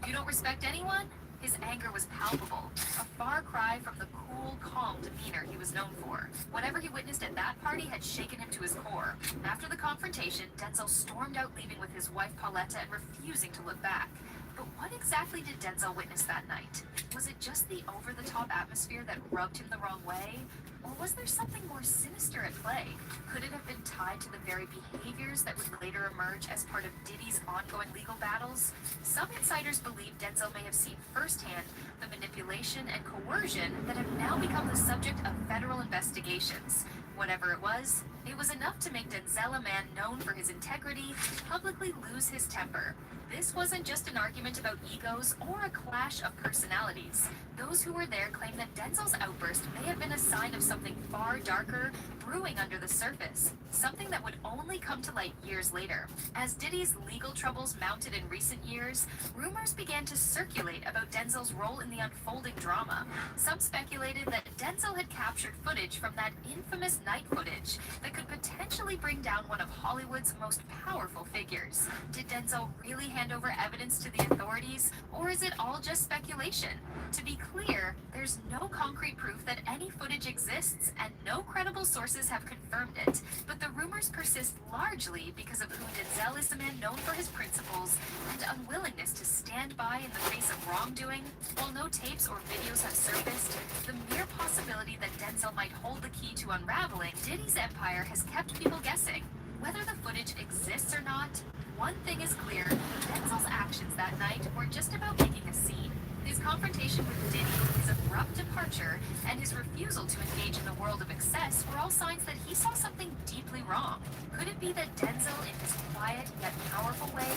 G: "You don't respect anyone?" His anger was palpable, a far cry from the cool, calm demeanor he was known for. Whatever he witnessed at that party had shaken him to his core. After the confrontation, Denzel stormed out, leaving with his wife Pauletta and refusing to look back. But what exactly did Denzel witness that night? Was it just the over-the-top atmosphere that rubbed him the wrong way? Or was there something more sinister at play? Could it have been tied to the very behaviors that would later emerge as part of Diddy's ongoing legal battles? Some insiders believe Denzel may have seen firsthand the manipulation and coercion that have now become the subject of federal investigations. Whatever it was enough to make Denzel, a man known for his integrity, publicly lose his temper. This wasn't just an argument about egos or a clash of personalities. Those who were there claim that Denzel's outburst may have been a sign of something far darker brewing under the surface, something that would only come to light years later. As Diddy's legal troubles mounted in recent years, rumors began to circulate about Denzel's role in the unfolding drama. Some speculated that Denzel had captured footage from that infamous night footage that could potentially bring down one of Hollywood's most powerful figures. Did Denzel really hand over evidence to the authorities, or is it all just speculation? To be clear, there's no concrete proof that any footage exists, and no credible sources have confirmed it. But the rumors persist largely because of who Denzel is, a man known for his principles and unwillingness to stand by in the face of wrongdoing. While no tapes or videos have surfaced, the mere possibility that Denzel might hold the key to unraveling Diddy's empire has kept people guessing. Whether the footage exists or not, one thing is clear: Denzel's actions that night were just about making a scene. His confrontation with Diddy, his abrupt departure, and his refusal to engage in the world of excess were all signs that he saw something deeply wrong. Could it be that Denzel, in his quiet yet powerful way,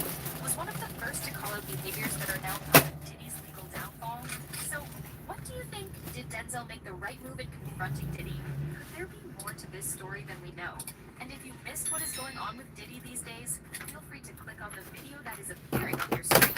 G: was one of the first to call out behaviors that are now part of Diddy's legal downfall? So, what do you think? Did Denzel make the right move in confronting Diddy? Could there be more to this story than we know? And if you missed what is going on with Diddy these days, feel free to click on the video that is appearing on your screen.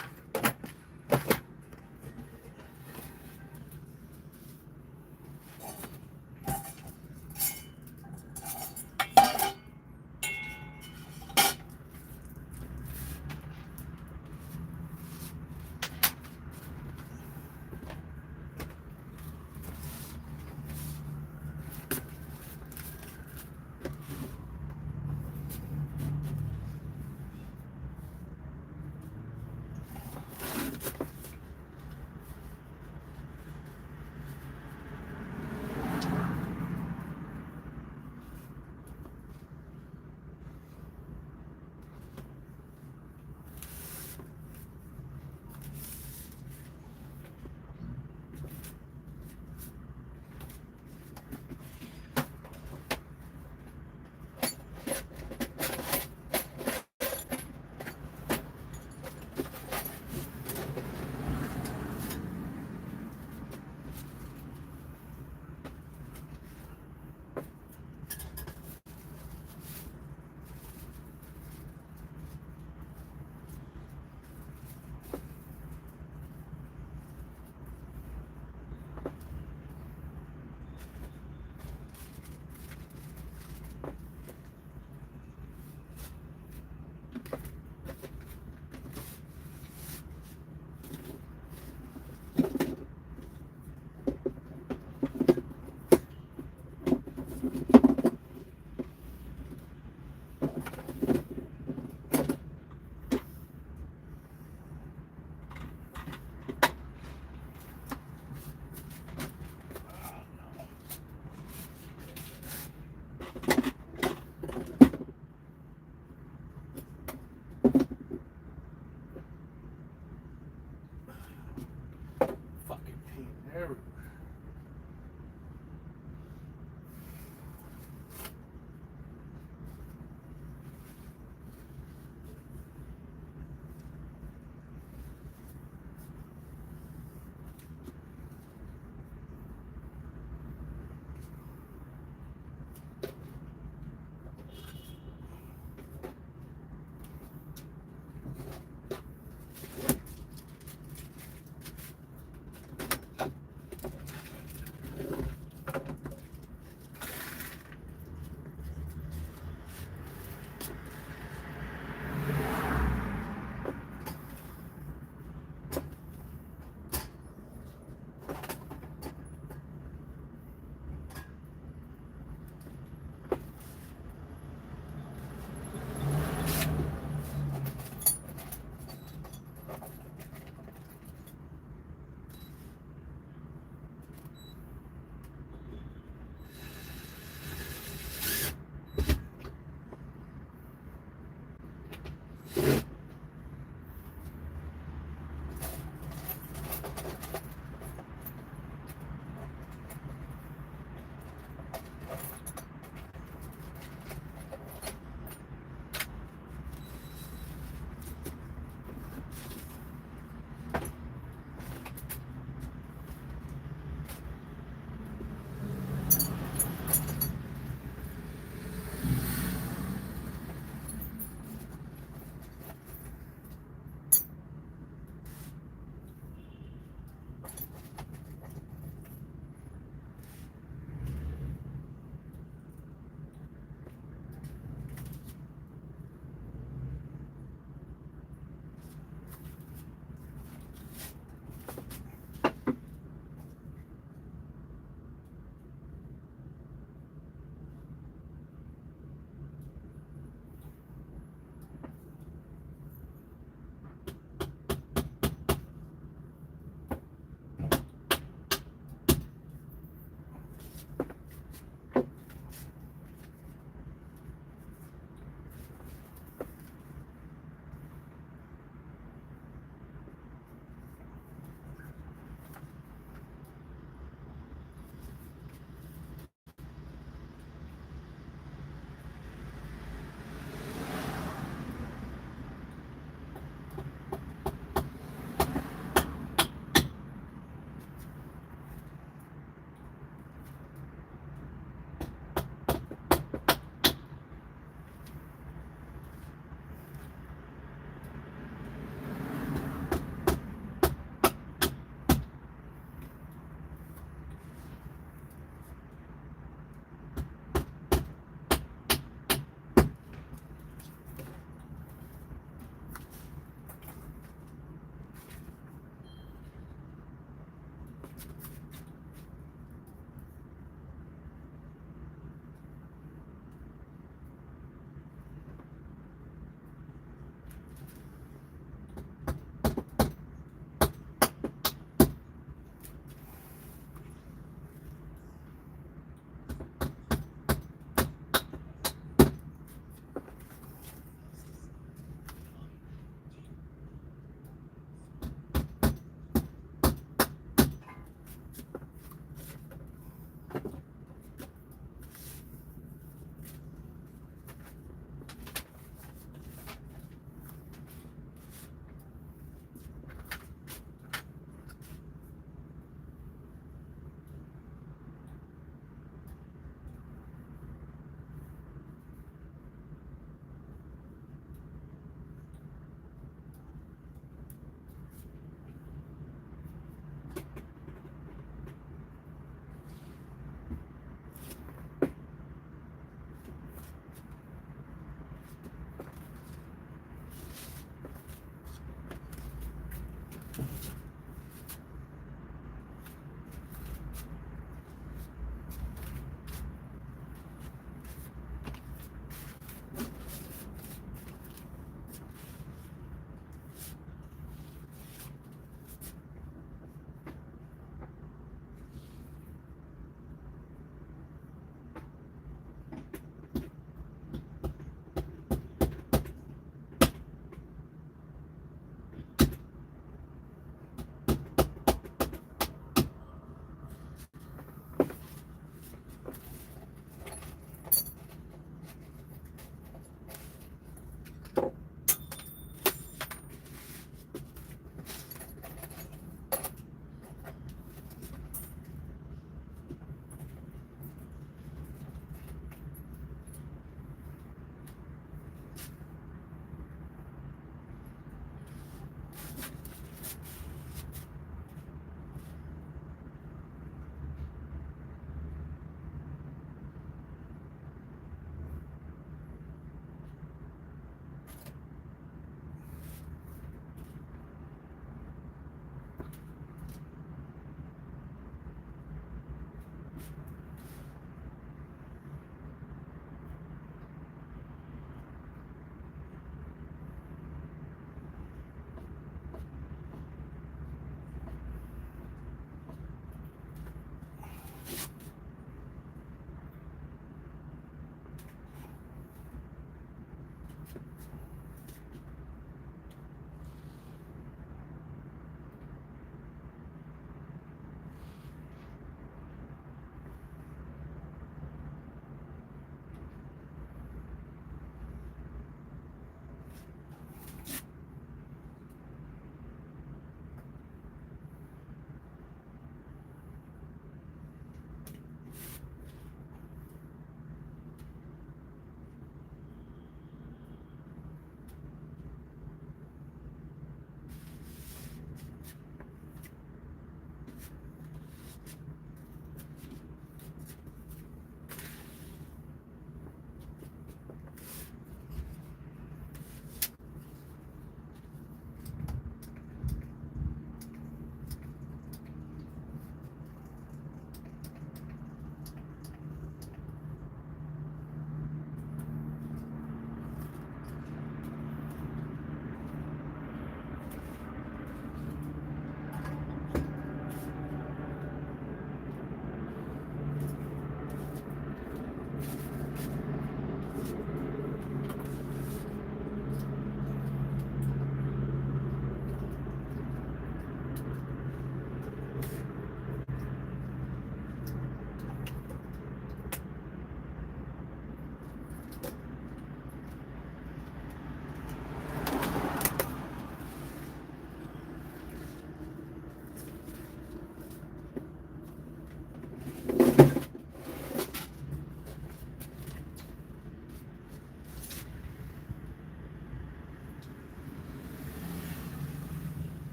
A: There we go.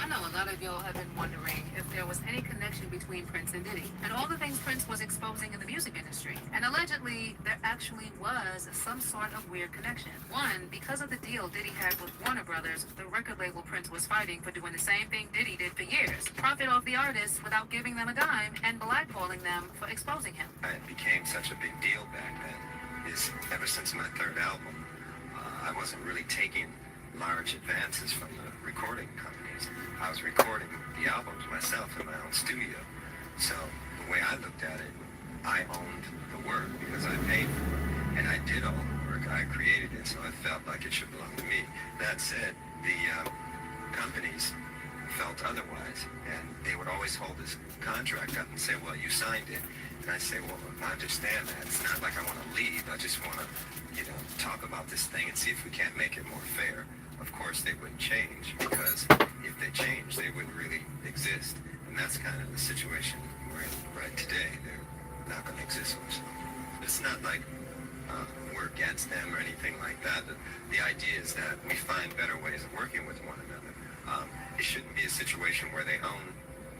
Q: I know a lot of y'all have been wondering if there was any connection between Prince and Diddy and all the things Prince was exposing in the music industry. And allegedly, there actually was some sort of weird connection. One, because of the deal Diddy had with Warner Brothers, the record label Prince was fighting for doing the same thing Diddy did for years. Profit off the artists without giving them a dime and blackballing them for exposing him.
R: It became such a big deal back then is ever since my third album, I wasn't really taking large advances from the recording companies. I was recording the albums myself in my own studio. So the way I looked at it, I owned the work because I paid for it. And I did all the work. I created it, so I felt like it should belong to me. That said, the companies felt otherwise. And they would always hold this contract up and say, well, you signed it. And I say, well, I understand that. It's not like I want to leave. I just want to, talk about this thing and see if we can't make it more fair. Of course, they wouldn't change because if they changed, they wouldn't really exist. And that's kind of the situation we're in right today. They're not going to exist much longer. It's not like we're against them or anything like that. The idea is that we find better ways of working with one another. It shouldn't be a situation where they own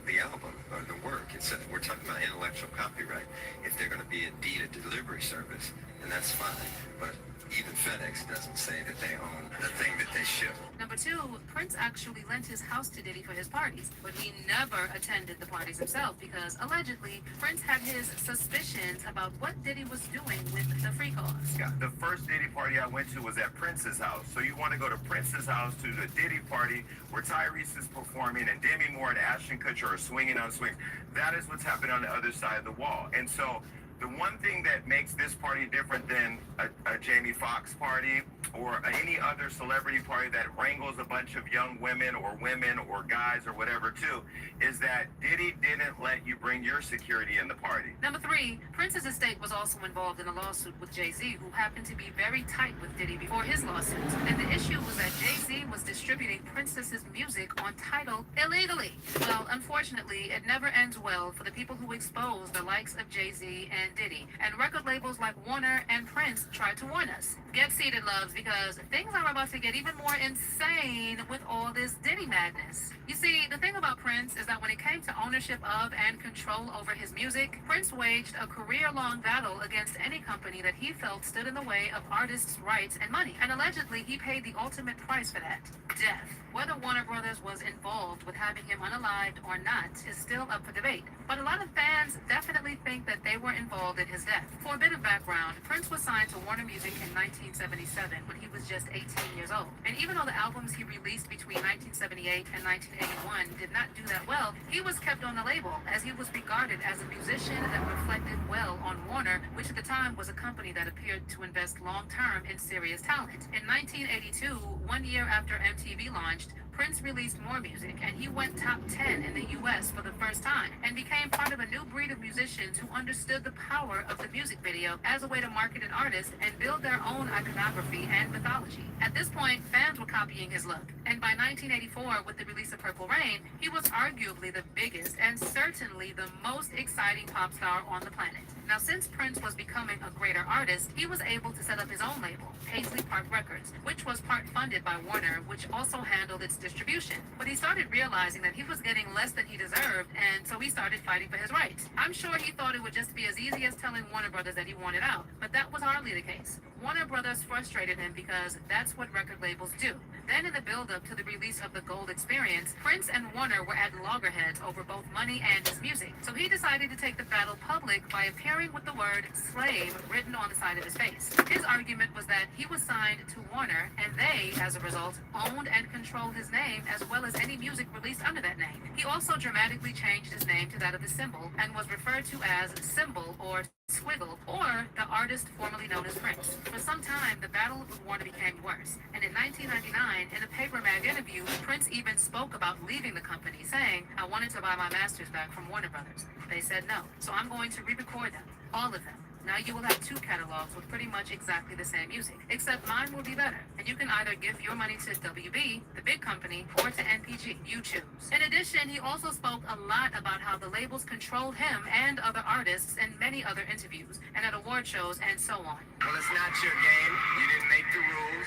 R: the album or the work. We're talking about intellectual copyright. If they're going to be a deed of delivery service, then that's fine. But even FedEx doesn't say that they own the thing that they ship.
Q: Number two, Prince actually lent his house to Diddy for his parties, but he never attended the parties himself because allegedly Prince had his suspicions about what Diddy was doing with the free cause.
S: Yeah, the first Diddy party I went to was at Prince's house. So you want to go to Prince's house to the Diddy party where Tyrese is performing and Demi Moore and Ashton Kutcher are swinging on swings. That is what's happening on the other side of the wall. And so the one thing that makes this party different than a Jamie Foxx party or any other celebrity party that wrangles a bunch of young women or guys or whatever too, is that Diddy didn't let you bring your security in the party.
Q: Number three, Prince's estate was also involved in a lawsuit with Jay-Z, who happened to be very tight with Diddy before his lawsuit. And the issue was that Jay-Z was distributing Princess's music on Tidal illegally. Well, unfortunately, it never ends well for the people who expose the likes of Jay-Z and Diddy. And record labels like Warner and Prince tried to warn us. Get seated, loves, because things are about to get even more insane with all this Diddy madness. You see, the thing about Prince is that when it came to ownership of and control over his music, Prince waged a career-long battle against any company that he felt stood in the way of artists' rights and money. And allegedly, he paid the ultimate price for that: death. Whether Warner Brothers was involved with having him unalived or not is still up for debate. But a lot of fans definitely think that they were involved in his death. For a bit of background, Prince was signed to Warner Music in 1977 when he was just 18 years old. And even though the albums he released between 1978 and 1981 did not do that well, he was kept on the label as he was regarded as a musician that reflected well on Warner, which at the time was a company that appeared to invest long-term in serious talent. In 1982, 1 year after MTV launched, Prince released more music, and he went top 10 in the US for the first time and became part of a new breed of musicians who understood the power of the music video as a way to market an artist and build their own iconography and mythology. At this point, fans were copying his look, and by 1984, with the release of Purple Rain, he was arguably the biggest and certainly the most exciting pop star on the planet. Now, since Prince was becoming a greater artist, he was able to set up his own label, Paisley Park Records, which was part funded by Warner, which also handled its distribution. But he started realizing that he was getting less than he deserved, and so he started fighting for his rights. I'm sure he thought it would just be as easy as telling Warner Brothers that he wanted out, but that was hardly the case. Warner Brothers frustrated him because that's what record labels do. Then in the build-up to the release of the Gold Experience, Prince and Warner were at loggerheads over both money and his music. So he decided to take the battle public by appearing with the word slave written on the side of his face. His argument was that he was signed to Warner, and they, as a result, owned and controlled his name as well as any music released under that name. He also dramatically changed his name to that of the symbol and was referred to as Symbol or Squiggle, or the artist formerly known as Prince. For some time, the battle with Warner became worse, and in 1999, in a Paper Mag interview, Prince even spoke about leaving the company, saying, "I wanted to buy my masters back from Warner Brothers. They said no, so I'm going to re-record them, all of them. Now you will have two catalogs with pretty much exactly the same music, except mine will be better, and you can either give your money to WB, the big company, or to NPG. You choose." In addition, he also spoke a lot about how the labels controlled him and other artists in many other interviews, and at award shows, and so on.
T: Well, it's not your game. You didn't make the rules,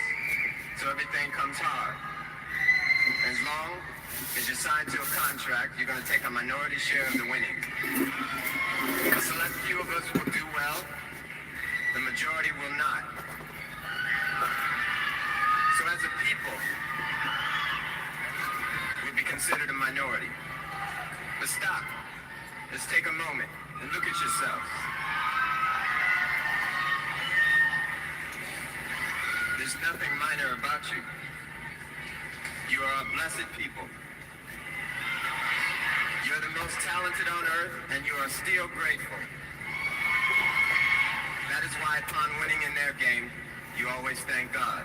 T: so everything comes hard. As long
R: is you're signed to a contract. You're going to take a minority share of the winnings. A select few of us will do well. The majority will not. So as a people, we'll be considered a minority. But stop. Let's take a moment and look at yourselves. There's nothing minor about you. You are a blessed people. You're the most talented on earth, and you are still grateful. That is why upon winning in their game, you always thank God.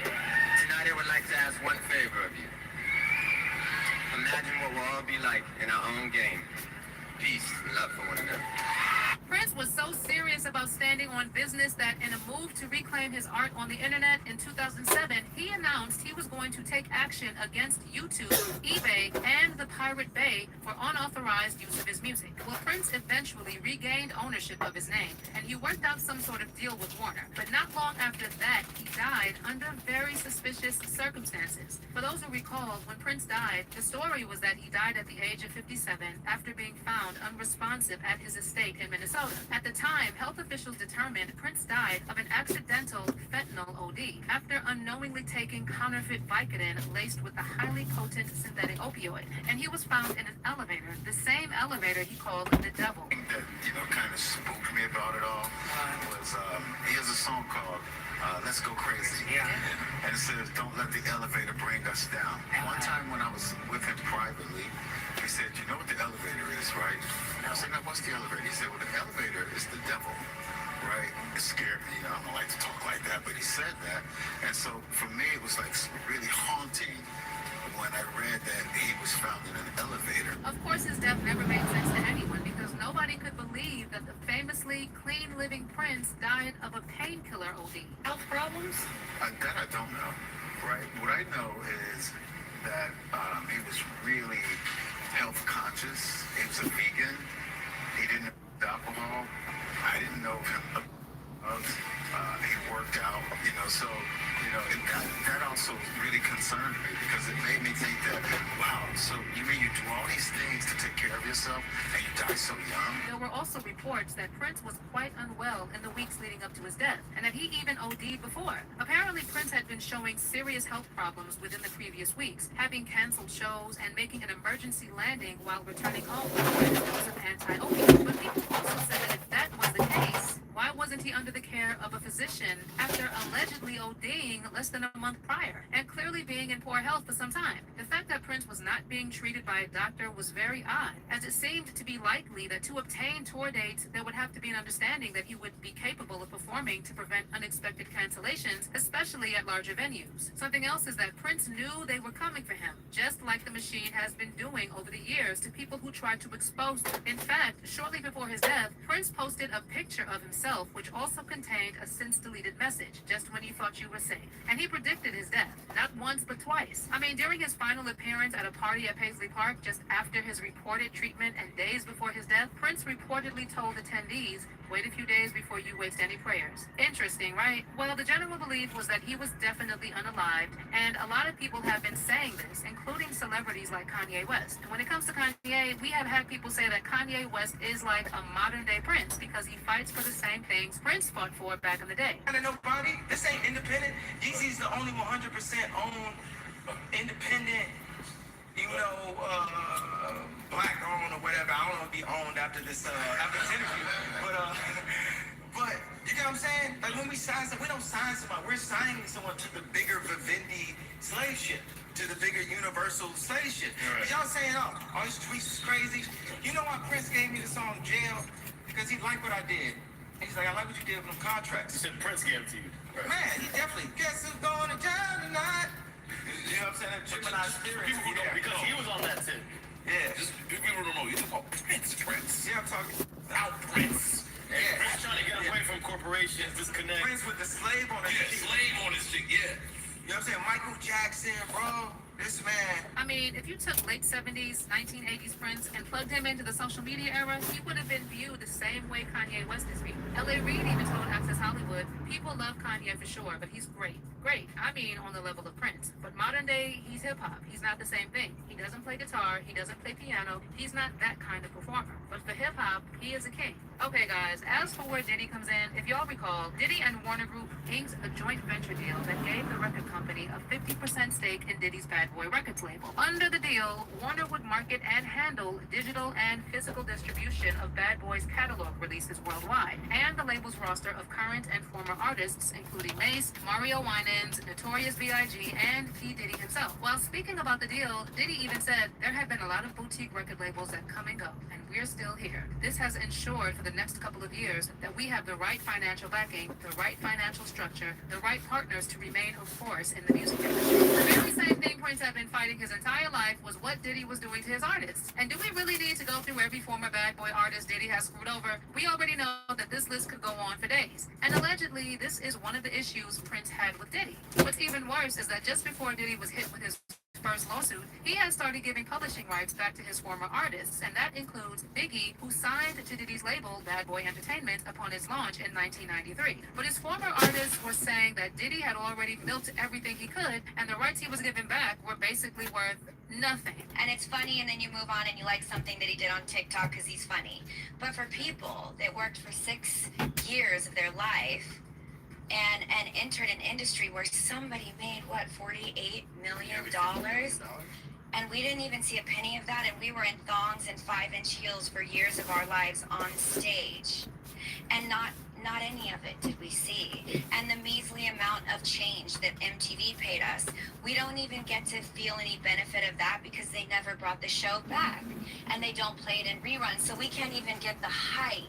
R: Tonight I would like to ask one favor of you. Imagine what we'll all be like in our own game. Peace and love for one another.
T: Prince was so serious about standing on business that in a move to reclaim his art on the internet in 2007, he announced he was going to take action against YouTube, eBay, and the Pirate Bay for unauthorized use of his music. Well, Prince eventually regained ownership of his name, and he worked out some sort of deal with Warner. But not long after that, he died under very suspicious circumstances. For those who recall, when Prince died, the story was that he died at the age of 57 after being found unresponsive at his estate in Minnesota. At the time, health officials determined Prince died of an accidental fentanyl OD after unknowingly taking counterfeit Vicodin laced with a highly potent synthetic opioid. And he was found in an elevator, the same elevator he called the devil.
O: That, kind of spooked me about it all was, he has a song called Let's Go Crazy. Yeah. And it says, don't let the elevator bring us down. One time when I was with him privately, he said, you know what the elevator is, right? And I was like, no, what's the elevator? He said, well, the elevator is the devil, right? It scared me. I don't like to talk like that, but he said that. And so for me, it was like really haunting when I read that he was found in an elevator.
T: Of course, his death never made sense to anyone because nobody could believe that the famously clean-living Prince died of a painkiller OD. Health problems?
O: That I don't know, right? What I know is that he was really health conscious. He was a vegan. He didn't have alcohol. I didn't know him. He worked out, so, that also really concerned me because it made me think that, wow, so you mean you do all these things to take care of yourself and you die so young?
T: There were also reports that Prince was quite unwell in the weeks leading up to his death, and that he even OD'd before. Apparently, Prince had been showing serious health problems within the previous weeks, having canceled shows and making an emergency landing while returning home with a dose of anti-opiates. But people also said that if that was the case, why wasn't he under the care of a physician after allegedly ODing less than a month prior and clearly being in poor health for some time? The fact that Prince was not being treated by a doctor was very odd, as it seemed to be likely that to obtain tour dates, there would have to be an understanding that he would be capable of performing to prevent unexpected cancellations, especially at larger venues. Something else is that Prince knew they were coming for him, just like the machine has been doing over the years to people who tried to expose him. In fact, shortly before his death, Prince posted a picture of himself, which also contained a since-deleted message, just when you thought you were safe. And he predicted his death, not once but twice. I mean, during his final appearance at a party at Paisley Park, just after his reported treatment and days before his death, Prince reportedly told attendees, wait a few days before you waste any prayers. Interesting, right? Well, the general belief was that he was definitely unalived, and a lot of people have been saying this, including celebrities like Kanye West. And when it comes to Kanye, we have had people say that Kanye West is like a modern-day Prince because he fights for the same things Prince fought for back in the day.
J: And nobody, this ain't independent. Yeezy's the only 100% owned, independent, black owned or whatever. I don't want to be owned after this interview, but you get what I'm saying? Like when we sign someone, we don't sign someone. We're signing someone to the bigger Vivendi slave ship, to the bigger universal slave ship. Right. Y'all saying, oh, all these tweets is crazy. You know why Prince gave me the song Jail? Because he liked what I did. He's like, I like what you did with them contracts.
C: You said Prince gave it to you. Right.
J: Man, he definitely. Guess who's going to jail tonight? You know what I'm saying? That Gemini spirit.
C: People who know, because he was on that tip.
J: Yeah.
C: Just people don't know. You talk about Prince.
J: Yeah, I'm talking
C: about Prince.
J: Yeah.
C: Prince trying to get away from corporations, disconnect.
J: Prince with the slave on his chick.
C: Slave on his chick, yeah.
J: You know what I'm saying? Michael Jackson, bro.
K: This man.
E: I mean, if you took late 70s, 1980s Prince and plugged him into the social media era, he would have been viewed the same way Kanye West is viewed. L.A. Reid even told Access Hollywood, people love Kanye for sure, but he's great. Great, I mean on the level of Prince. But modern day, he's hip-hop. He's not the same thing. He doesn't play guitar, he doesn't play piano, he's not that kind of performer. But for hip-hop, he is a king. Okay guys, as for where Diddy comes in, if y'all recall, Diddy and Warner Group inked a joint venture deal that gave the record company a 50% stake in Diddy's Bad Boy Records label. Under the deal, Warner would market and handle digital and physical distribution of Bad Boy's catalog releases worldwide, and the label's roster of current and former artists, including Mace, Mario Winans, Notorious B.I.G., and P. Diddy himself. While speaking about the deal, Diddy even said, there have been a lot of boutique record labels that come and go, and we're still here. This has ensured for the next couple of years that we have the right financial backing, the right financial structure, the right partners to remain a force in the music industry. The very same thing Prince had been fighting his entire life was what Diddy was doing to his artists. And do we really need to go through every former Bad Boy artist Diddy has screwed over? We already know that this list could go on for days. And allegedly, this is one of the issues Prince had with Diddy. What's even worse is that just before Diddy was hit with his first lawsuit, he had started giving publishing rights back to his former artists, and that includes Biggie, who signed to Diddy's label Bad Boy Entertainment upon its launch in 1993. But his former artists were saying that Diddy had already milked everything he could, and the rights he was giving back were basically worth nothing.
U: And it's funny, and then you move on and you like something that he did on TikTok because he's funny. But for people that worked for 6 years of their life and entered an industry where somebody made what, $48 million, and we didn't even see a penny of that, and we were in thongs and 5-inch heels for years of our lives on stage, and not any of it did we see. And the measly amount of change that MTV paid us, we don't even get to feel any benefit of that because they never brought the show back, and they don't play it in reruns, so we can't even get the hype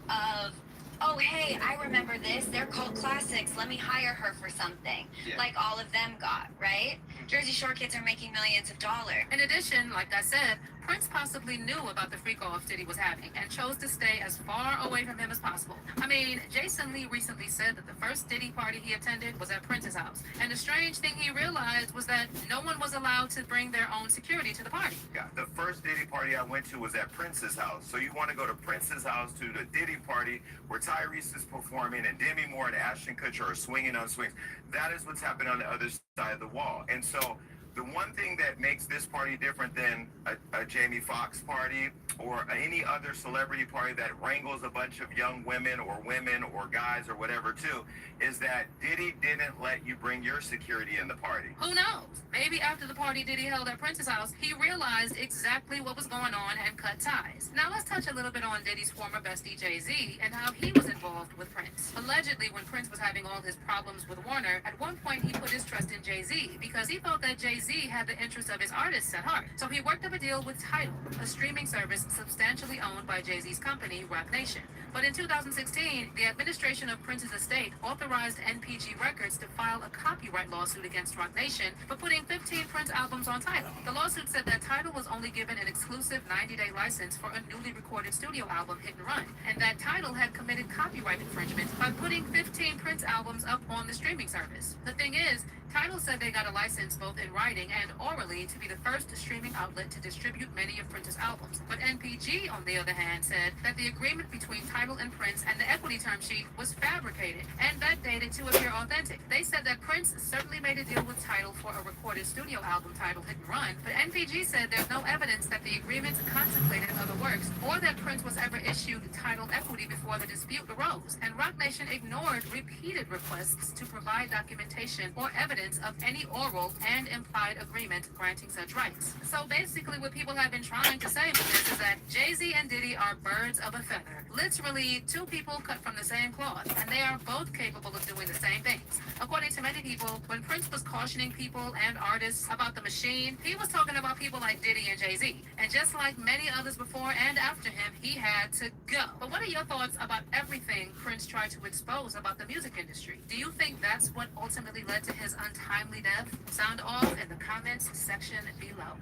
U: of, oh, hey, I remember this. They're called classics. Let me hire her for something. Yeah. Like all of them got, right? Jersey Shore kids are making millions of dollars.
E: In addition, like I said, Prince possibly knew about the freak-off Diddy was having and chose to stay as far away from him as possible. I mean, Jason Lee recently said that the first Diddy party he attended was at Prince's house. And the strange thing he realized was that no one was allowed to bring their own security to the party.
S: Yeah, the first Diddy party I went to was at Prince's house. So you want to go to Prince's house to the Diddy party where Tyrese is performing and Demi Moore and Ashton Kutcher are swinging on swings. That is what's happening on the other side of the wall. And so the one thing that makes this party different than a Jamie Foxx party or any other celebrity party that wrangles a bunch of young women or guys or whatever too, is that Diddy didn't let you bring your security in the party.
E: Who knows? Maybe after the party Diddy held at Prince's house, he realized exactly what was going on and cut ties. Now let's touch a little bit on Diddy's former bestie Jay-Z and how he was involved with Prince. Allegedly, when Prince was having all his problems with Warner, at one point he put his trust in Jay-Z because he thought that Jay-Z had the interests of his artists at heart. So he worked up a deal with Tidal, a streaming service substantially owned by Jay-Z's company, Roc Nation. But in 2016, the administration of Prince's estate authorized NPG Records to file a copyright lawsuit against Roc Nation for putting 15 Prince albums on Tidal. The lawsuit said that Tidal was only given an exclusive 90-day license for a newly recorded studio album, Hit and Run, and that Tidal had committed copyright infringement by putting 15 Prince albums up on the streaming service. The thing is, Tidal said they got a license both in writing and orally to be the first streaming outlet to distribute many of Prince's albums. But NPG, on the other hand, said that the agreement between Tidal and Prince and the equity term sheet was fabricated and backdated to appear authentic. They said that Prince certainly made a deal with Tidal for a recorded studio album titled Hit and Run, but NPG said there's no evidence that the agreement contemplated other works or that Prince was ever issued Tidal equity before the dispute arose. And Roc Nation ignored repeated requests to provide documentation or evidence of any oral and implied agreement granting such rights. So basically what people have been trying to say with this is that Jay-Z and Diddy are birds of a feather. Literally two people cut from the same cloth, and they are both capable of doing the same things. According to many people, when Prince was cautioning people and artists about the machine, he was talking about people like Diddy and Jay-Z. And just like many others before and after him, he had to go. But what are your thoughts about everything Prince tried to expose about the music industry? Do you think that's what ultimately led to his untimely death? Sound off in the comments section below.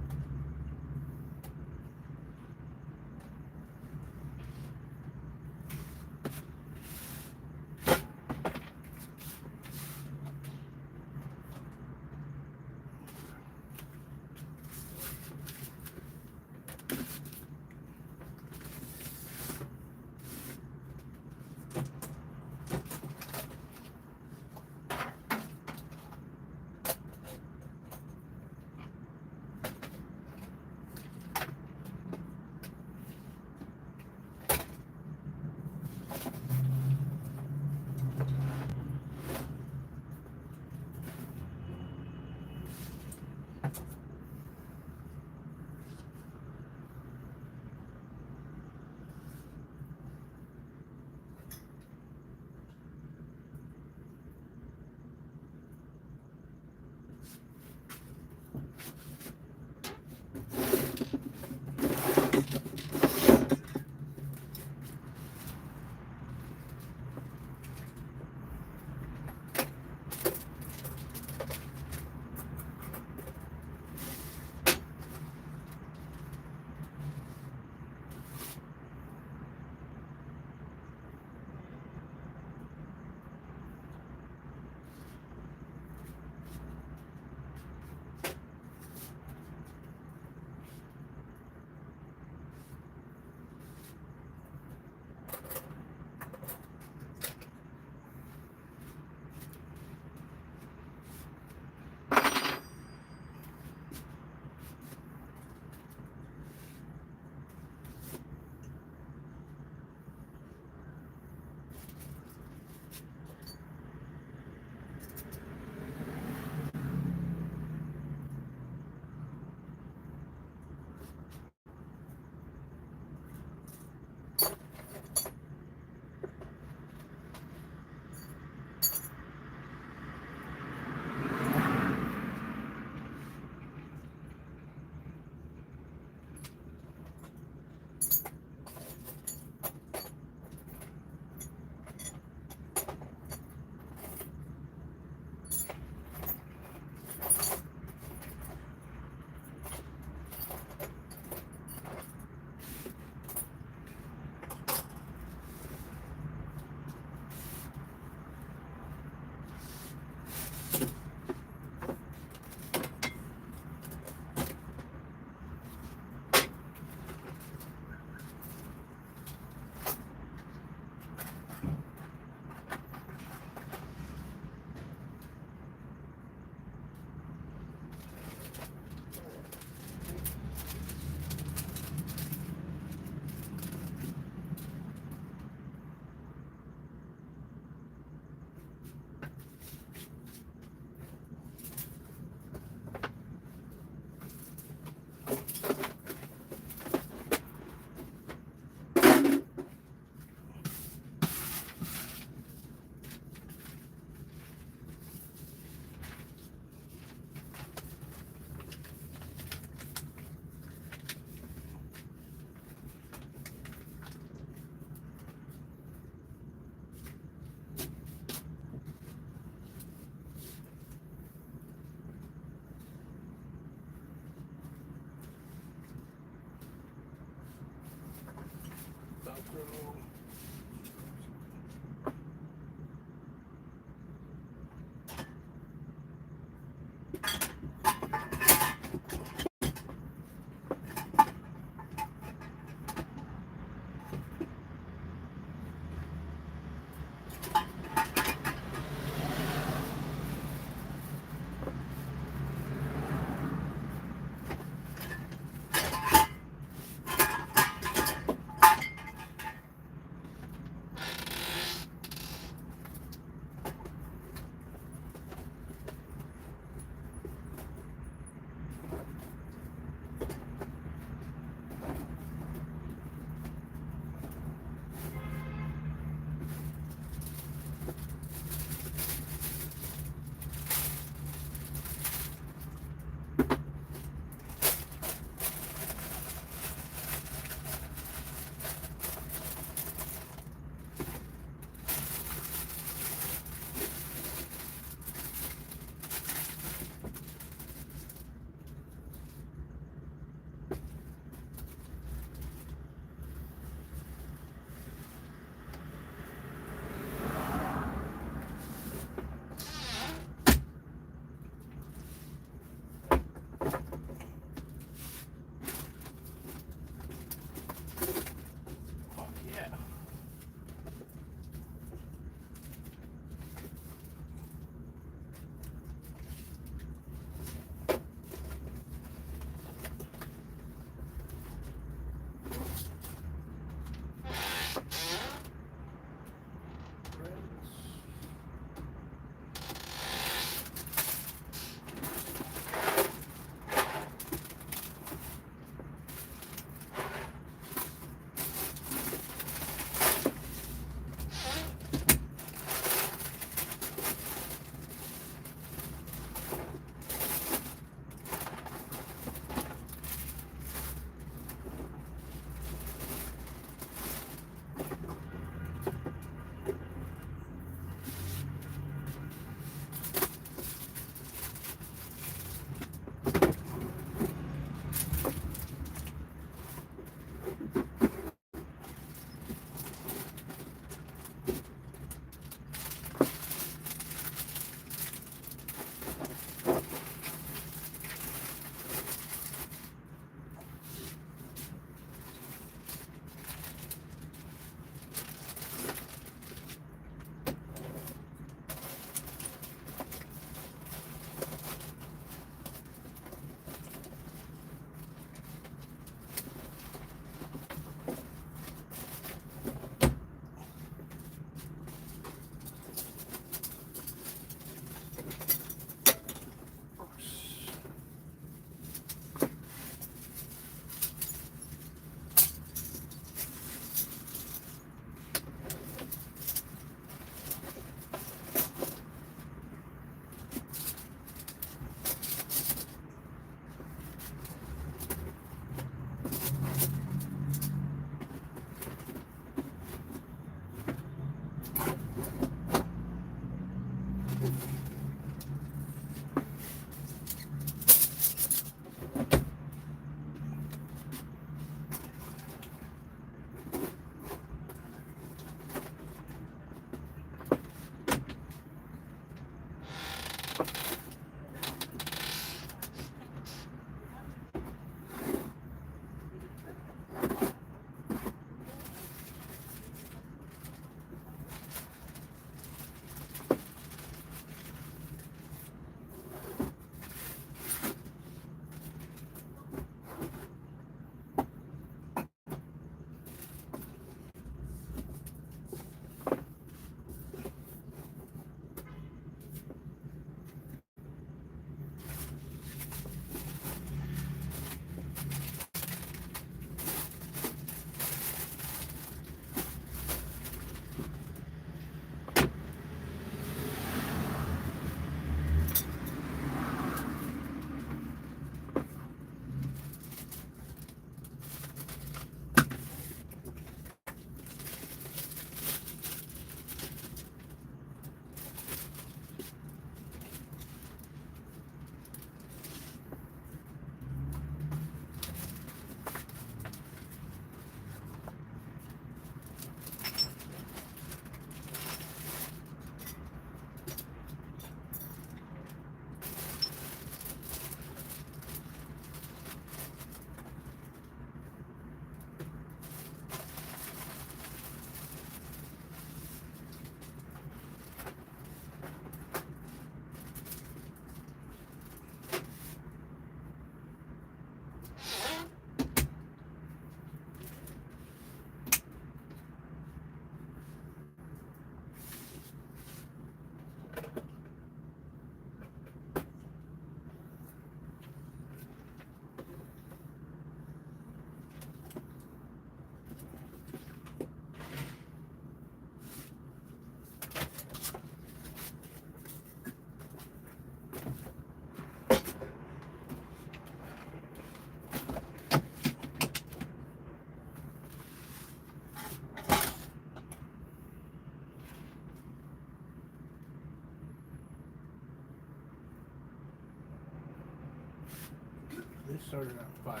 A: This started on fire,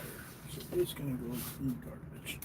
A: so it's gonna go in the garbage.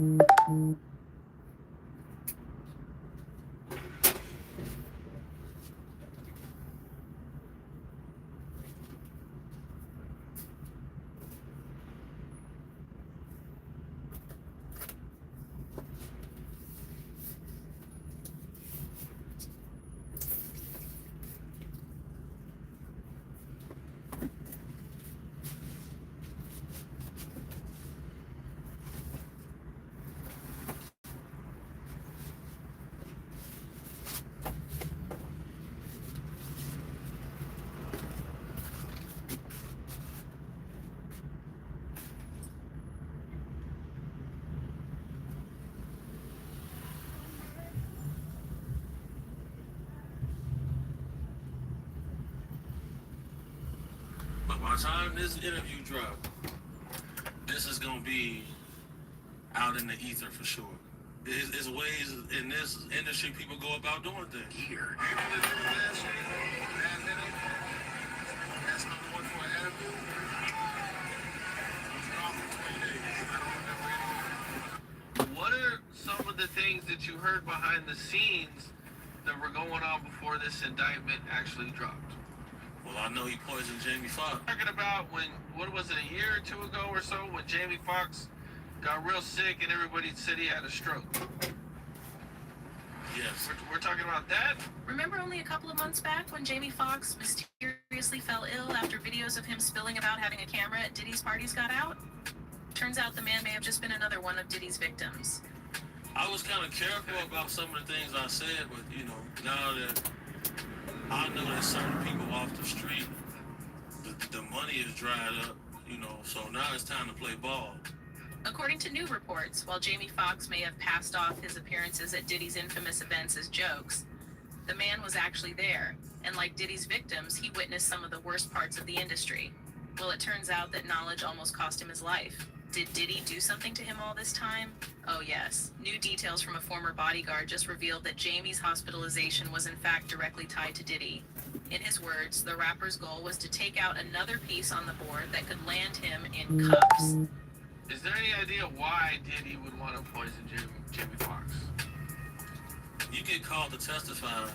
F: But by the time this interview drops, this is gonna be out in the ether for sure. There's ways in this industry people go about doing things.
H: Here. That's number one for an interview.
F: What are some of the things that you heard behind the scenes that were going on before this indictment actually dropped? Well, I know he poisoned Jamie Foxx. Talking about when, what was it, a year or two ago or so, when Jamie Foxx got real sick and everybody said he had a stroke. Yes. We're talking about that?
V: Remember only a couple of months back when Jamie Foxx mysteriously fell ill after videos of him spilling about having a camera at Diddy's parties got out? Turns out the man may have just been another one of Diddy's victims.
F: I was kind of careful about some of the things I said, but, you know, now that I know that certain people off the street, the money is dried up, you know, so now it's time to play ball.
V: According to new reports, while Jamie Foxx may have passed off his appearances at Diddy's infamous events as jokes, the man was actually there, and like Diddy's victims, he witnessed some of the worst parts of the industry. Well, it turns out that knowledge almost cost him his life. Did Diddy do something to him all this time? Oh yes. New details from a former bodyguard just revealed that Jamie's hospitalization was in fact directly tied to Diddy. In his words, the rapper's goal was to take out another piece on the board that could land him in cuffs.
F: Is there any idea why Diddy would want to poison Jamie Foxx? You get called to testify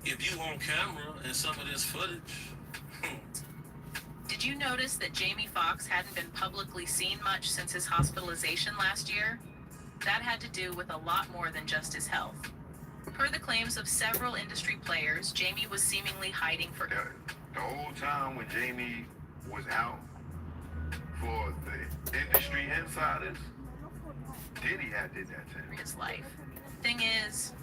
F: if you on camera and some of this footage.
V: Did you notice that Jamie Foxx hadn't been publicly seen much since his hospitalization last year? That had to do with a lot more than just his health. Per the claims of several industry players, Jamie was seemingly hiding for
S: The whole time when Jamie was out, for the industry insiders, Diddy had did that to him.
V: his life. Thing is,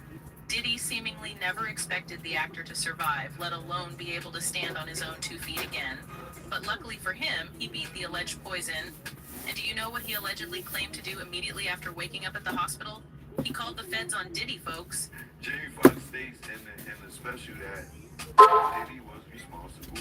V: Diddy seemingly never expected the actor to survive, let alone be able to stand on his own 2 feet again. But luckily for him, he beat the alleged poison. And do you know what he allegedly claimed to do immediately after waking up at the hospital? He called the feds on Diddy, folks.
S: Jamie Foxx states in the special that Diddy was responsible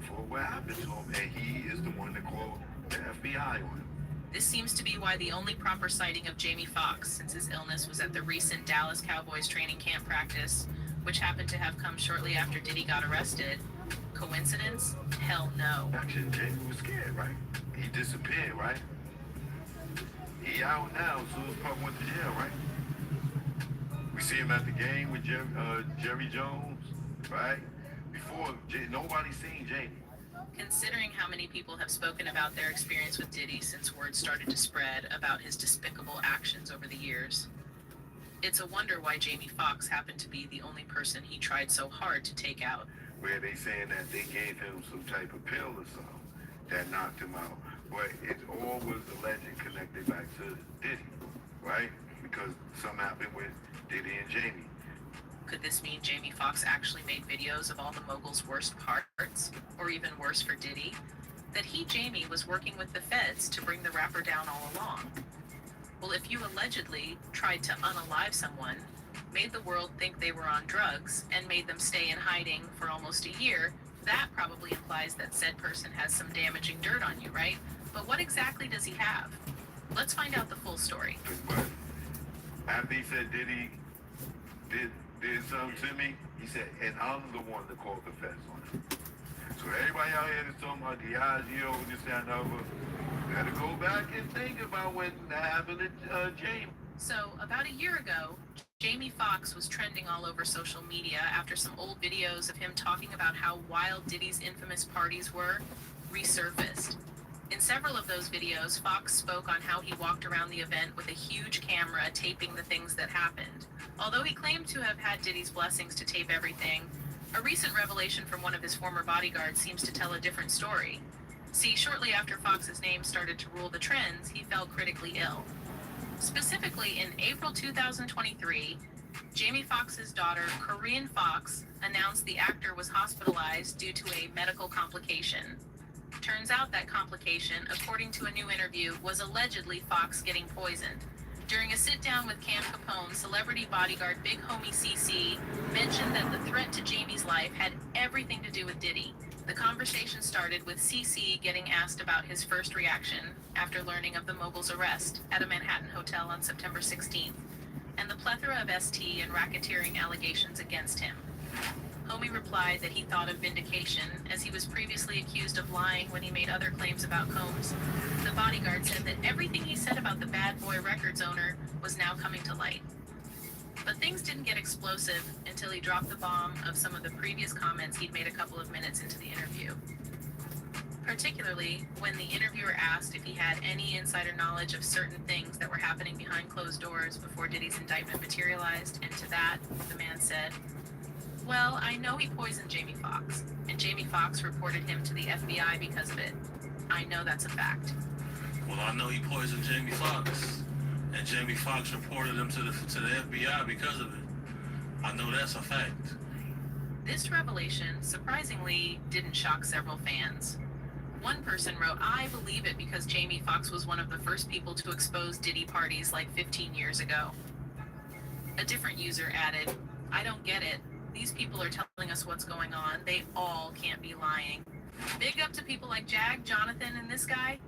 S: for what happened to him, and he is the one that called the FBI on him.
V: This seems to be why the only proper sighting of Jamie Foxx since his illness was at the recent Dallas Cowboys training camp practice, which happened to have come shortly after Diddy got arrested. Coincidence? Hell no.
S: Actually, Jamie was scared, right? He disappeared, right? He out now, so his pup went to jail, right? We see him at the game with Jerry Jones, right? Before, nobody seen Jamie.
V: Considering how many people have spoken about their experience with Diddy since word started to spread about his despicable actions over the years, it's a wonder why Jamie Foxx happened to be the only person he tried so hard to take out.
S: Where they saying that they gave him some type of pill or something that knocked him out. But it all was alleged connected back to Diddy, right? Because something happened with Diddy and Jamie.
V: Could this mean Jamie Foxx actually made videos of all the mogul's worst parts? Or even worse for Diddy, that he, Jamie, was working with the feds to bring the rapper down all along? Well, if you allegedly tried to unalive someone, made the world think they were on drugs, and made them stay in hiding for almost a year, that probably implies that said person has some damaging dirt on you, right? But what exactly does he have? Let's find out the full story.
S: But after he said Diddy did something to me, he said, and I'm the one that called the feds on him. So everybody out here that's talking about Diageo, this, that, and the other,
F: Better go back and think about what happened to James.
V: So, about a year ago, Jamie Foxx was trending all over social media after some old videos of him talking about how wild Diddy's infamous parties were resurfaced. In several of those videos, Fox spoke on how he walked around the event with a huge camera taping the things that happened. Although he claimed to have had Diddy's blessings to tape everything, a recent revelation from one of his former bodyguards seems to tell a different story. See, shortly after Fox's name started to rule the trends, he fell critically ill. Specifically, in April 2023, Jamie Foxx's daughter, Corinne Foxx, announced the actor was hospitalized due to a medical complication. Turns out that complication, according to a new interview, was allegedly Fox getting poisoned. During a sit-down with Cam Capone, celebrity bodyguard Big Homie CC mentioned that the threat to Jamie's life had everything to do with Diddy. The conversation started with CC getting asked about his first reaction after learning of the mogul's arrest at a Manhattan hotel on September 16th, and the plethora of ST and racketeering allegations against him. Homie replied that he thought of vindication, as he was previously accused of lying when he made other claims about Combs. The bodyguard said that everything he said about the Bad Boy Records owner was now coming to light. But things didn't get explosive until he dropped the bomb of some of the previous comments he'd made a couple of minutes into the interview. Particularly when the interviewer asked if he had any insider knowledge of certain things that were happening behind closed doors before Diddy's indictment materialized, and to that, the man said, "Well, I know he poisoned Jamie Foxx, and Jamie Foxx reported him to the FBI because of it. I know that's a fact."
F: Well, I know he poisoned Jamie Foxx, and Jamie Foxx reported him to the FBI because of it. I know that's a fact.
V: This revelation, surprisingly, didn't shock several fans. One person wrote, "I believe it because Jamie Foxx was one of the first people to expose Diddy parties like 15 years ago." A different user added, "I don't get it. These people are telling us what's going on. They all can't be lying." Big up to people like Jag, Jonathan, and this guy.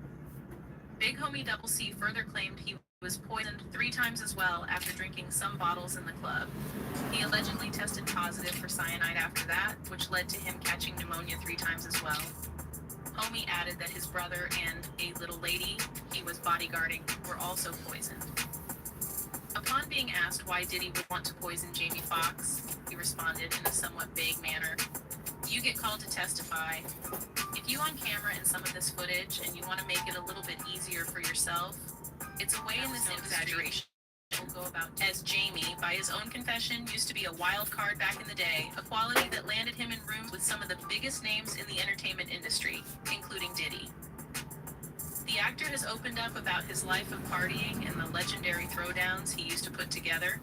V: Big Homie Double C further claimed he was poisoned 3 times as well after drinking some bottles in the club. He allegedly tested positive for cyanide after that, which led to him catching pneumonia 3 times as well. Homie added that his brother and a little lady he was bodyguarding were also poisoned. Upon being asked why Diddy would want to poison Jamie Foxx, he responded in a somewhat vague manner, "You get called to testify. If you on camera in some of this footage and you want to make it a little bit easier for yourself, it's a way in this exaggeration will go about, as Jamie, by his own confession, used to be a wild card back in the day, a quality that landed him in rooms with some of the biggest names in the entertainment industry, including Diddy." The actor has opened up about his life of partying and the legendary throwdowns he used to put together,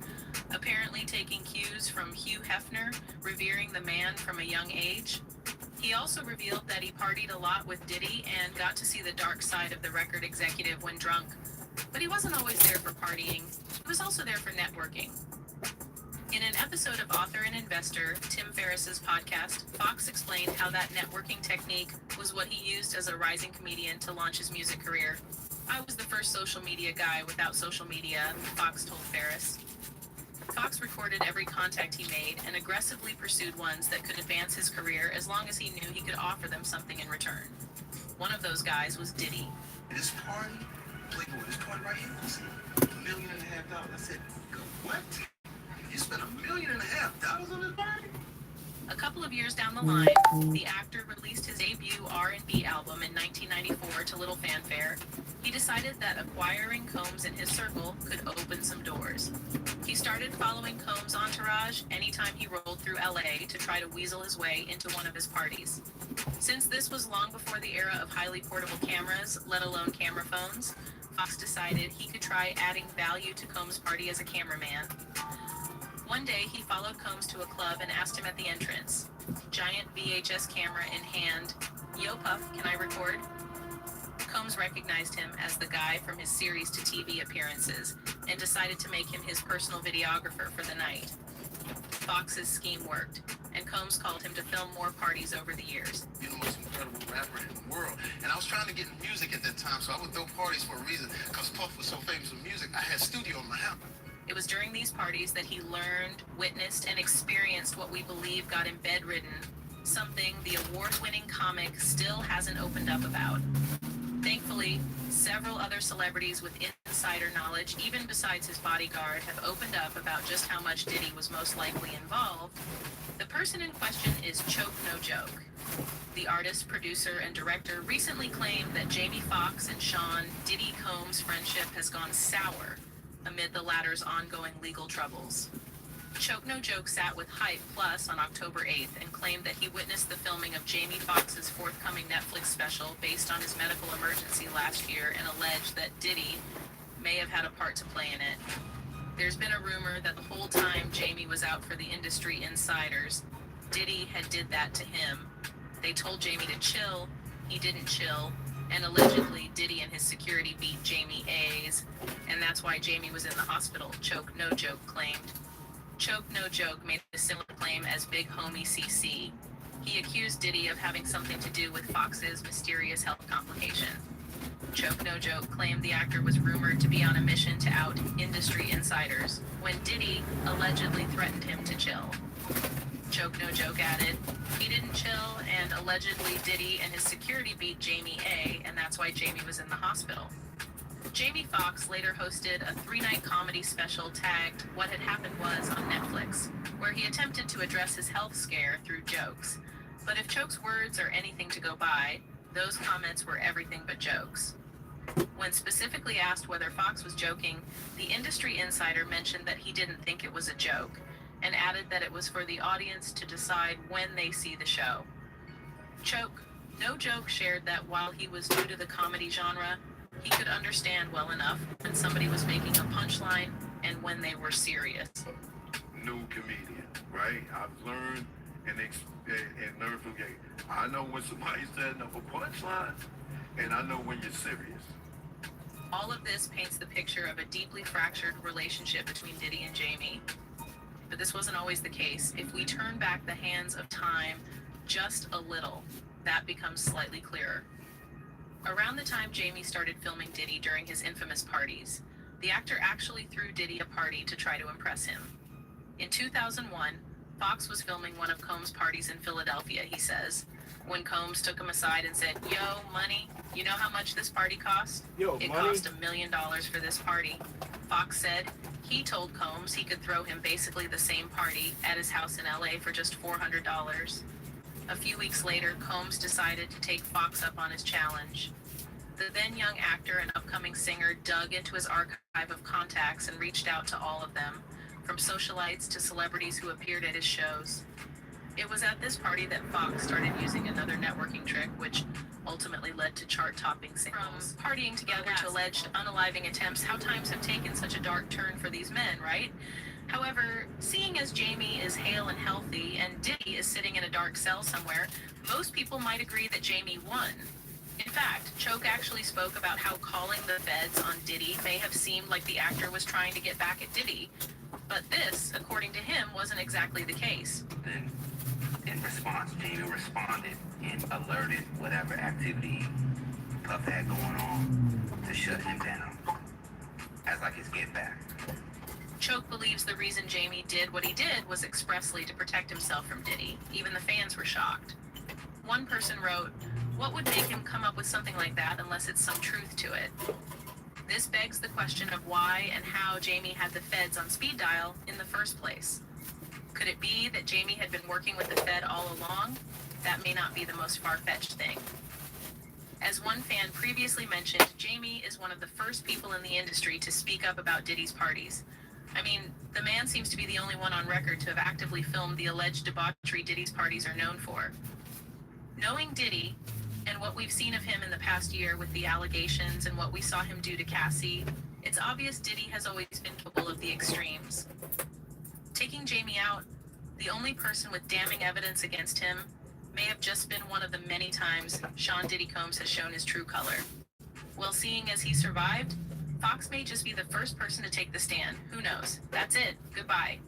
V: apparently taking cues from Hugh Hefner, revering the man from a young age. He also revealed that he partied a lot with Diddy and got to see the dark side of the record executive when drunk. But he wasn't always there for partying. He was also there for networking. In an episode of Author and Investor, Tim Ferriss's podcast, Fox explained how that networking technique was what he used as a rising comedian to launch his music career. "I was the first social media guy without social media," Fox told Ferriss. Fox recorded every contact he made and aggressively pursued ones that could advance his career as long as he knew he could offer them something in return. One of those guys was Diddy.
H: This party, Playboy, this party right here, was $1.5 million. I said, what? You spent $1.5 million on this party?
V: A couple of years down the line, the actor released his debut R&B album in 1994 to little fanfare. He decided that acquiring Combs in his circle could open some doors. He started following Combs' entourage anytime he rolled through LA to try to weasel his way into one of his parties. Since this was long before the era of highly portable cameras, let alone camera phones, Fox decided he could try adding value to Combs' party as a cameraman. One day, he followed Combs to a club and asked him at the entrance, giant VHS camera in hand, "Yo, Puff, can I record?" Combs recognized him as the guy from his series to TV appearances and decided to make him his personal videographer for the night. Fox's scheme worked, and Combs called him to film more parties over the years.
H: You're the most incredible rapper in the world. And I was trying to get in music at that time, so I would throw parties for a reason. Because Puff was so famous with music, I had a studio in my house.
V: It was during these parties that he learned, witnessed, and experienced what we believe got him bedridden, something the award-winning comic still hasn't opened up about. Thankfully, several other celebrities with insider knowledge, even besides his bodyguard, have opened up about just how much Diddy was most likely involved. The person in question is Choke No Joke. The artist, producer, and director recently claimed that Jamie Foxx and Sean Diddy Combs' friendship has gone sour amid the latter's ongoing legal troubles. Choke No Joke sat with Hype Plus on October 8th and claimed that he witnessed the filming of Jamie Foxx's forthcoming Netflix special based on his medical emergency last year and alleged that Diddy may have had a part to play in it. There's been a rumor that the whole time Jamie was out for the industry insiders, Diddy had did that to him. They told Jamie to chill, he didn't chill, and allegedly Diddy and his security beat Jamie A's, and that's why Jamie was in the hospital, Choke No Joke claimed. Choke No Joke made a similar claim as Big Homie CC. He accused Diddy of having something to do with Fox's mysterious health complication. Choke No Joke claimed the actor was rumored to be on a mission to out industry insiders when Diddy allegedly threatened him to chill. Choke No Joke added, he didn't chill, and allegedly Diddy and his security beat Jamie A, and that's why Jamie was in the hospital. Jamie Foxx later hosted a 3-night comedy special tagged What Had Happened Was on Netflix, where he attempted to address his health scare through jokes. But if Choke's words are anything to go by, those comments were everything but jokes. When specifically asked whether Foxx was joking, the industry insider mentioned that he didn't think it was a joke, and added that it was for the audience to decide when they see the show. Choke No Joke shared that while he was new to the comedy genre, he could understand well enough when somebody was making a punchline and when they were serious.
B: New comedian, right? I've learned and learned from game. I know when somebody's setting up a punchline, and I know when you're serious.
V: All of this paints the picture of a deeply fractured relationship between Diddy and Jamie. But this wasn't always the case. If we turn back the hands of time just a little, that becomes slightly clearer. Around the time Jamie started filming Diddy during his infamous parties, the actor actually threw Diddy a party to try to impress him. In 2001, Foxx was filming one of Combs' parties in Philadelphia, he says, when Combs took him aside and said, "Yo, money, you know how much this party cost? It cost $1 million for this party." Foxx said he told Combs he could throw him basically the same party at his house in LA for just $400. A few weeks later, Combs decided to take Foxx up on his challenge. The then young actor and upcoming singer dug into his archive of contacts and reached out to all of them, from socialites to celebrities who appeared at his shows. It was at this party that Foxx started using another networking trick, which ultimately led to chart-topping singles. From partying together to alleged unaliving attempts, how times have taken such a dark turn for these men, right? However, seeing as Jamie is hale and healthy and Diddy is sitting in a dark cell somewhere, most people might agree that Jamie won. In fact, Choke actually spoke about how calling the feds on Diddy may have seemed like the actor was trying to get back at Diddy. But this, according to him, wasn't exactly the case.
D: Then, in response, Jamie responded and alerted whatever activity Puff had going on to shut him down as like his get back.
V: Choke believes the reason Jamie did what he did was expressly to protect himself from Diddy. Even the fans were shocked. One person wrote, "What would make him come up with something like that unless it's some truth to it?" This begs the question of why and how Jamie had the feds on speed dial in the first place. Could it be that Jamie had been working with the Fed all along? That may not be the most far-fetched thing. As one fan previously mentioned, Jamie is one of the first people in the industry to speak up about Diddy's parties. I mean, the man seems to be the only one on record to have actively filmed the alleged debauchery Diddy's parties are known for. Knowing Diddy, and what we've seen of him in the past year with the allegations and what we saw him do to Cassie, it's obvious Diddy has always been capable of the extremes. Taking Jamie out, the only person with damning evidence against him, may have just been one of the many times Sean Diddy Combs has shown his true color. Well, seeing as he survived, Foxx may just be the first person to take the stand. Who knows? That's it. Goodbye.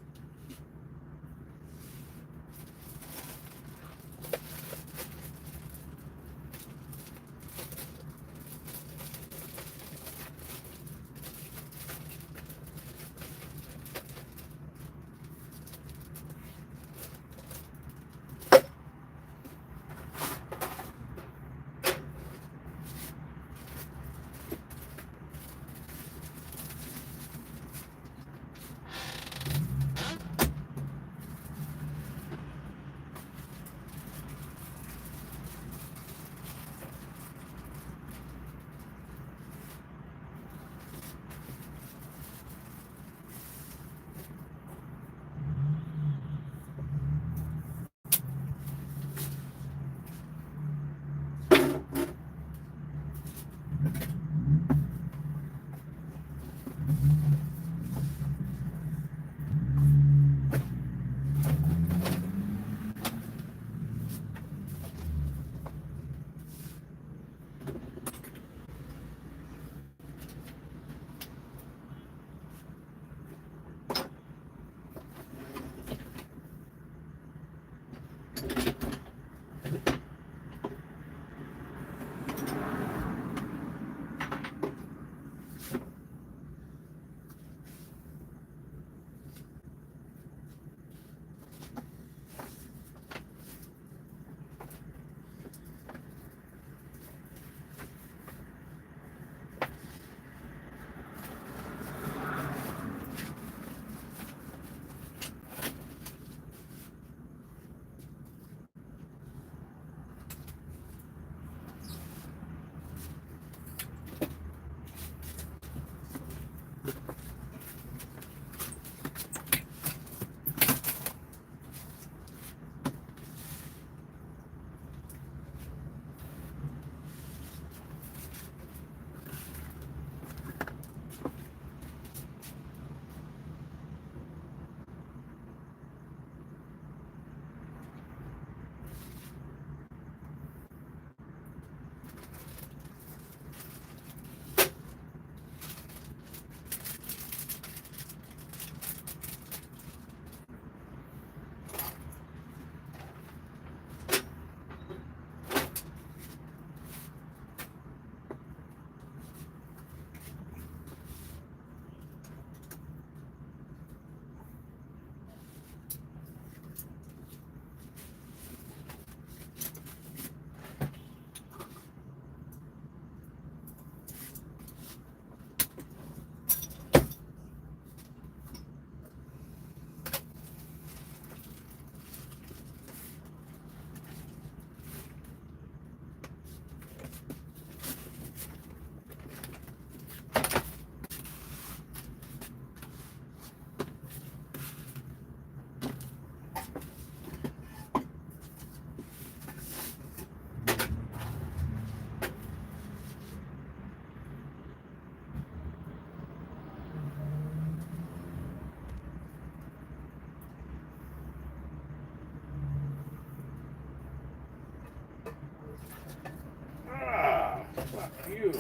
A: Fuck you.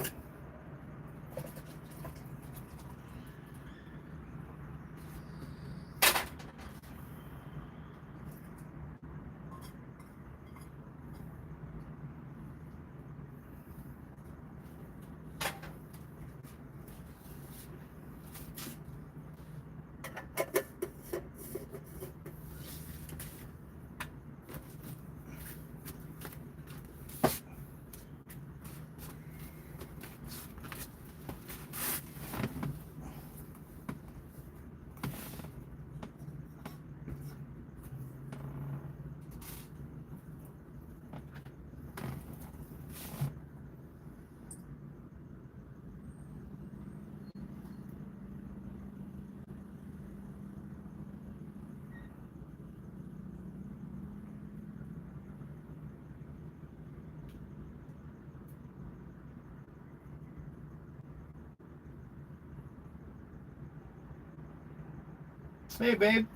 A: Hey, babe.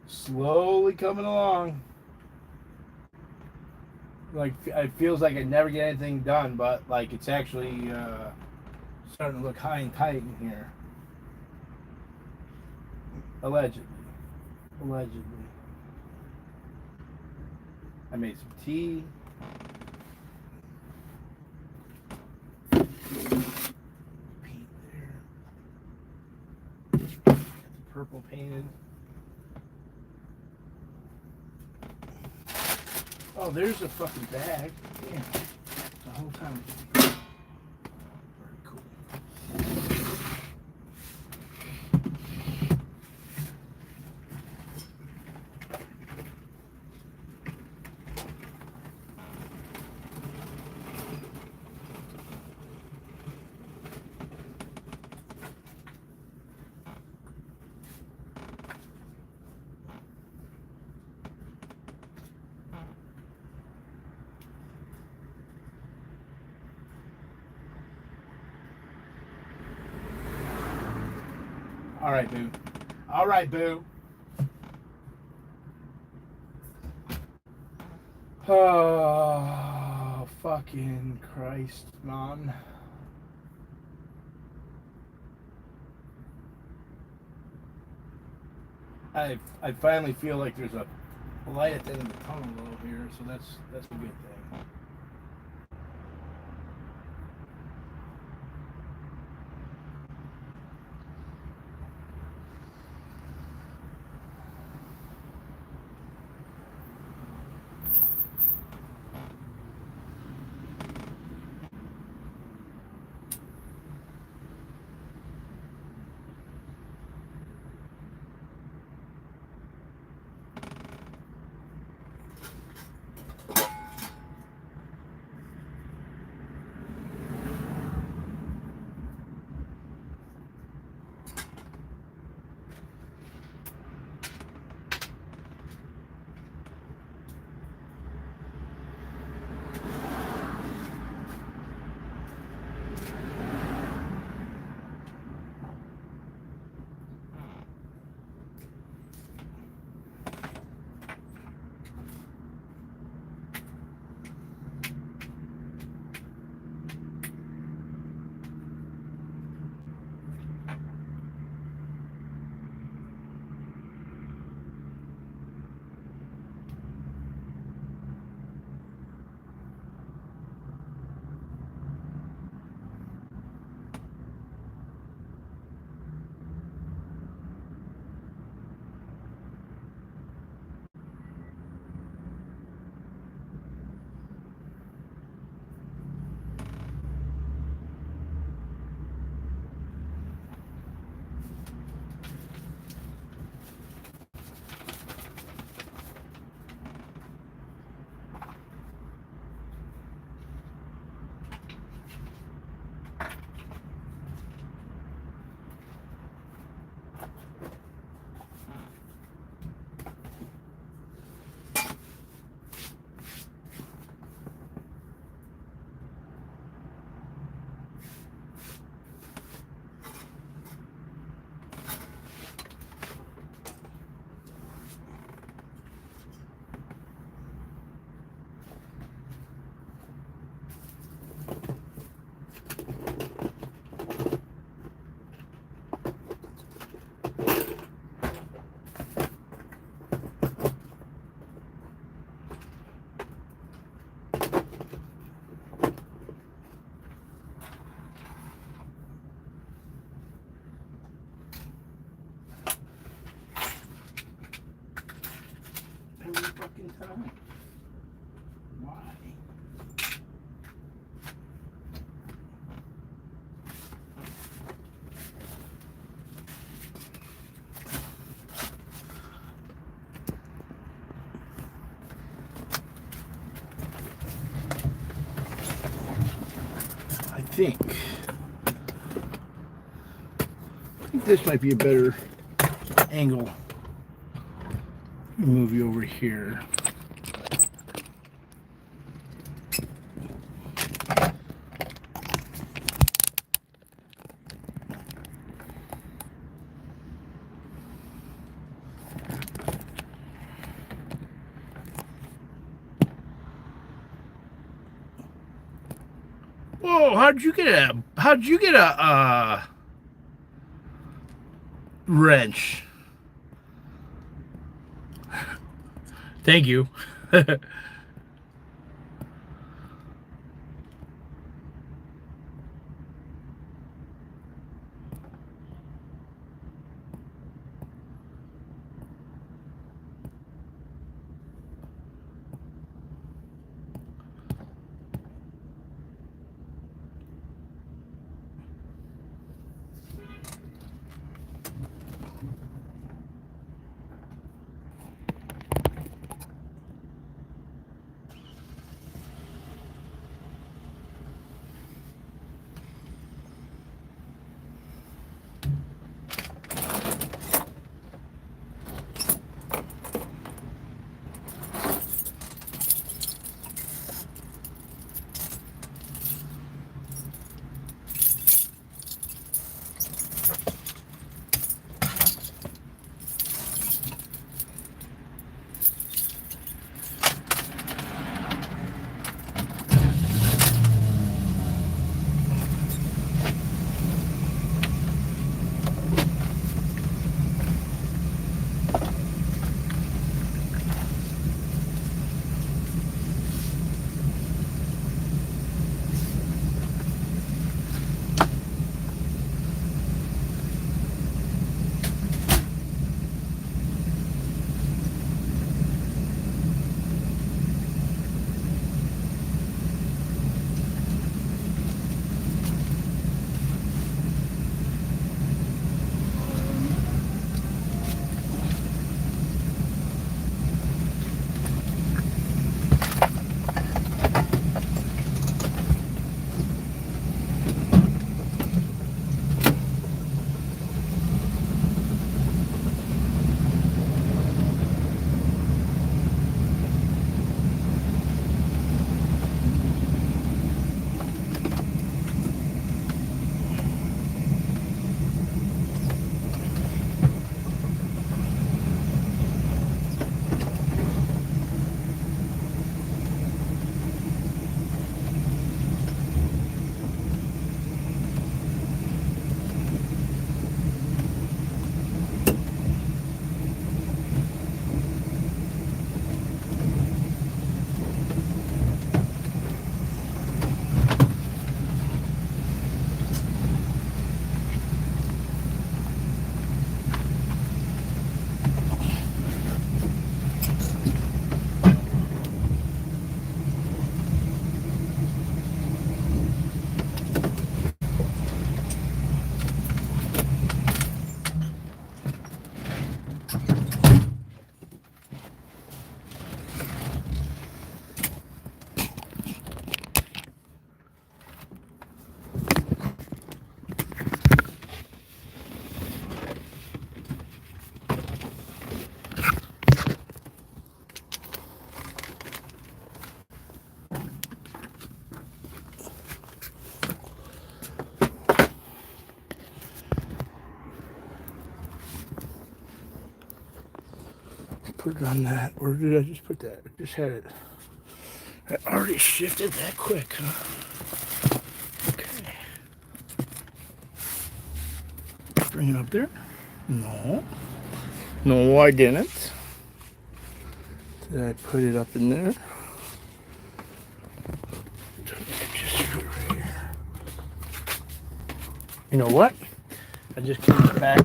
A: Slowly coming along. Like, it feels like I never get anything done, but like it's actually starting to look high and tight in here. Allegedly. I made some tea. Paint there. Got the purple painted. Oh, there's a fucking bag. Damn. The whole time. Very cool. All right, boo. All right, boo. Oh, fucking Christ, Mom. I finally feel like there's a light at the end of the tunnel over here, so that's a good thing. Every fucking time. Why? I think this might be a better angle. Move you over here. Whoa, how'd you get a wrench? Thank you. put it on that. Where did I just put that? I just had it. I already shifted that quick, huh? Okay. Bring it up there. No. No, I didn't. Did I put it up in there? You know what? I just came back.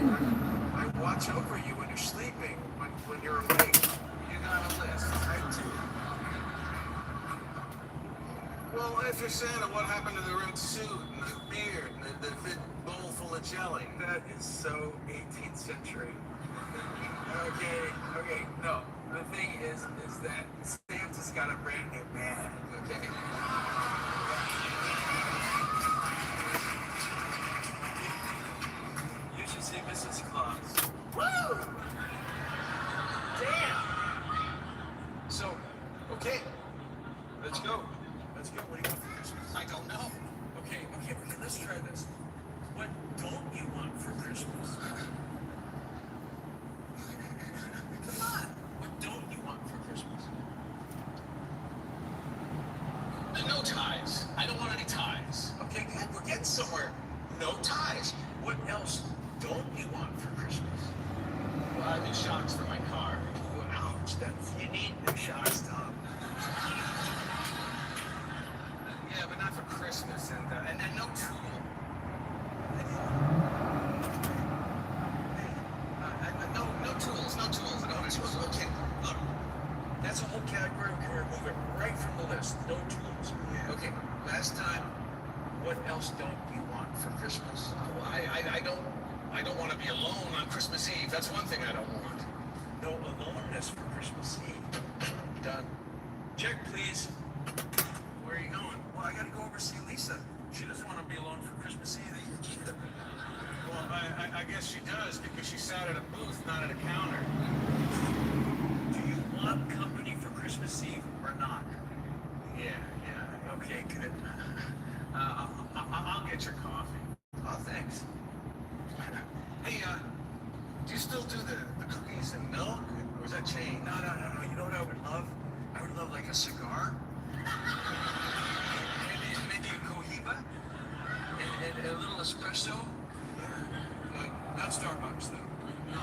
O: I watch over you when you're sleeping, when you're awake. You got a list. I do. Well, if you're Santa, what happened to the red suit and the beard and the big bowl full of jelly? That is so 18th century. Okay, no. The thing is that Santa's got a brand new bag, okay? You should see Mrs. Claus. Woo! Damn! So, okay, let's go. Let's go. What do you want for Christmas? I don't know. Okay, let's try this. What don't you want for Christmas? Come on. What don't you want for Christmas? No ties. I don't want any ties. Okay, good. We're getting somewhere. No ties. What else don't you want for Christmas? Well, I need shocks for my car. Ouch. You need new shocks, Tom. Yeah, but not for Christmas, and no tool. No tools. I don't want tools. Okay, look, that's a whole category. We can remove it right from the list. No tools. Okay, last time, what else don't you want for Christmas? Well, I don't want to be alone on Christmas Eve. That's one thing I don't want. No aloneness for Christmas Eve. Done. Check, please. Where are you going? Well, I gotta go over to see Lisa. She doesn't want to be alone for Christmas Eve either. Well, I guess she does because she sat at a booth, not at a counter. Do you want company for Christmas Eve or not? Yeah. Okay, good. I'll get your coffee. Oh, thanks. Hey, do you still do the cookies and milk? Or is that changed? No. You know what I would love? I would love like a cigar. Maybe a cohiba and a little espresso. Not Starbucks though. No.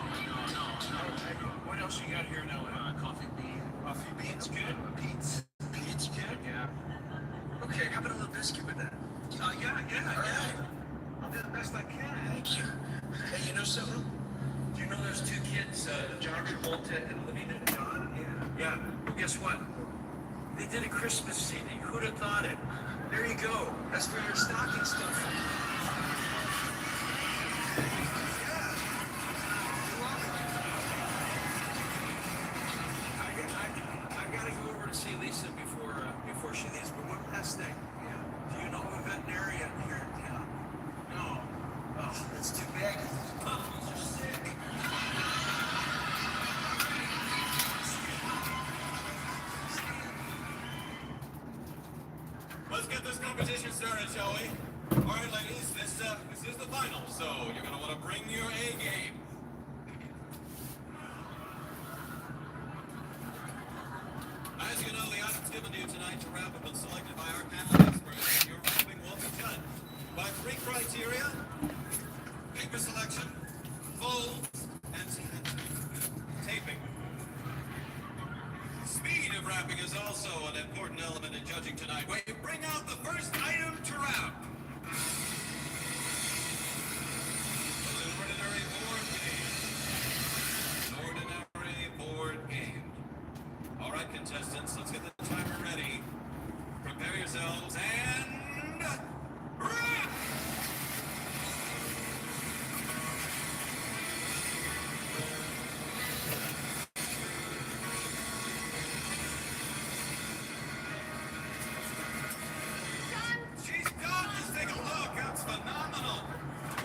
O: What else you got here in LA? Coffee bean. Coffee beans, good. Pete's good. Yeah. Okay, how about a little biscuit with that? Yeah. I'll do the best I can. Thank you. Hey, you know something? Do you know those two kids, John Travolta and Olivia Newton-John? Yeah. Well, guess what? They did a Christmas CD. Who'd have thought it? There you go. That's for your stocking stuffer. I gotta go over to see Lisa before she leaves. But one last thing. Do you know a veterinarian here in town? No. Oh, that's too bad. Puppies are sick.
I: Let's get this competition started, shall we? All right, ladies, this is the final, so you're gonna want to bring your A game. As you know, the items given to you tonight to wrap have been selected by our panel experts, and your wrapping will be judged by 3 criteria: paper selection, folds, and taping. Speed of wrapping is also an important element in judging tonight. Wait, bring out the first item to wrap. An ordinary board game. All right, contestants, let's get the timer ready. Prepare yourselves and wrap! She's done! Let's take a look. That's phenomenal.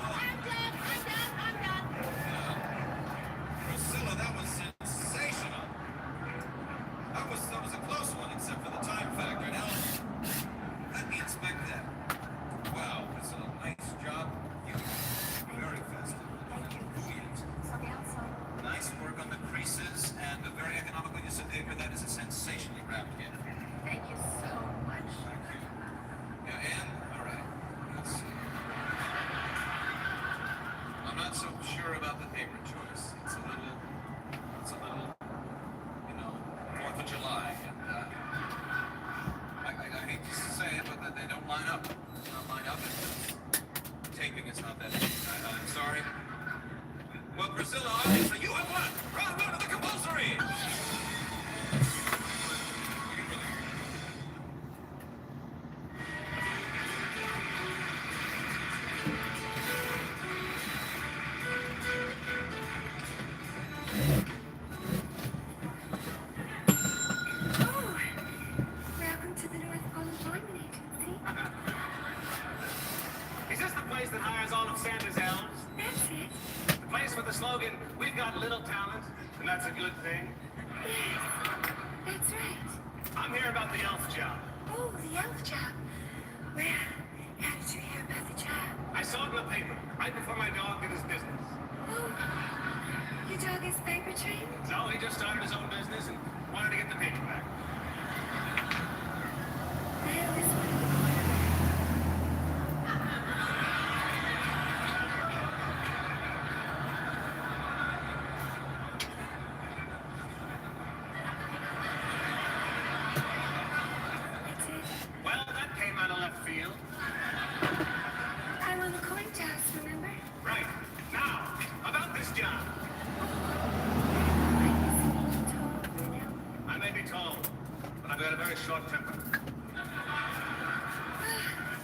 I: I'm done. Priscilla, that was sensational. That was a close one, except for the time factor. Now, let me inspect that. Wow, Priscilla, nice job. You very festive. Brilliant. Nice work on the creases and a very economical use of paper. That is a sensationally wrapped gift.
G: Thank you so much.
I: Thank you. Yeah, and, all right, let's see. I'm not so sure about the paper choice. It's a little, 4th of July, and I hate to say it, but they don't line up. It's not line up, and taping is not that easy. I'm sorry. still on, so you have won. Round one of the compulsory.
L: Welcome to the North Pole Employment Agency.
I: Is this the place that hires all of Santa's elves?
L: That's it.
I: The place with the slogan, "We've got little talent, and that's a good thing"?
L: Yes, that's right.
I: I'm here about the elf job.
L: Oh, the elf job. Well, how did you hear about the job?
I: I saw it in the paper, right before my dog did his business.
L: Oh, your dog is paper trained?
I: So he just started his own business and wanted to get the paper back.
L: Well, this one. That's it.
I: Well, that came out of left field.
L: I won the coin toss, remember?
I: Right. Now, about this job. I may be tall, but I've got a very short temper.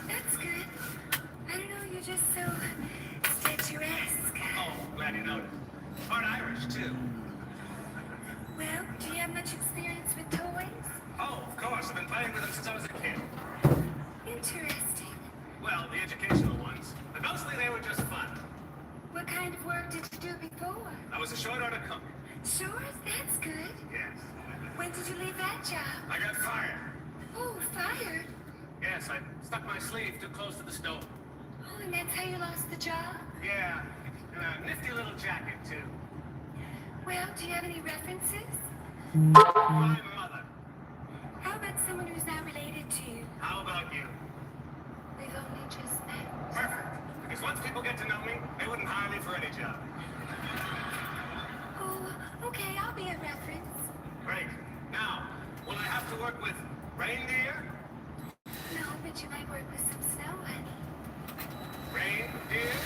L: That's good. I don't know, you're just so statuesque.
I: Oh, glad you noticed. Part Irish, too.
L: Well, do you have much experience with toys?
I: Oh, of course. I've been playing with them since I was a kid.
L: Interesting.
I: Well, the educational ones. But mostly they were just fun.
L: What kind of work did you do before?
I: I was a short order cook.
L: Sure, that's good.
I: Yes.
L: When did you leave that job?
I: I got fired.
L: Oh, fired?
I: Yes, I stuck my sleeve too close to the stove.
L: Oh, and that's how you lost the job?
I: Yeah. And a nifty little jacket, too.
L: Well, do you have any references?
I: My mother.
L: How about someone who's not related to you?
I: How about you?
L: We've only just met.
I: Perfect. Because once people get to know me, they wouldn't hire me for any job.
L: Oh, okay, I'll be a reference.
I: Great. Now, will I have to work with reindeer?
L: No, but you might work with some snow, honey.
I: Reindeer?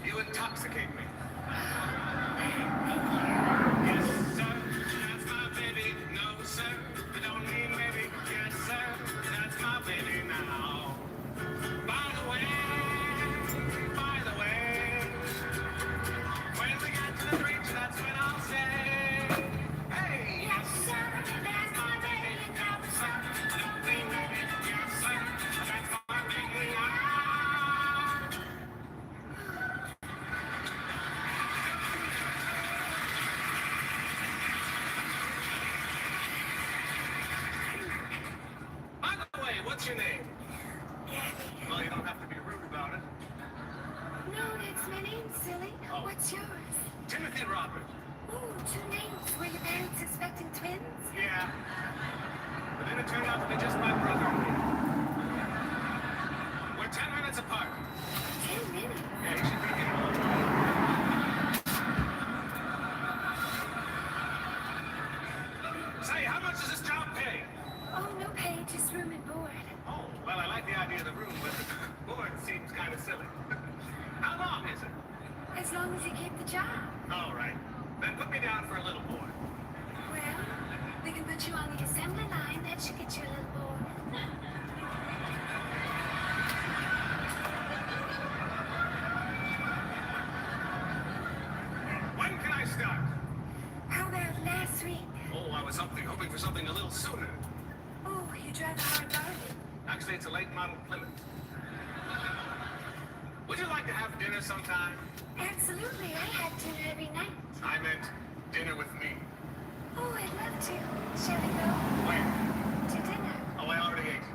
I: You intoxicate me. Yes, sir. That's my baby. No, sir. I don't mean maybe. Yes, sir. That's my baby now. By the way, when we get to the bridge, that's when I'll say, hey, yes, sir. That's my baby. No, sir. I don't mean maybe. Yes, sir. That's my baby now. By the way, what's your name? Well, you don't have to be rude about it.
L: No, that's my name, silly.
I: Oh.
L: What's yours?
I: Timothy Robert.
L: Ooh, 2 names. Were your parents expecting twins?
I: Yeah. But then it turned out to be just my brother. We're 10 minutes apart.
L: 10 minutes?
I: Yeah, you should be here. Say, how much does this job pay?
L: Oh, no pay, just room and board.
I: Oh, well, I like the idea of the room, but the board seems kind of silly. How long is it?
L: As long as you keep the job.
I: All right. Then put me down for a little board.
L: Well, we can put you on the assembly line. That should get you a little board.
I: When can I start?
L: How about last week?
I: Oh, I was hoping for something a little sooner.
L: Oh, you drive a hard bargain.
I: Actually, it's a late model Plymouth. Would you like to have dinner sometime?
L: Absolutely, I have dinner every night.
I: I meant dinner with me.
L: Oh, I'd love to. Shall we go?
I: Where?
L: To dinner.
I: Oh, I already ate.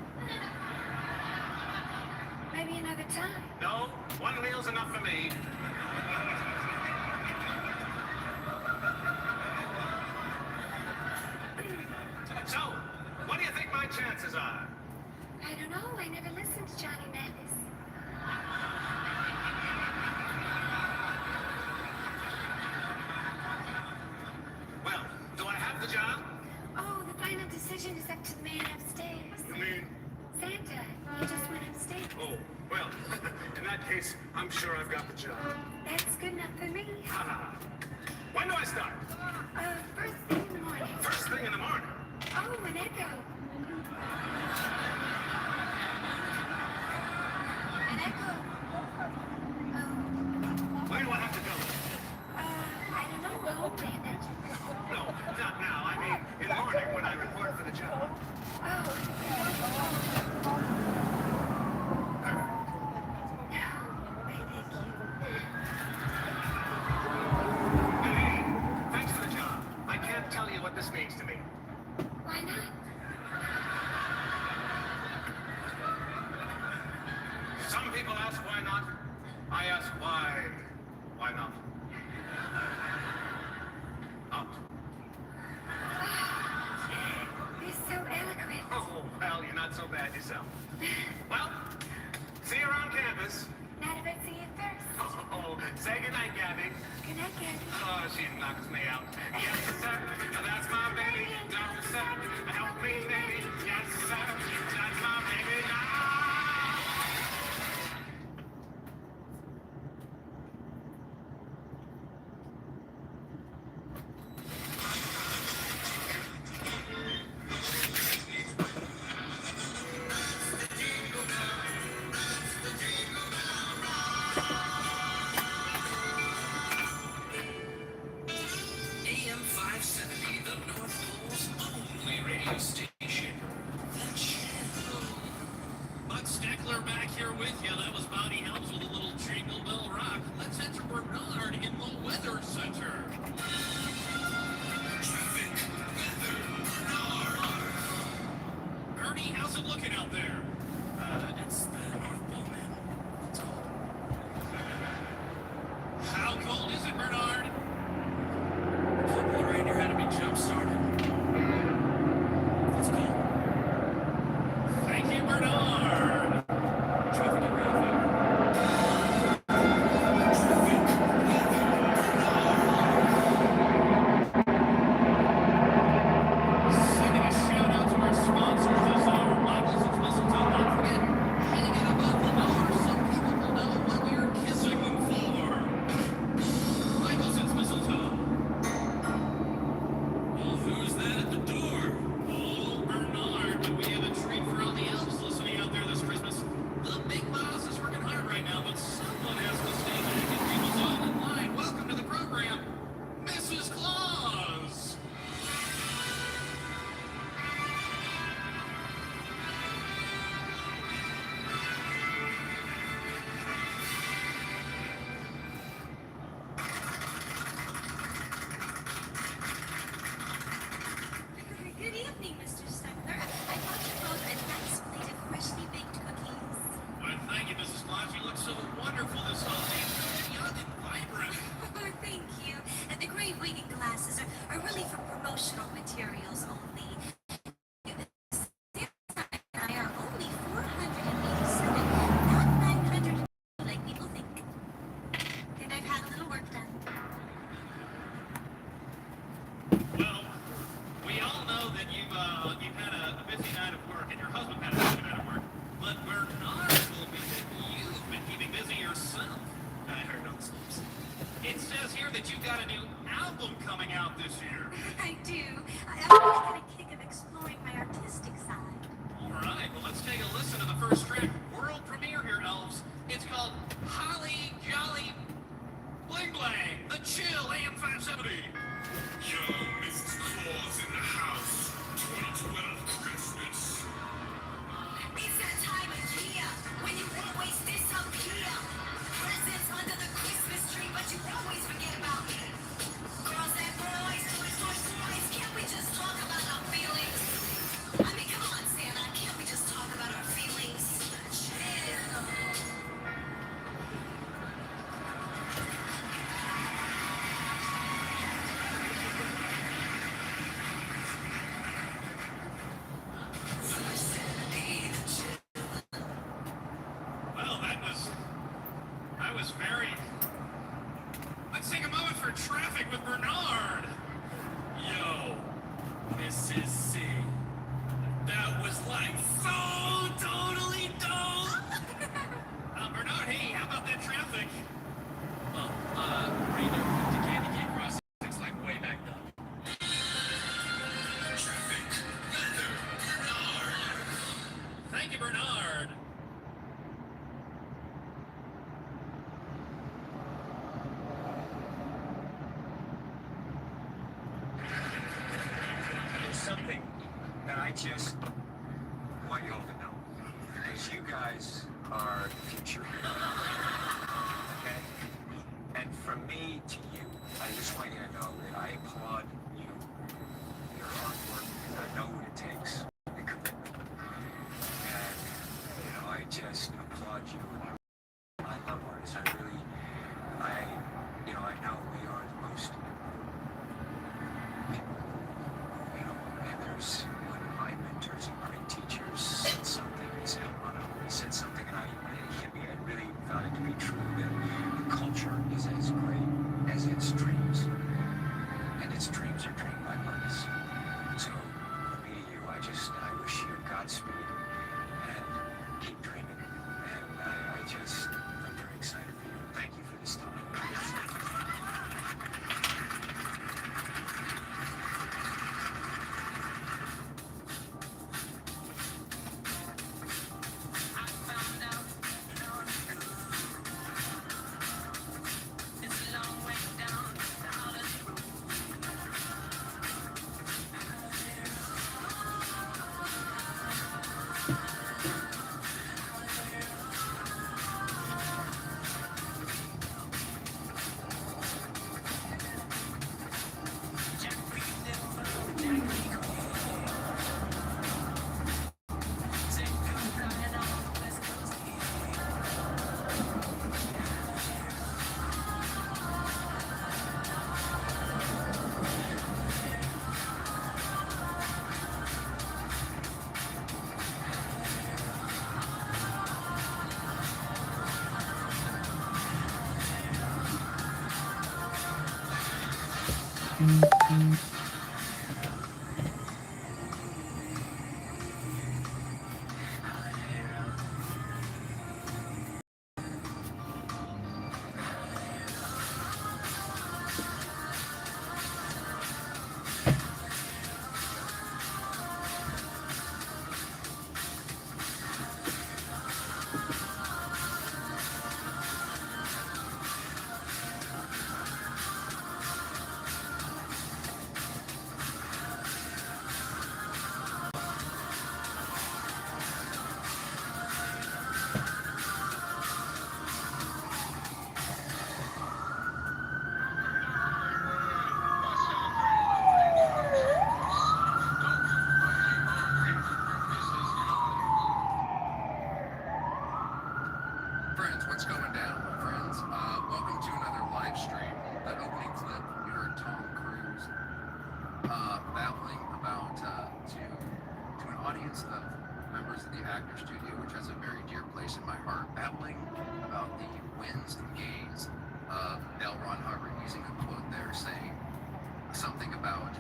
L: Maybe another time.
I: No, one meal's enough for me. So, what do you think my chances are?
L: I don't know. I never listened to Johnny Mathis.
I: Well, do I have the job?
L: Oh, the final decision is up to the man upstairs.
I: You mean?
L: Santa. He just went upstairs.
I: Oh, well, that case, I'm sure I've got the job.
L: That's good enough for me.
I: When do I start?
L: First thing in the morning.
I: First thing in the morning.
L: Oh, an echo. An echo.
I: Where do I have to go?
L: I don't know. Home, Bandit.
I: No, not now. I mean, in the morning when I report for the job. Hey, thanks for the job. I can't tell you what this means to me.
L: Why not?
I: Some people ask why not. I ask why. Why not? Not.
L: You're so eloquent.
I: Oh, well, you're not so bad yourself. Well, see you around campus.
L: Not if I see you first.
I: Oh, say goodnight, Gabby.
L: Good night, Gabby.
I: Oh, she knocks me out. Yes, sir. That's my baby. Don't sir. Help me, baby. Yes, sir. That's my baby now.
M: AM 570, the North Pole's only radio station. The Channel. Buck Steckler back here with you. That was Bonnie Helms with a little Jingle Bell Rock. Let's enter Bernard in the Weather Center. Traffic, weather, Bernard. Ernie, how's it looking out there? It's the North Pole, man. It's cold. How cold is it, Bernard? Football Ranger had to be jump-started. Let's go. Thank you, Bernard. Traffic and traffic. Sending a shout-out to our sponsors this hour, Michael's and Mistletoe. Don't forget, hanging above the door so people will know what we're kissing them for. Michael's and Mistletoe. Well, who's that at the door? Oh, Bernard, but we have a treat for all the elves listening out there this Christmas. The big boss is working hard right now, but someone has to stay back and keep us all in line. Welcome to the program, Mrs. Claus.
N: Good evening, Mr. Steckler. I brought you both a nice plate of freshly baked cookies.
M: Well, thank you, Mrs. Claus. You look so wonderful this holiday. So young and vibrant.
N: Oh, thank you. And the gray reading glasses are really for promotional materials only. I are only 487, not 900 like people think. And I've had a little work done.
M: Well, we all know that you've had a busy night of work, and your husband had a busy night of work. But Bernard told me that you've been keeping busy yourself. I heard on the slips. It says here that you've got a new album coming out this year.
N: I do. I've always got a kick of exploring my artistic side.
M: All right, well, let's take a listen to the first track. World premiere here, elves. It's called Holly Jolly Bling Blang, the Chill AM 570.
W: Yo, Mrs. Claus in the house. 2012 Christmas.
N: It's that time of year when you always disappear. Presents under the Christmas tree, but you always forget about me. Girls and boys, toys, can't we just talk about our feelings? I mean, come on, Santa, can't we just talk about our feelings? Chill.
M: Well, that was very... Let's take a moment for traffic with Bernard. Yo, Mrs. C. That was like so totally dope. Bernard, hey, how
I: just want you all to know, because you guys are the future. Okay? And from me to you, I just want you to know that I applaud you, your hard work, and I know what it takes, the commitment. And, you know, I just applaud you. I love artists. I know we are the most people, you know, and there's one of my mentors and great teachers said something. He said, L Ron Hubbard, he said something, and I really found it to be true, that the culture is as great as its dreams, and its dreams are dreamed by artists. So, from me to you, I wish you Godspeed, and keep dreaming, and I'm very excited for you. Thank you for this time.
P: Friends, what's going down, friends? Welcome to another live stream. The opening clip, you heard Tom Cruise babbling about to an audience of members of the Actor Studio, which has a very dear place in my heart, babbling about the wins and gains of L Ron Hubbard, using a quote there saying something about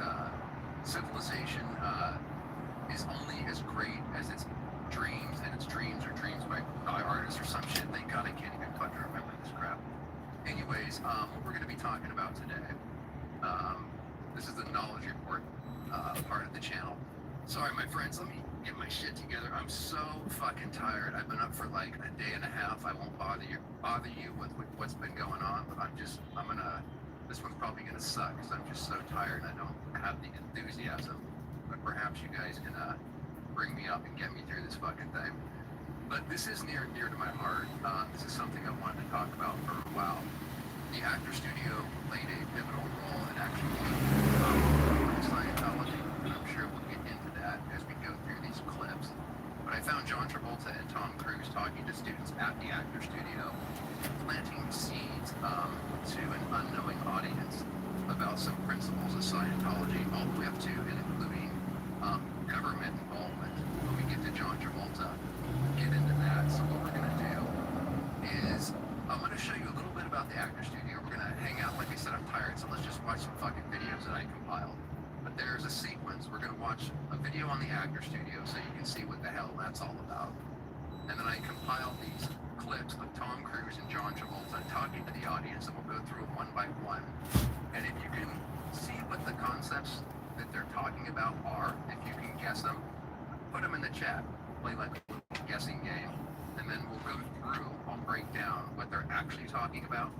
P: civilization is only as great as its dreams, and its dreams are dreams by artists or some shit. Thank God I can't even fucking remember this crap. Anyways, what we're going to be talking about today, this is the knowledge report part of the channel. Sorry, my friends, let me get my shit together. I'm so fucking tired. I've been up for like a day and a half. I won't bother you with what's been going on, but this one's probably gonna suck because I'm just so tired and I don't have the enthusiasm. But perhaps you guys can bring me up and get me through this fucking thing. But this is near and dear to my heart. This is something I wanted to talk about for a while. The Actor Studio played a pivotal role in actually Scientology, and I'm sure we'll get into that as we go through these clips. But I found John Travolta and Tom Cruise talking to students at the Actor Studio, planting seeds to an unknowing audience about some principles of Scientology, all the way up to and including government involvement. When we get to John Travolta, we'll get into that. So what we're going to do is I'm going to show you a little bit about the Actor Studio. We're going to hang out. Like I said, I'm tired, so let's just watch some fucking videos that I compiled. But there's a sequence. We're going to watch a video on the Actor Studio so you can see what the hell that's all about. And then I compiled these clips of Tom Cruise and John Travolta talking to the audience, and we'll go through them one by one. And if you can see what the concepts that they're talking about are, if you can guess them, put them in the chat. Play like a little guessing game. And then we'll go through, I'll break down what they're actually talking about.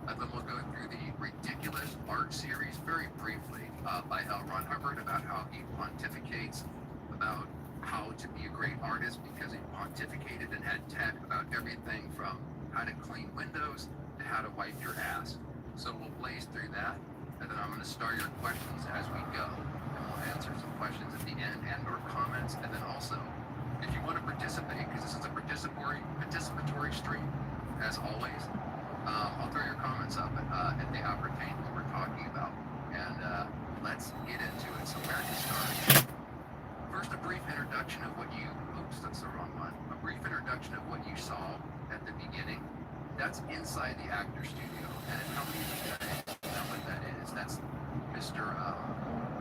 P: And then we'll go through the ridiculous art series very briefly by L Ron Hubbard about how he pontificates about how to be a great artist because he pontificated and had tech about everything from how to clean windows to how to wipe your ass. So we'll blaze through that, and then I'm going to start your questions as we go, and we'll answer some questions at the end and or comments, and then also, if you want to participate, because this is a participatory stream, as always, I'll throw your comments up if they appertain to what we're talking about, and let's get into it. So where to start? First, a brief introduction of what you, oops, that's the wrong one. A brief introduction of what you saw at the beginning. That's inside the actor studio. And how many of you guys know what that is? That's Mr.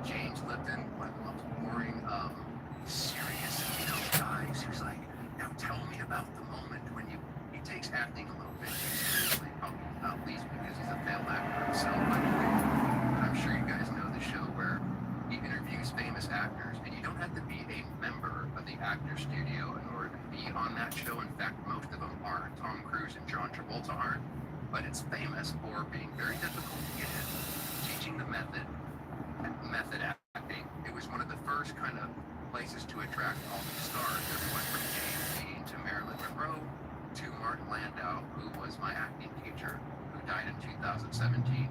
P: James Lipton, one of the most boring, serious, guys who's like, now tell me about the moment when you, he takes acting a little bit too seriously, probably not least because he's a failed actor himself, by the way. But I'm sure you guys know the show where he interviews famous actors, and you don't have to be a member of the actor studio in order to be on that show. In fact, most of them aren't. Tom Cruise and John Travolta aren't, but it's famous for being very difficult to get in, teaching the method acting. It was one of the first kind of places to attract all these stars. Everyone from James Dean to Marilyn Monroe to Martin Landau, who was my acting teacher, who died in 2017,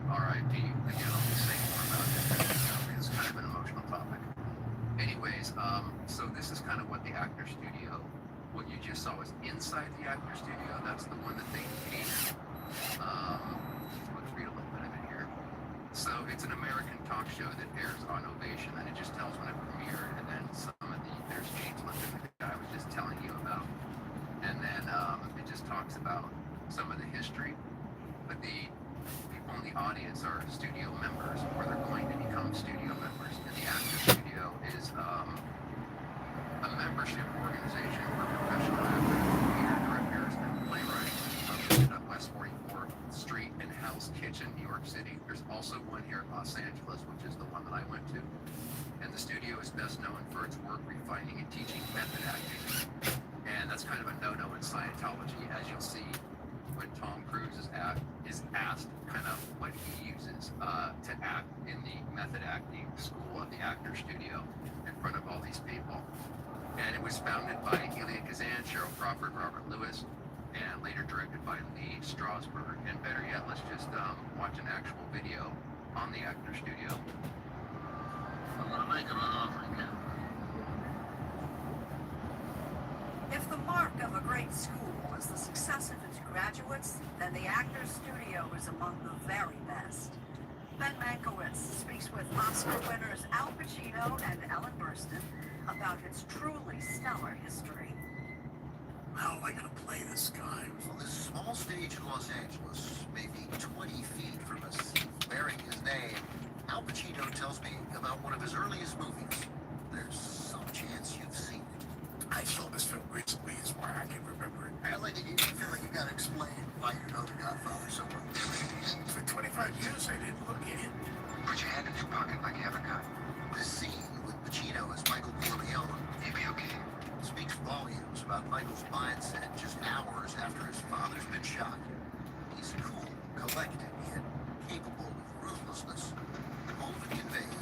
P: R.I.P. Again, I'll be saying more about this because it's kind of an emotional topic. Anyways, so this is kind of what the actor studio, what you just saw is inside the actor studio. That's the one that they painted. Let's read a little bit of it here. So it's an American talk show that airs on Ovation, and it just tells when it premiered, and then some of the, there's James Lipton, the guy I was just telling you about, and then it just talks about some of the history, but the people in the audience are studio members, or they're going to become studio members, and the actor studio is a membership organization for professional actors, theater directors, and playwrights located on West 44th Street in Hell's Kitchen, New York City. There's also one here in Los Angeles, which is the one that I went to. And the studio is best known for its work refining and teaching method acting. And that's kind of a no-no in Scientology, as you'll see when Tom Cruise is asked kind of what he uses to act in the method acting school at the actor studio in front of all these people. And it was founded by Elia Kazan, Cheryl Crawford, Robert Lewis, and later directed by Lee Strasberg. And better yet, let's just watch an actual video on the actor studio. I'm gonna make him an offer again.
Q: If the mark of a great school is the success of its graduates, then the Actors Studio is among the very best. Ben Mankiewicz speaks with Oscar winners Al Pacino and Ellen Burstyn about its truly stellar history.
O: How am I going to play this guy? On this small stage in Los Angeles, maybe 20 feet from a seat bearing his name, Al Pacino tells me about one of his earliest movies. There's some chance you've seen it. I saw this film recently, is why I can remember it. Really? You feel like you got to explain why you know The Godfather so well. For 25 years, I didn't look at it. Put your hand in your pocket like you have a gun. This scene with Pacino as Michael Corleone, he'd be okay. Speaks volumes about Michael's mindset just hours after his father's been shot. He's cool, collected, yet capable of ruthlessness. All of it conveyed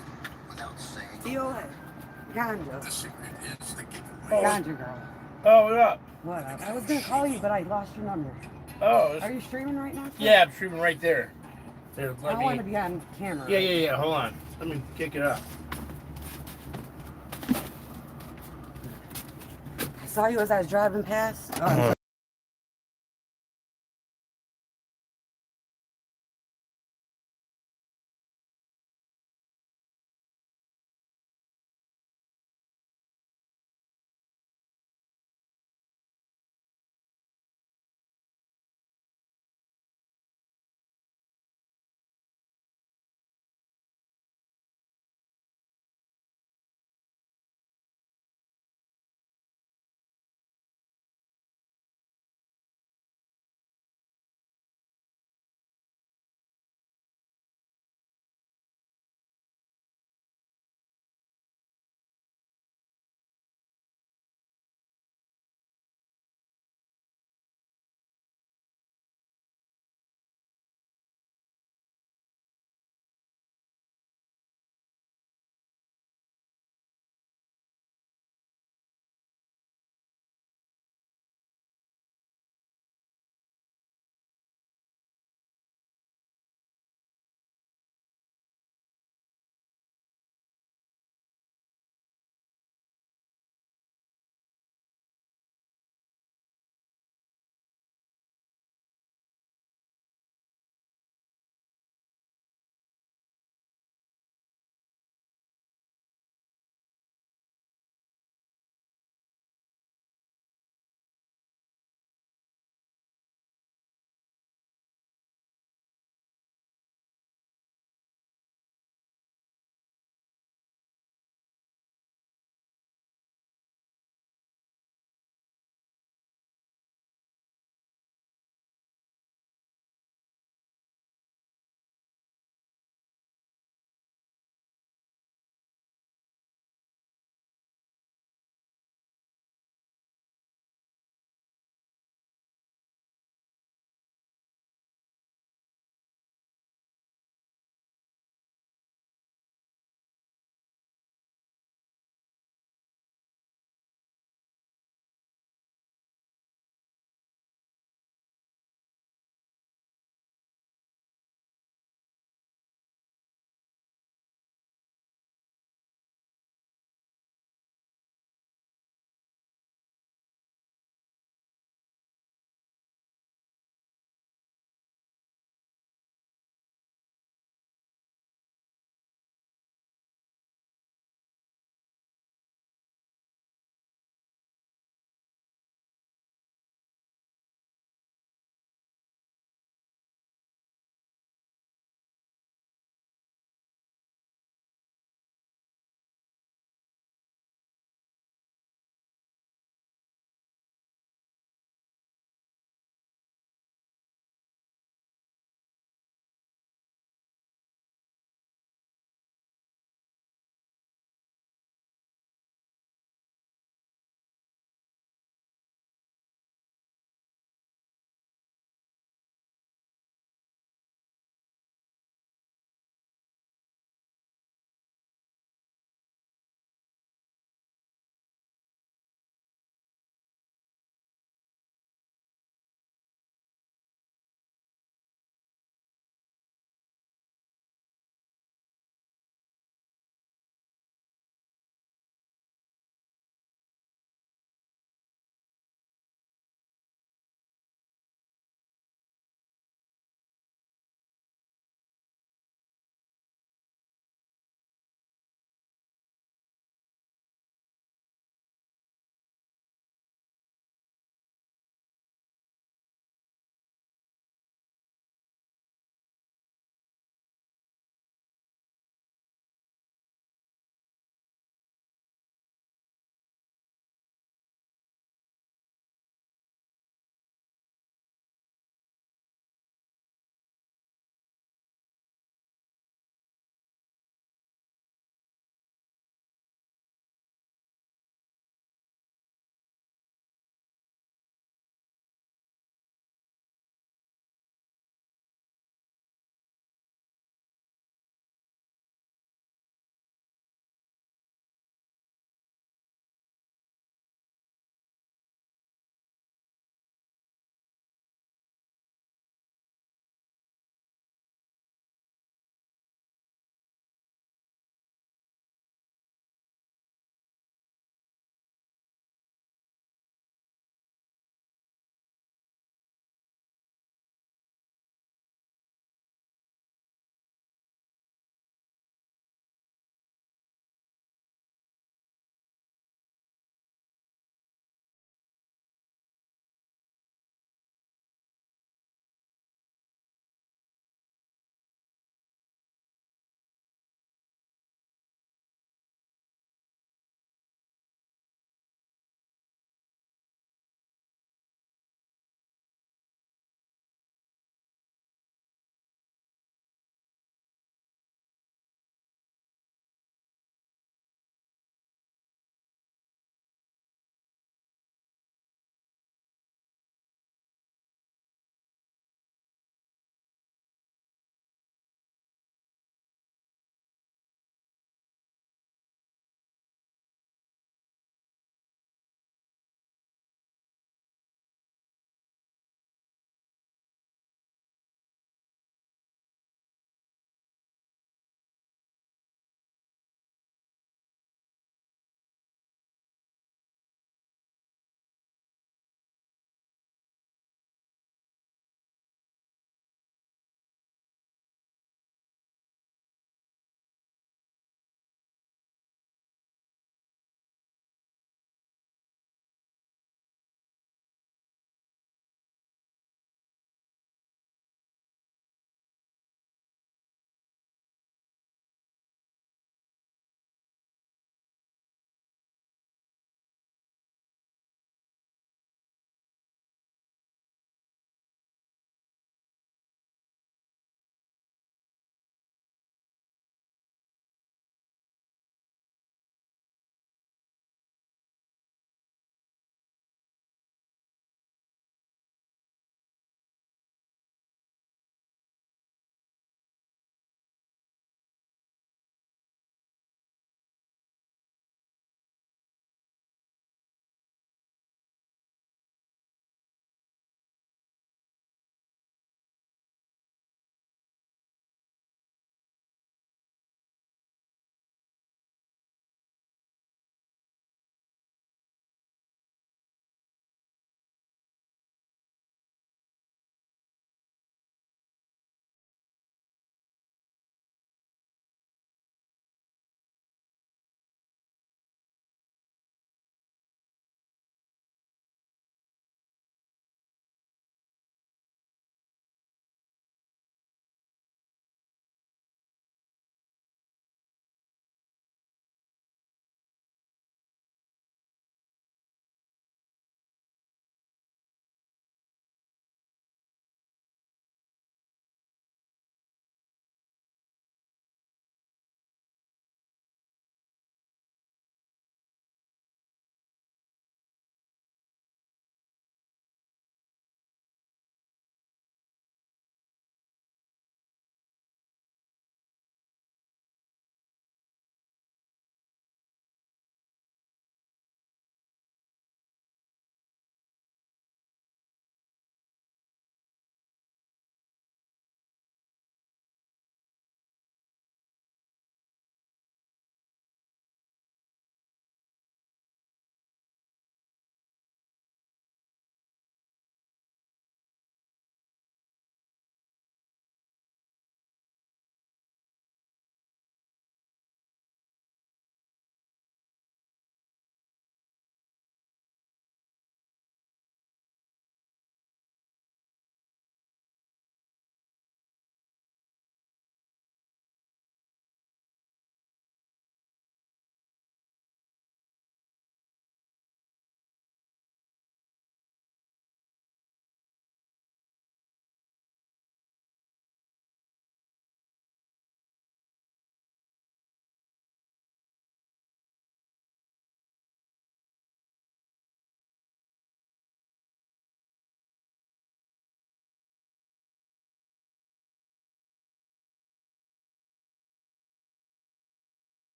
O: without saying
R: D.o.A. Ganja.
O: The secret is the giveaway.
R: Ganja girl.
A: Oh, what up?
R: What up? I was gonna call you, but I lost your number.
A: Oh.
R: Are you streaming right now?
A: Yeah, I'm streaming right there. There,
R: I want to be on camera.
A: Yeah. Hold on. Let me kick it up.
R: I saw you as I was driving past. Oh,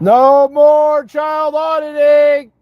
A: No more child auditing.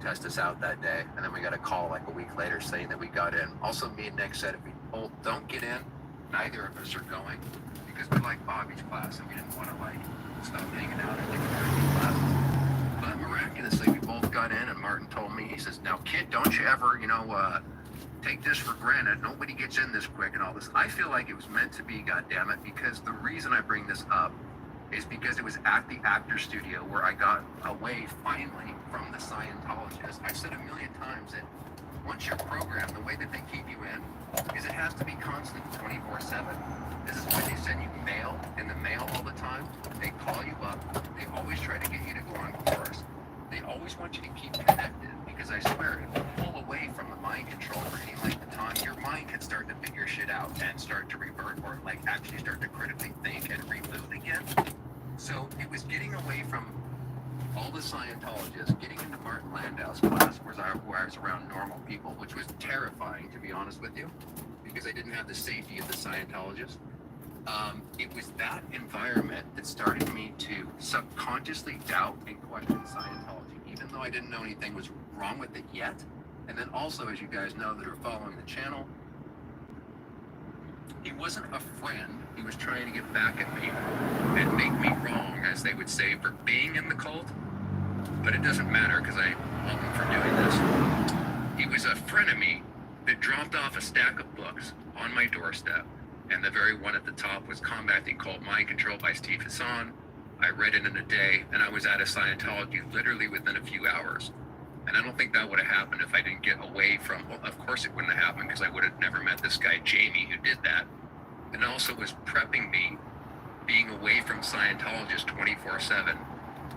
P: test us out that day, and then we got a call like a week later saying that we got in. Also, me and Nick said if we both don't get in, neither of us are going, because we like Bobby's class and we didn't want to like stop hanging out at different classes. But miraculously, we both got in, and Martin told me, he says, now kid, don't you ever, take this for granted. Nobody gets in this quick and all this. I feel like it was meant to be, goddammit, because the reason I bring this up is because it was at the actor studio where I got away finally from the Scientologists. I've said a million times that once you're programmed, the way that they keep you in is it has to be constant 24/7. This is why they send you mail in the mail all the time. They call you up. They always try to get you to go on course. They always want you to keep connected, because I swear, if you pull away from the mind control for any length of time, your mind can start to figure shit out and start to revert, or like actually start to critically think and reboot again. So it was getting away from all the Scientologists, getting into Martin Landau's class where I was around normal people, which was terrifying, to be honest with you, because I didn't have the safety of the Scientologists. It was that environment that started me to subconsciously doubt and question Scientology, even though I didn't know anything was wrong with it yet. And then also, as you guys know that are following the channel, he wasn't a friend. He was trying to get back at me and make me wrong, as they would say, for being in the cult. But it doesn't matter, because I love him for doing this. He was a frenemy that dropped off a stack of books on my doorstep. And the very one at the top was Combat the Occult Mind Control by Steve Hassan. I read it in a day, and I was out of Scientology literally within a few hours. And I don't think that would have happened if I didn't get away from, well, of course it wouldn't have happened, because I would have never met this guy, Jamie, who did that. And also was prepping me, being away from Scientologists 24/7,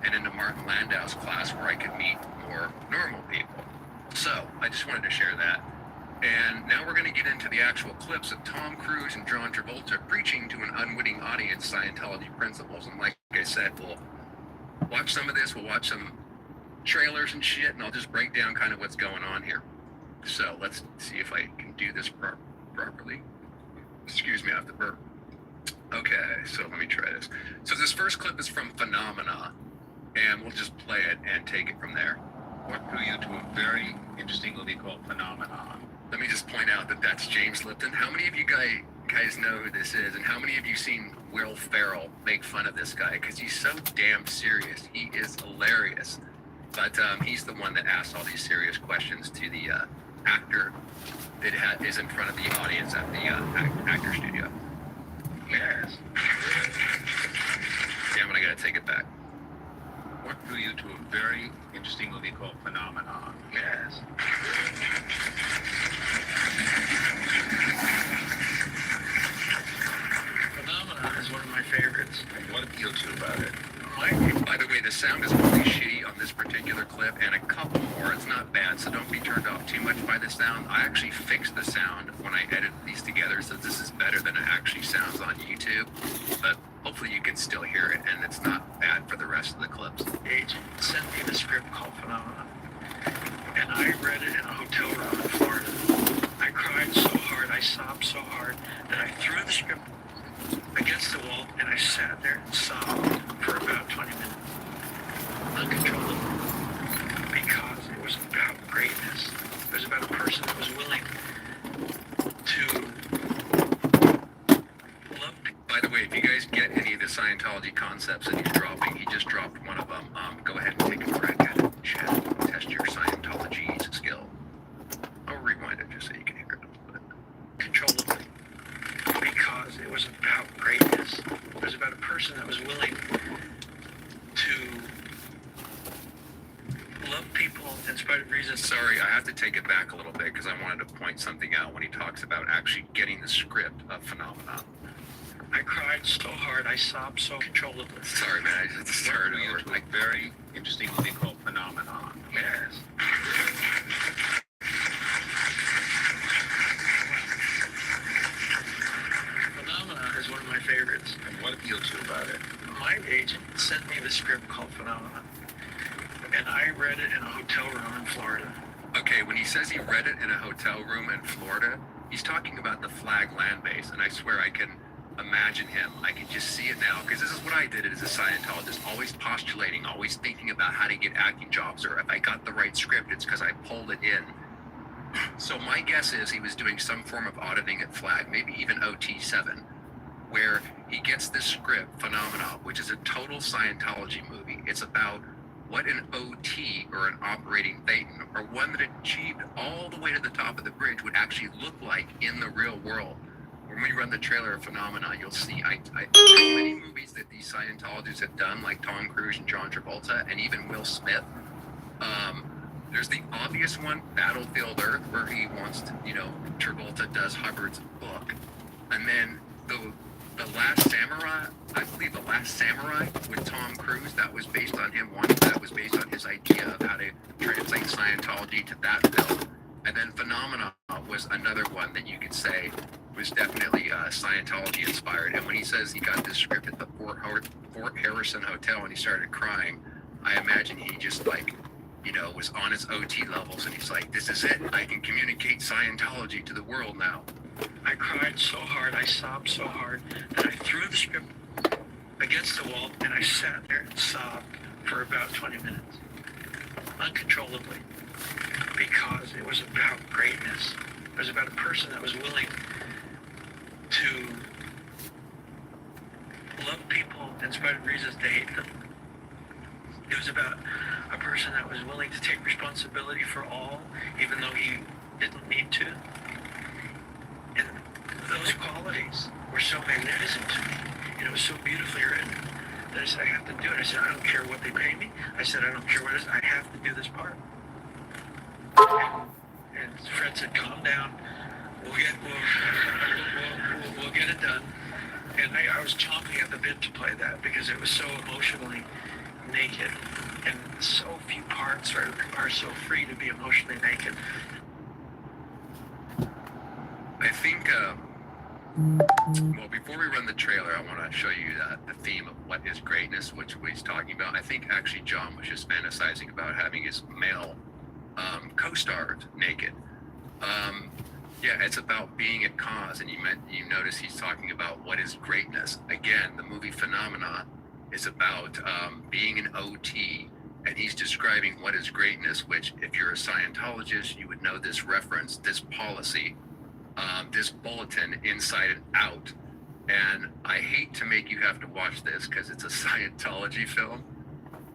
P: and into Martin Landau's class where I could meet more normal people. So I just wanted to share that. And now we're going to get into the actual clips of Tom Cruise and John Travolta preaching to an unwitting audience Scientology principles. And like I said, we'll watch some of this, we'll watch some trailers and shit, and I'll just break down kind of what's going on here. So let's see if I can do this properly. Excuse me, I have to burp. Okay, so let me try this. So this first clip is from Phenomena, and we'll just play it and take it from there. What drew you to a very interesting movie called Phenomenon? Let me just point out that that's James Lipton. How many of you guys know who this is, and how many of you seen Will Ferrell make fun of this guy? Because he's so damn serious. He is hilarious. But he's the one that asked all these serious questions to the actor that is in front of the audience at the actor studio. Yes. Damn it, I gotta take it back. What drew you to a very interesting movie called Phenomenon? Yes. Phenomenon is one of my favorites. What appealed to you about it? By the way, the sound is really shitty on this particular clip, and a couple more. It's not bad, so don't be turned off too much by the sound. I actually fixed the sound when I edited these together, so this is better than it actually sounds on YouTube. But hopefully you can still hear it, and it's not bad for the rest of the clips. Agent sent me the script called Phenomenon, and I read it in a hotel room in Florida. I cried so hard, I sobbed so hard, that I threw the script against the wall, and I sat there and sobbed for about 20 minutes, uncontrollably, because it was about greatness. It was about a person that was willing to love people. By the way, if you guys get any of the Scientology concepts that he's dropping, he just dropped one of them. Go ahead and take a crack at it. Chat, test your Scientology skill. I'll rewind it just so you can hear it. Controllably. Because it was about greatness. It was about a person that was willing to love people in spite of reasons. Sorry, I have to take it back a little bit because I wanted to point something out when he talks about actually getting the script of Phenomenon. I cried so hard, I sobbed so controllably. Sorry, man, I just started over. Like, very interesting movie called Phenomenon. Yes. Phenomenon is one of my favorites. And what appealed to you about it? My agent sent me the script called Phenomenon, and I read it in a hotel room in Florida. Okay, when he says he read it in a hotel room in Florida, he's talking about the Flag land base, and I swear I can
C: imagine him. I can just see it now, because this is what I did as a Scientologist, always postulating, always thinking about how to get acting jobs, or if I got the right script, it's because I pulled it in. So my guess is he was doing some form of auditing at Flag, maybe even OT7, where he gets this script, Phenomena, which is a total Scientology movie. It's about what an OT, or an operating Thetan, or one that achieved all the way to the top of the bridge, would actually look like in the real world. When we run the trailer of Phenomena, you'll see there's many movies that these Scientologists have done, like Tom Cruise and John Travolta, and even Will Smith. There's the obvious one, Battlefield Earth, where he wants to, Travolta does Hubbard's book. And then the Last Samurai, I believe The Last Samurai with Tom Cruise, that was based on him once. That was based on his idea of how to translate Scientology to that film. And then Phenomena was another one that you could say was definitely Scientology inspired. And when he says he got this script at the Fort Harrison Hotel and he started crying, I imagine he just was on his OT levels, and he's like, this is it. I can communicate Scientology to the world now.
J: I cried so hard, I sobbed so hard, that I threw the script against the wall, and I sat there and sobbed for about 20 minutes, uncontrollably, because it was about greatness. It was about a person that was willing to love people in spite of reasons to hate them. It was about a person that was willing to take responsibility for all, even though he didn't need to. And those qualities were so magnificent to me, and it was so beautifully written, that I said, I have to do it. I said, I don't care what they pay me. I said, I don't care what it is. I have to do this part. And Fred said, calm down. We'll get it done. And I was chomping at the bit to play that, because it was so emotionally naked, and so few parts are so free to be emotionally naked.
C: I think, well, before we run the trailer, I want to show you the theme of what is greatness, which he's talking about. I think actually John was just fantasizing about having his male co-stars naked. Yeah, it's about being a cause, and you notice he's talking about what is greatness. Again, the movie Phenomena is about being an OT, and he's describing what is greatness, which, if you're a Scientologist, you would know this reference, this policy, this bulletin inside and out. And I hate to make you have to watch this because it's a Scientology film,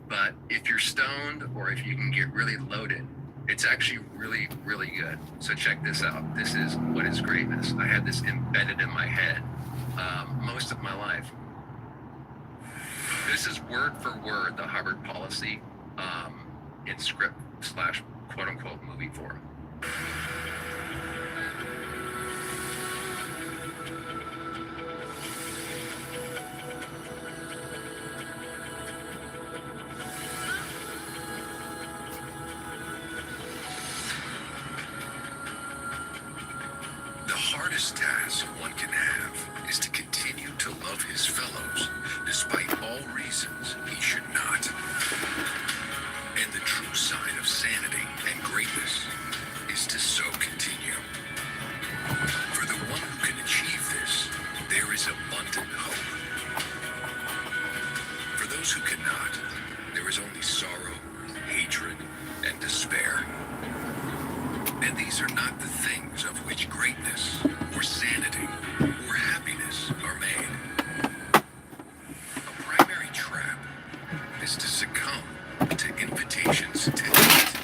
C: but if you're stoned or if you can get really loaded, it's actually really, really good. So check this out. This is what is greatness. I had this embedded in my head most of my life. This is word for word the Hubbard policy in script / quote unquote movie form.
T: The hardest task one can have is to continue to love his fellows despite all reasons he should not. And the true sign of sanity and greatness is to so continue. For the one who can achieve this, there is abundant hope. For those who cannot, there is only sorrow, hatred, and despair. And these are not the things of which greatness, or sanity, or happiness are made. A primary trap is to succumb to invitations to hate.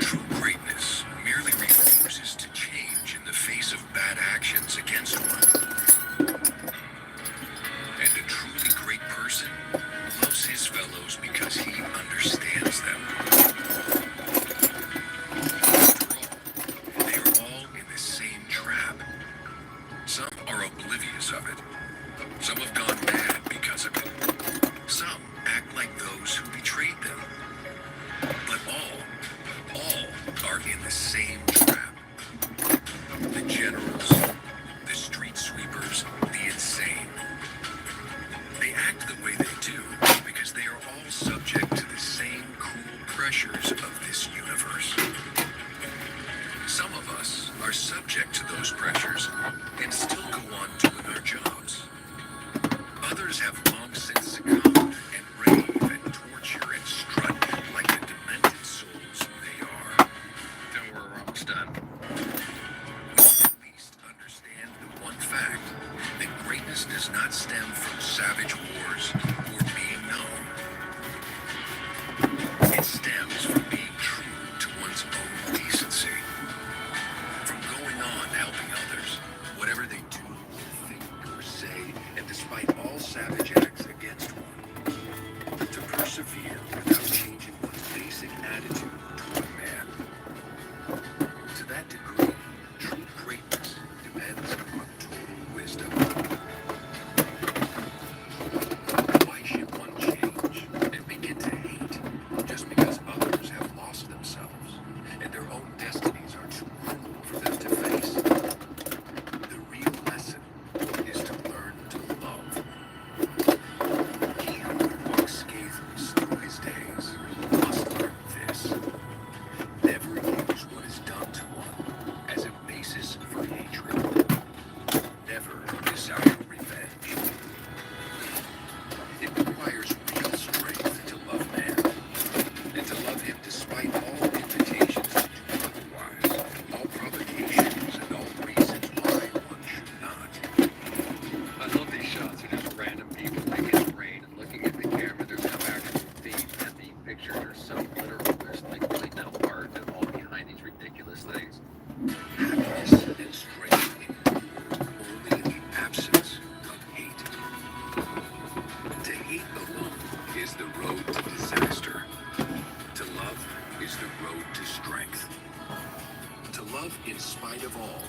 T: True greatness merely refuses to change in the face of bad actions against one. And a truly great person loves his fellows because he understands them. Some are oblivious of it. Some have gone mad because of it. Some act like those who betrayed them. But all are in the same trap. The generals, the street sweepers, the insane. They act the way they do because they are all subject to the same cruel pressures of this universe. Some of us are subject to those pressures and still savage acts against one, but to persevere without changing one's basic attitude toward man. To that degree, true greatness depends upon total wisdom. Why should one change and begin to hate just because others have lost themselves and their own destinies are too cruel for them to face? The real lesson is to learn to love. He who would walk scatheless through his days must learn this. Never use what is done to one as a basis for hatred. Never desire revenge. It requires real strength to love man, and to love him despite all invitations to do otherwise, all provocations, and all reasons why one should not. I love these shots of just random people making it rain and looking at the camera. There's no actual feed, and the pictures are so literal. There's like really no art at all behind these ridiculous things. Happiness and strength endure only in the absence of hate. To hate alone is the road to disaster. To love is the road to strength. To love in spite of all.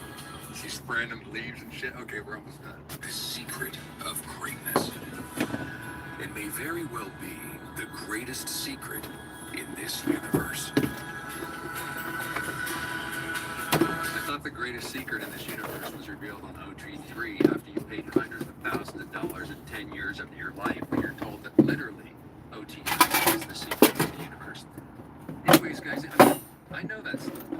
T: These random leaves and shit. Okay, we're almost done. The secret of greatness. It may very well be the greatest secret in this universe. I thought the greatest secret in this universe was revealed on OT3 after you paid hundreds of thousands of dollars in 10 years of your life when you're told that literally OT3 is the secret of the universe. Anyways, guys, I know that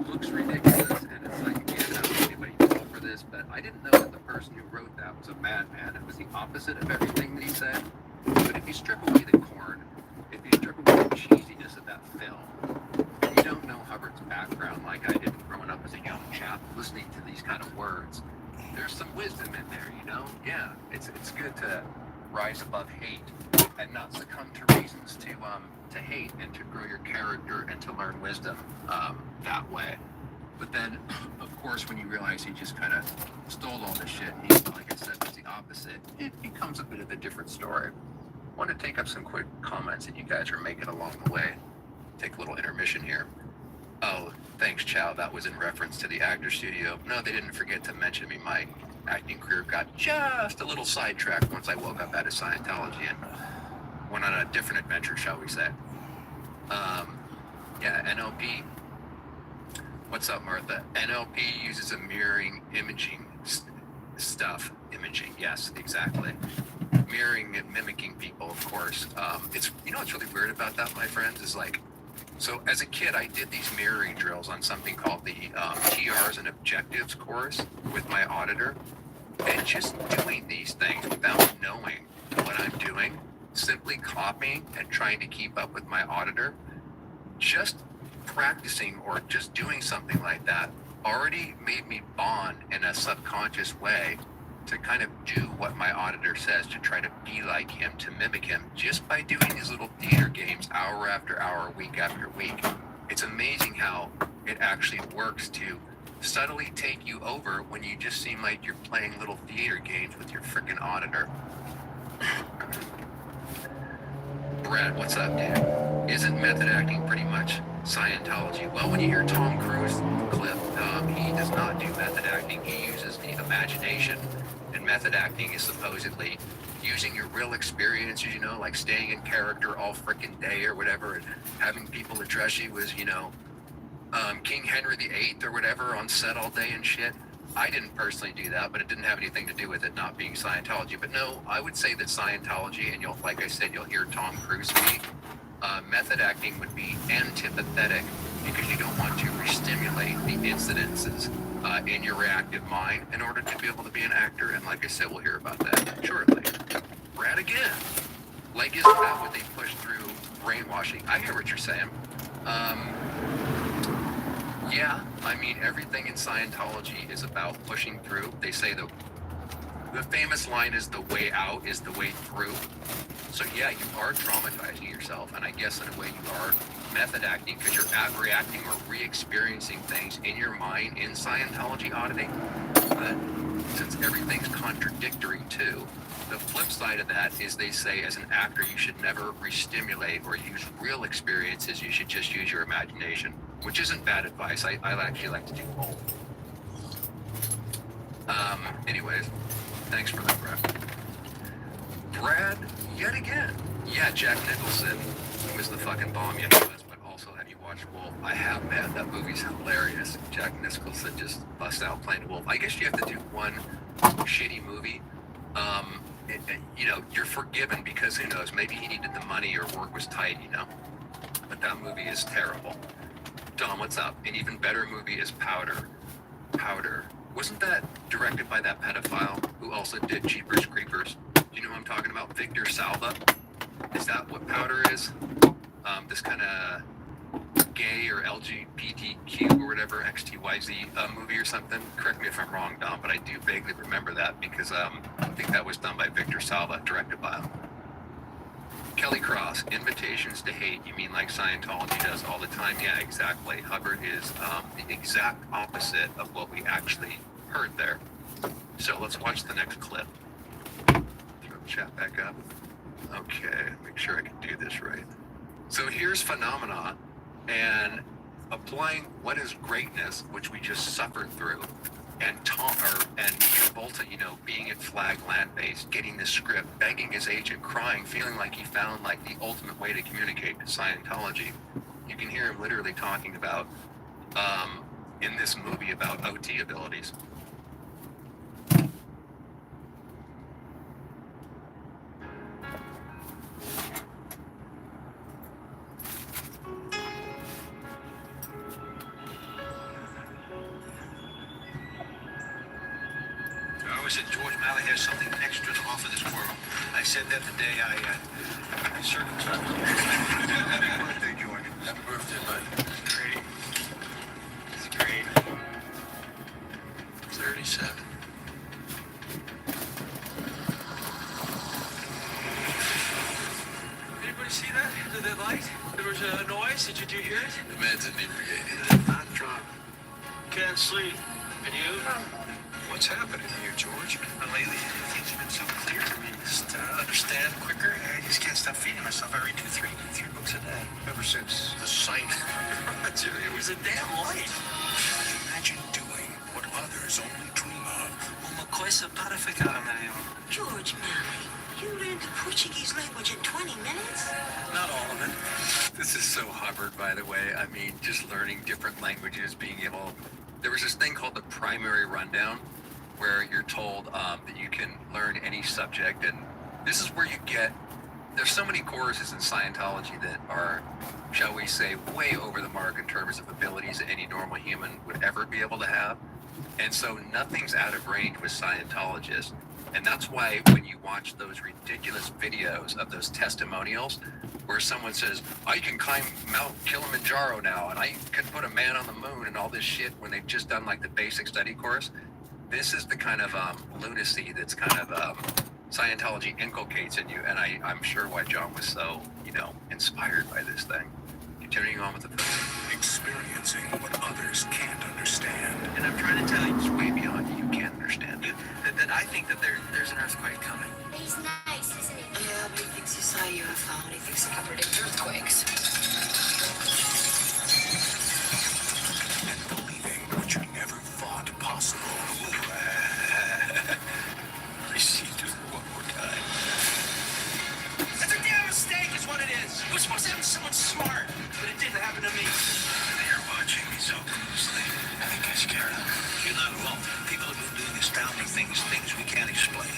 T: looks ridiculous and it's like, again, I don't know anybody fall for this, but I didn't know that the person who wrote that was a madman. It was the opposite of everything that he said. But if you strip away the corn, if you strip away the cheesiness of that film, and you don't know Hubbard's background like I did growing up as a young chap, listening to these kind of words, there's some wisdom in there, you know? Yeah, it's good to rise above hate and not succumb to reasons to hate and to grow your character and to learn wisdom that way. But then, of course, when you realize he just kind of stole all this shit, he, like I said, was the opposite, it becomes a bit of a different story. I want to take up some quick comments that you guys are making along the way. Take a little intermission here. Oh, thanks, Chow. That was in reference to the actor studio. No, they didn't forget to mention me. My acting career got just a little sidetracked once I woke up out of Scientology and went on a different adventure, shall we say. Yeah, NLP. What's up, Martha? NLP uses a mirroring imaging stuff. Imaging, yes, exactly. Mirroring and mimicking people, of course. It's, you know what's really weird about that, my friends, is like, so as a kid, I did these mirroring drills on something called the TRs and Objectives course with my auditor. And just doing these things without knowing what I'm doing, simply copying and trying to keep up with my auditor, just practicing or just doing something like that already made me bond in a subconscious way to kind of do what my auditor says, to try to be like him, to mimic him, just by doing these little theater games hour after hour, week after week. It's amazing how it actually works to subtly take you over when you just seem like you're playing little theater games with your freaking auditor. Brad, what's up, dude? Isn't method acting pretty much Scientology? Well, when you hear Tom Cruise clip, he does not do method acting. He uses the imagination. And method acting is supposedly using your real experiences, you know, like staying in character all freaking day or whatever, and having people address you as, you know, King Henry VIII or whatever on set all day and shit. I didn't personally do that, but it didn't have anything to do with it not being Scientology. But no, I would say that Scientology, and you'll, like I said, you'll hear Tom Cruise speak, method acting would be antipathetic because you don't want to re-stimulate the incidences in your reactive mind in order to be able to be an actor. And like I said, we'll hear about that shortly. Brad again. Like, isn't that what they push through brainwashing? I hear what you're saying. Yeah, I mean, everything in Scientology is about pushing through. They say the famous line is the way out is the way through. So yeah, you are traumatizing yourself, and I guess in a way you are method acting because you're reacting or re-experiencing things in your mind in Scientology auditing. But to
C: since everything's contradictory too, the flip side of that is they say as an actor you should never re-stimulate or use real experiences, you should just use your imagination, which isn't bad advice. I actually like to do both. Anyways, thanks for that, Brad, yet again. Yeah, Jack Nicholson was the fucking bomb, yeah, he was, but also have you watched Wolf? I have, man, that movie's hilarious. Jack Nicholson just busts out playing Wolf. I guess you have to do one shitty movie. You know, you're forgiven because who knows, maybe he needed the money or work was tight, you know? But that movie is terrible. Don, what's up? An even better movie is Powder. Powder. Wasn't that directed by that pedophile who also did Jeepers Creepers? Do you know who I'm talking about? Victor Salva? Is that what Powder is? This kind of gay or LGBTQ or whatever, XTYZ movie or something. Correct me if I'm wrong, Dom, but I do vaguely remember that because I think that was done by Victor Salva, directed by him. Kelly Cross, invitations to hate, you mean like Scientology does all the time? Yeah, exactly. Hubbard is the exact opposite of what we actually heard there. So let's watch the next clip. Throw the chat back up. Okay, make sure I can do this right. So here's phenomena and applying what is greatness, which we just suffered through, and Travolta, you know, being at Flag Land Base, getting the script, begging his agent, crying, feeling like he found like the ultimate way to communicate to Scientology. You can hear him literally talking about in this movie about OT abilities.
E: I always said George Malley has something extra to offer this world. I said that the day I circumcised him. Happy birthday, George. Happy birthday, buddy. Great. It's great. 37. Anybody see that? The light? There was a noise. Did you hear it?
T: The man's inebriated.
E: Not drunk. Can't sleep. And you? What's happening here, George? Lately, things have been so clear to me. Just understand quicker. I just can't stop feeding myself. I read three books a day. Ever since The Sight. It was a damn light. Imagine doing what others only dream of. Uma coisa para ficar melhor.
N: George Malley, you learned the Portuguese language in 20 minutes?
E: Not all of it.
C: This is so Hubbard, by the way. I mean, just learning different languages, being able... There was this thing called the primary rundown, where you're told that you can learn any subject, and this is where you get... There's so many courses in Scientology that are, shall we say, way over the mark in terms of abilities that any normal human would ever be able to have. And so nothing's out of range with Scientologists. And that's why when you watch those ridiculous videos of those testimonials where someone says, I can climb Mount Kilimanjaro now, and I can put a man on the moon and all this shit when they've just done like the basic study course, this is the kind of lunacy that's kind of Scientology inculcates in you. And I'm sure why John was so, you know, inspired by this thing. Continuing on with the film.
T: Experiencing what others can't understand.
E: And I'm trying to tell you,
C: It's way beyond you can't understand it.
E: that I think that there's an earthquake coming.
N: He's nice, isn't he?
L: Yeah, but he thinks he saw a UFO and he thinks he can predict earthquakes.
T: And believing what you never thought possible.
E: Receive it one more time. That's a damn mistake is what it is. It was supposed to happen to someone smart, but it didn't happen to me. They're watching me so closely. I think I scared them. You're not alone. People have been doing astounding things we can't explain.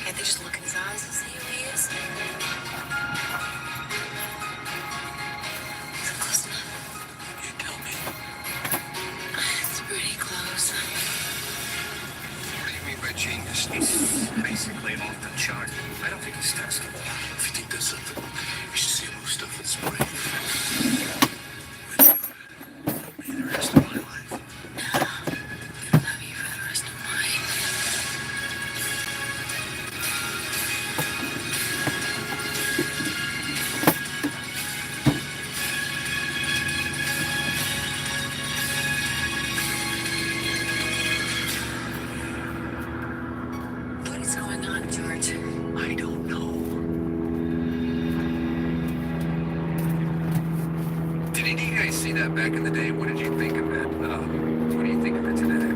L: Can't they just look in his eyes and see who he is? Is it close enough?
T: You tell me.
L: It's pretty close.
T: What do you mean by genius?
E: He's basically off the chart. I don't think he's testable.
T: If you think there's something, you should see him move stuff in spring.
E: Me the rest of my life.
L: Love you for the rest of mine. Robert?
C: I don't know. Did any of you guys see that back in the day? What did you think of it? What do you think of it today?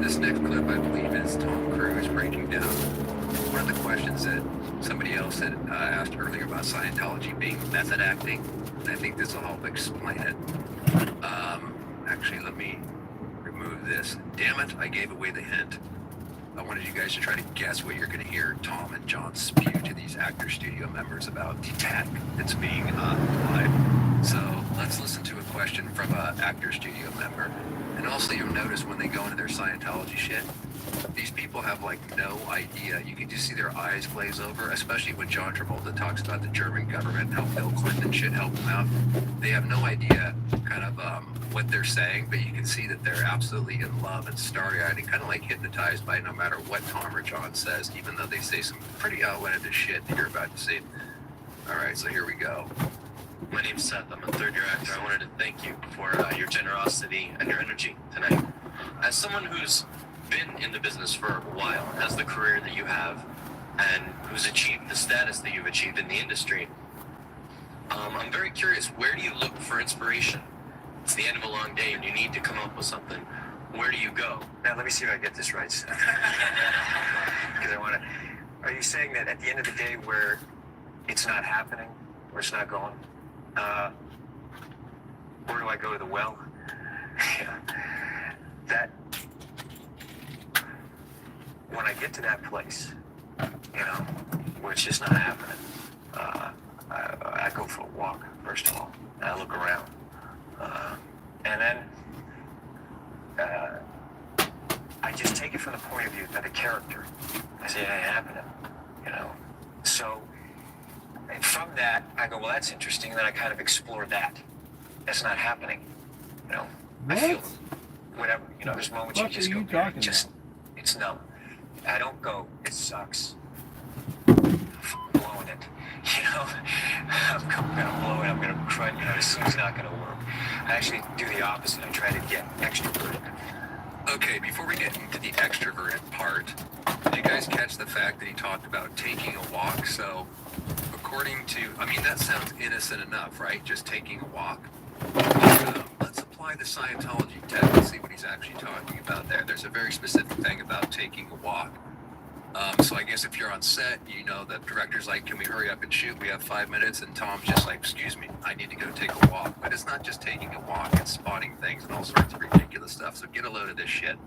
C: This next clip, I believe, is Tom Cruise breaking down one of the questions that somebody else had asked earlier about Scientology being method acting. I think this will help explain it. Actually, let me remove this. Damn it, I gave away the hint. I wanted you guys to try to guess what you're going to hear Tom and John spew to these actor studio members about the tech that's being applied. So let's listen to a question from an actor studio member. And also you'll notice when they go into their Scientology shit, these people have like no idea. You can just see their eyes glaze over, especially when John Travolta talks about the German government and how Bill Clinton should help them out. They have no idea kind of what they're saying, but you can see that they're absolutely in love and starry-eyed and kind of like hypnotized by no matter what Tom or John says, even though they say some pretty outlandish shit that you're about to see. All right, so here we go.
K: My name's Seth. I'm a third-year actor. I wanted to thank you for your generosity and your energy tonight. As someone who's been in the business for a while, has the career that you have, and who's achieved the status that you've achieved in the industry, I'm very curious, where do you look for inspiration? It's the end of a long day and you need to come up with something. Where do you go?
J: Now, let me see if I get this right. Because I want to... Are you saying that at the end of the day where it's not happening, where it's not going, where do I go to the well? Yeah. That... When I get to that place, you know, where it's just not happening, I go for a walk, first of all, and I look around. And then I just take it from the point of view of the character. I say, it ain't happening, you know. So from that, I go, well, that's interesting. And then I kind of explore that. That's not happening, you know.
A: What?
J: I feel whatever, you know, there's moments you
A: What
J: just
A: are
J: go,
A: you talking
J: just,
A: about?
J: it's numb. I don't go, it sucks. Blowing it, you know. I'm gonna blow it, I'm gonna cry, you know, this thing's not gonna work. I actually do the opposite. I try to get extroverted.
C: Okay, before we get into the extroverted part, did you guys catch the fact that he talked about taking a walk? So, according to, I mean, that sounds innocent enough, right? Just taking a walk. But, let's apply the Scientology tech and see what he's actually talking about there. There's a very specific thing about taking a walk. So I guess if you're on set, you know, the director's like, can we hurry up and shoot? We have 5 minutes. And Tom's just like, excuse me, I need to go take a walk. But it's not just taking a walk, it's spotting things and all sorts of ridiculous stuff. So get a load of this shit.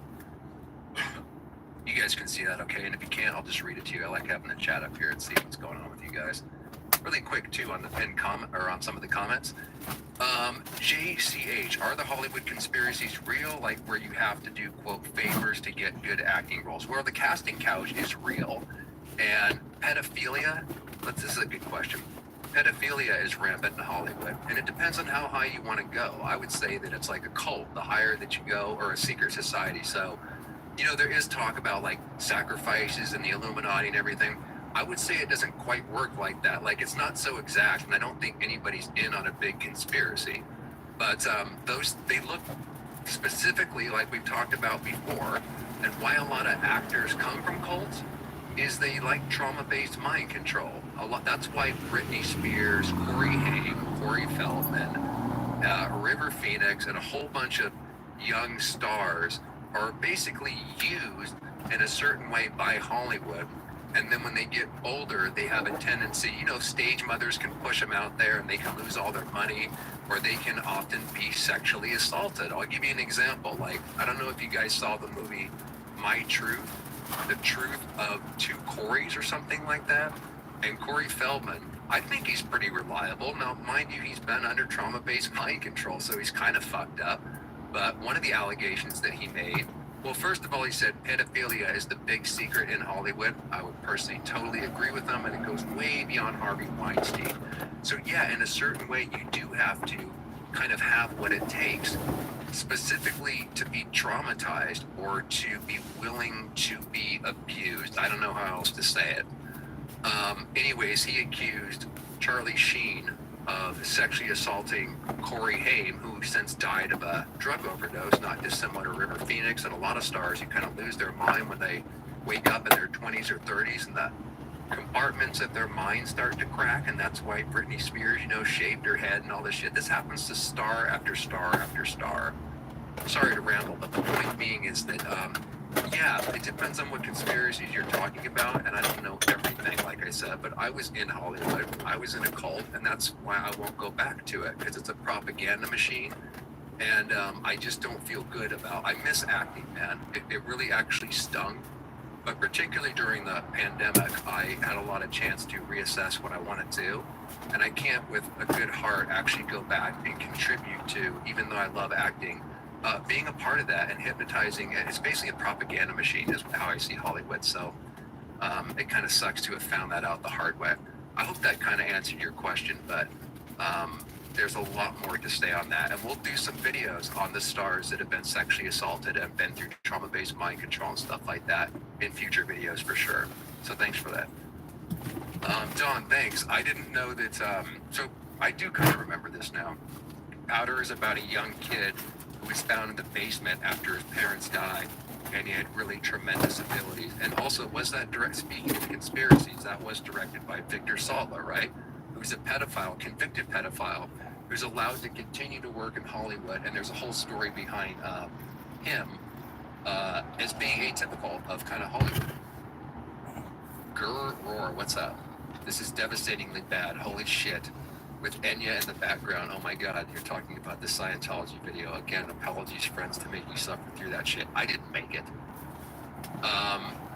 C: You guys can see that, okay? And if you can't, I'll just read it to you. I like having the chat up here and see what's going on with you guys. Really quick, too, on the pinned comment, or on some of the comments. JCH, are the Hollywood conspiracies real? Like where you have to do, quote, favors to get good acting roles? Well, the casting couch is real. And pedophilia, this is a good question. Pedophilia is rampant in Hollywood, and it depends on how high you want to go. I would say that it's like a cult, the higher that you go, or a secret society. So, you know, there is talk about like sacrifices and the Illuminati and everything. I would say it doesn't quite work like that. Like, it's not so exact, and I don't think anybody's in on a big conspiracy. But they look specifically like we've talked about before, and why a lot of actors come from cults is they like trauma-based mind control. That's why Britney Spears, Corey Haim, Corey Feldman, River Phoenix, and a whole bunch of young stars are basically used in a certain way by Hollywood. And then when they get older, they have a tendency, you know, stage mothers can push them out there and they can lose all their money, or they can often be sexually assaulted. I'll give you an example. Like, I don't know if you guys saw the movie My Truth, The Truth of Two Coreys or something like that. And Corey Feldman, I think he's pretty reliable. Now, mind you, he's been under trauma-based mind control, so he's kind of fucked up. But one of the allegations that he made, well, first of all, he said pedophilia is the big secret in Hollywood. I would personally totally agree with him, and it goes way beyond Harvey Weinstein. So yeah, in a certain way, you do have to kind of have what it takes, specifically to be traumatized or to be willing to be abused. I don't know how else to say it. Anyways, he accused Charlie Sheen of sexually assaulting Corey Haim, who since died of a drug overdose, not dissimilar to River Phoenix and a lot of stars who kind of lose their mind when they wake up in their 20s or 30s, and the compartments of their mind start to crack, and that's why Britney Spears, shaved her head and all this shit. This happens to star after star after star. Sorry to ramble, but the point being is that, yeah, it depends on what conspiracies you're talking about, and I don't know everything, like I said, but I was in Hollywood, I was in a cult, and that's why I won't go back to it, because it's a propaganda machine, and I just don't feel good about. I miss acting, man. It really actually stung, but particularly during the pandemic, I had a lot of chance to reassess what I want to do, and I can't, with a good heart, actually go back and contribute to, even though I love acting, being a part of that and hypnotizing. It's basically a propaganda machine is how I see Hollywood. So it kind of sucks to have found that out the hard way. I hope that kind of answered your question, but there's a lot more to say on that. And we'll do some videos on the stars that have been sexually assaulted and been through trauma-based mind control and stuff like that in future videos for sure. So thanks for that. Don, thanks. I didn't know that, so I do kind of remember this now. Powder is about a young kid who was found in the basement after his parents died, and he had really tremendous abilities. And also, was that speaking of conspiracies, that was directed by Victor Salva, right? Who's a pedophile, convicted pedophile, who's allowed to continue to work in Hollywood, and there's a whole story behind him as being atypical of kind of Hollywood. Grr, roar, what's up? This is devastatingly bad, holy shit. With Enya in the background, oh my god, you're talking about the Scientology video. Again, apologies, friends, to make you suffer through that shit. I didn't make it.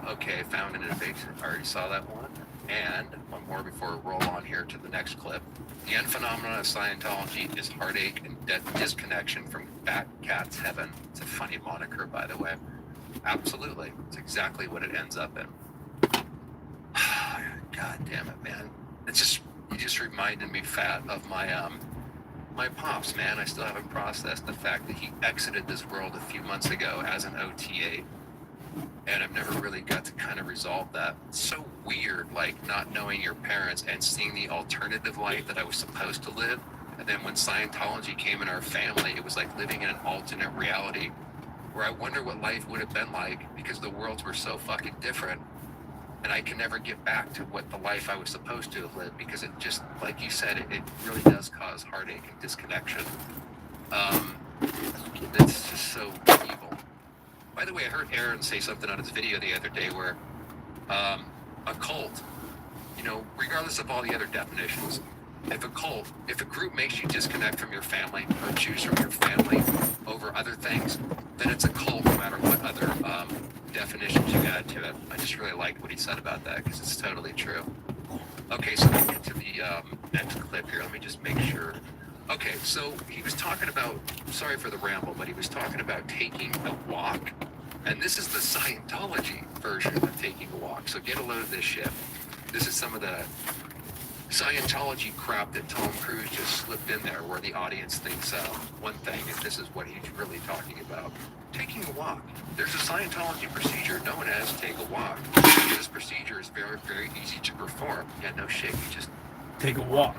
C: Okay, found an innovation. I already saw that one. And one more before we roll on here to the next clip. The end phenomenon of Scientology is heartache and disconnection from Fat Cat's heaven. It's a funny moniker, by the way. Absolutely. It's exactly what it ends up in. God damn it, man. You just reminded me, Fat, of my pops, man. I still haven't processed the fact that he exited this world a few months ago as an OTA, and I've never really got to kind of resolve that. It's so weird, like not knowing your parents and seeing the alternative life that I was supposed to live, and then when Scientology came in our family, it was like living in an alternate reality where I wonder what life would have been like because the worlds were so fucking different. And I can never get back to what the life I was supposed to have lived because it just, like you said, it really does cause heartache and disconnection. It's just so evil. By the way, I heard Aaron say something on his video the other day where a cult, regardless of all the other definitions, if a group makes you disconnect from your family or choose from your family over other things, then it's a cult no matter what other definitions you add to it. I just really liked what he said about that because it's totally true. Okay, so let's get to the next clip here. Let me just make sure. Okay, so he was talking about, sorry for the ramble, but he was talking about taking a walk. And this is the Scientology version of taking a walk. So get a load of this shit. This is some of the Scientology crap that Tom Cruise just slipped in there where the audience thinks one thing and this is what he's really talking about. Taking a walk. There's a Scientology procedure known as take a walk. This procedure is very, very easy to perform. Yeah, no shit, you just
A: take a walk.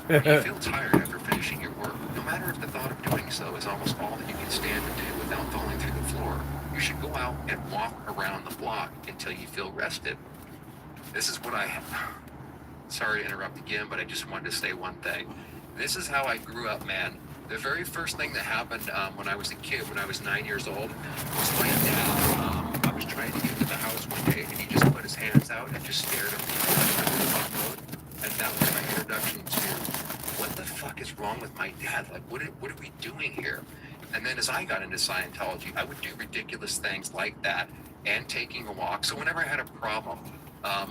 C: When you feel tired after finishing your work, no matter if the thought of doing so is almost all that you can stand and do without falling through the floor, you should go out and walk around the block until you feel rested. This is what sorry to interrupt again, but I just wanted to say one thing. This is how I grew up, man. The very first thing that happened when I was a kid, when I was 9 years old, was my dad. I was trying to get into the house one day, and he just put his hands out and just stared at me. And that was my introduction to what the fuck is wrong with my dad? Like, what are we doing here? And then as I got into Scientology, I would do ridiculous things like that and taking a walk. So whenever I had a problem,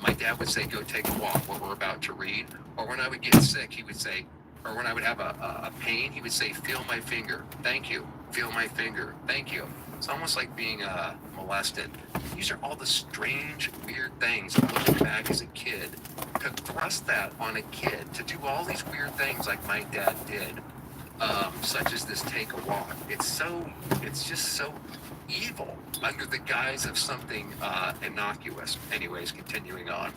C: my dad would say, go take a walk, what we're about to read. Or when I would get sick, he would say, or when I would have a pain, he would say, feel my finger, thank you. Feel my finger, thank you. It's almost like being molested. These are all the strange, weird things. Looking back as a kid, to thrust that on a kid, to do all these weird things like my dad did, such as this take a walk. It's just so evil under the guise of something innocuous. Anyways, continuing on.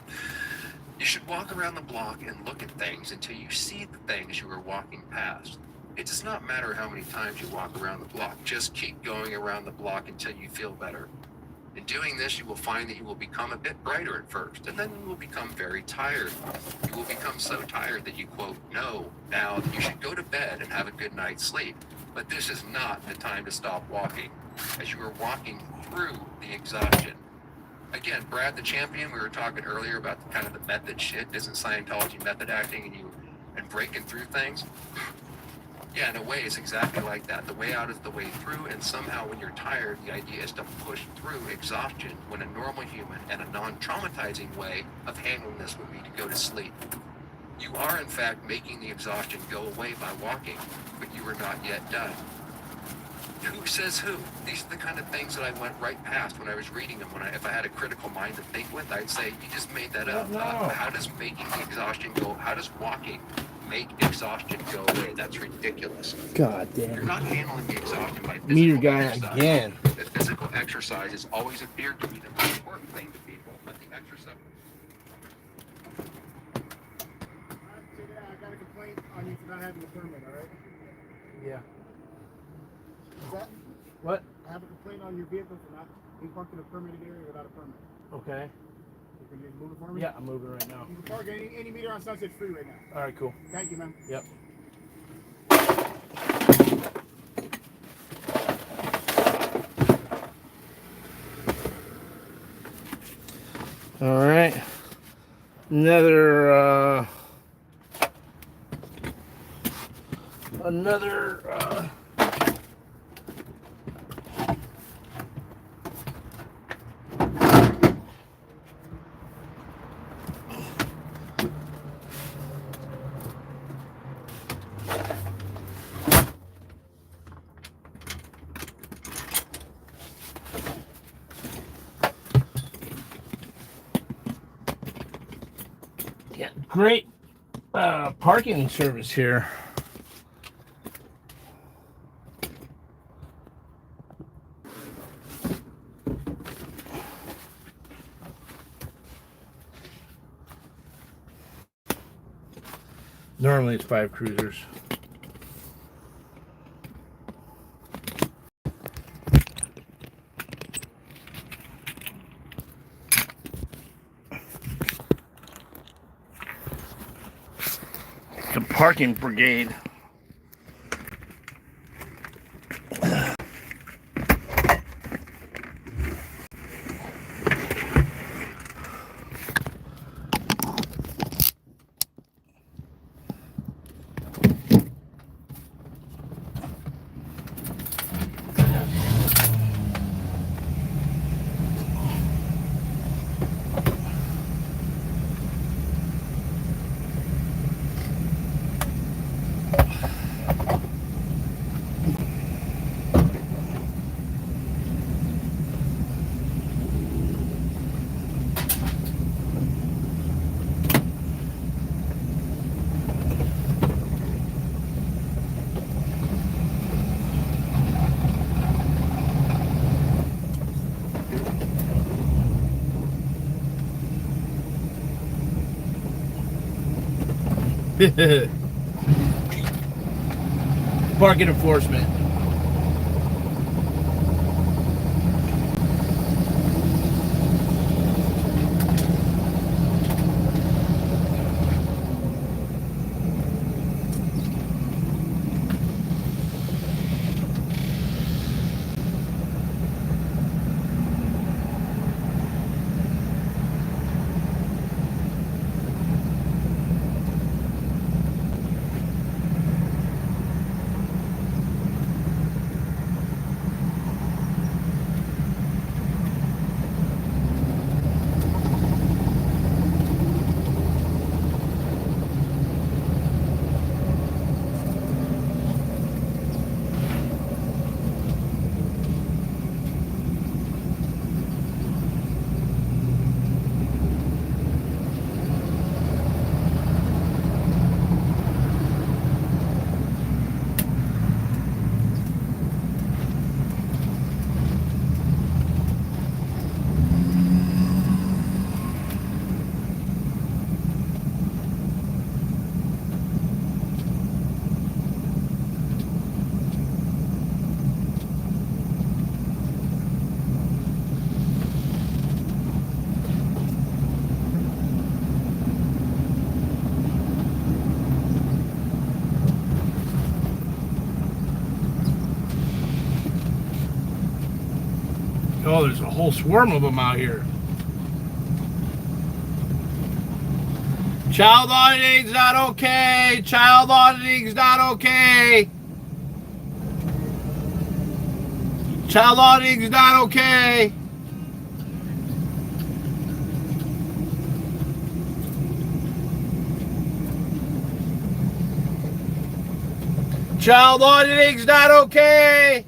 C: You should walk around the block and look at things until you see the things you are walking past. It does not matter how many times you walk around the block. Just keep going around the block until you feel better. In doing this, you will find that you will become a bit brighter at first, and then you will become very tired. You will become so tired that you, quote, know now that you should go to bed and have a good night's sleep. But this is not the time to stop walking, as you are walking through the exhaustion. Again, Brad the Champion, we were talking earlier about the kind of the method shit. Isn't Scientology method acting and breaking through things? Yeah, in a way, it's exactly like that. The way out is the way through, and somehow when you're tired, the idea is to push through exhaustion when a normal human and a non-traumatizing way of handling this would be to go to sleep. You are, in fact, making the exhaustion go away by walking, but you are not yet done. Who says who? These are the kind of things that I went right past when I was reading them. If I had a critical mind to think with, I'd say, you just made that up. How does making the exhaustion go, how does walking make exhaustion go away? That's ridiculous.
A: God damn.
C: You're not handling the exhaustion by physical
A: Meter guy
C: exercise.
A: again.
C: The physical exercise has always appeared to be the most important thing to people, but the exercise...
F: I got a complaint on you for not having a permit, alright?
A: Yeah.
F: Is that?
A: What?
F: I have a complaint on your vehicle for not being parked in a permitted area without a permit.
A: Okay.
F: Can you move it for me?
A: Yeah, I'm moving right now.
F: You can park any meter on Sunset Free right now.
A: All right, cool.
F: Thank you, man.
A: Yep. All right. Another yeah, great parking service here. Normally it's 5 cruisers. The parking brigade. Parking enforcement. Oh, there's a whole swarm of them out here. Child auditing's not okay. Child auditing's not okay. Child auditing's not okay. Child auditing's not okay.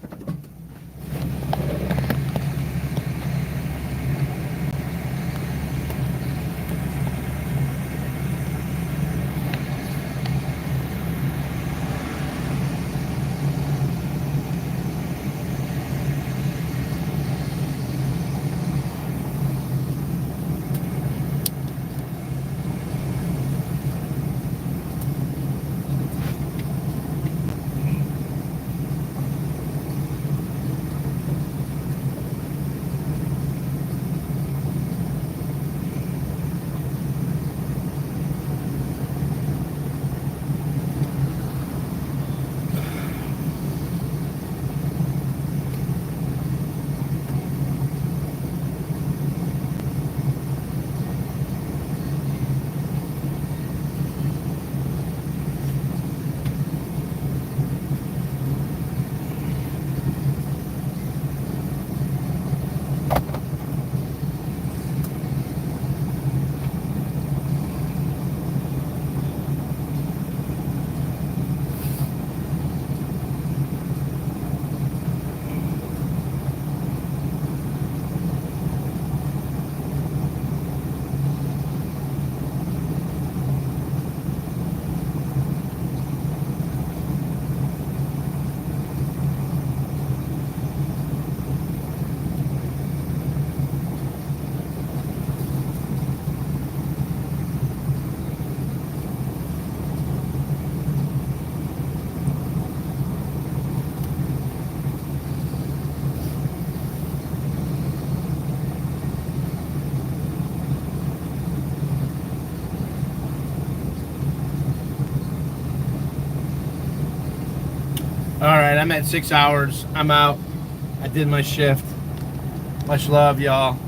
A: Alright, I'm at 6 hours. I'm out. I did my shift. Much love, y'all.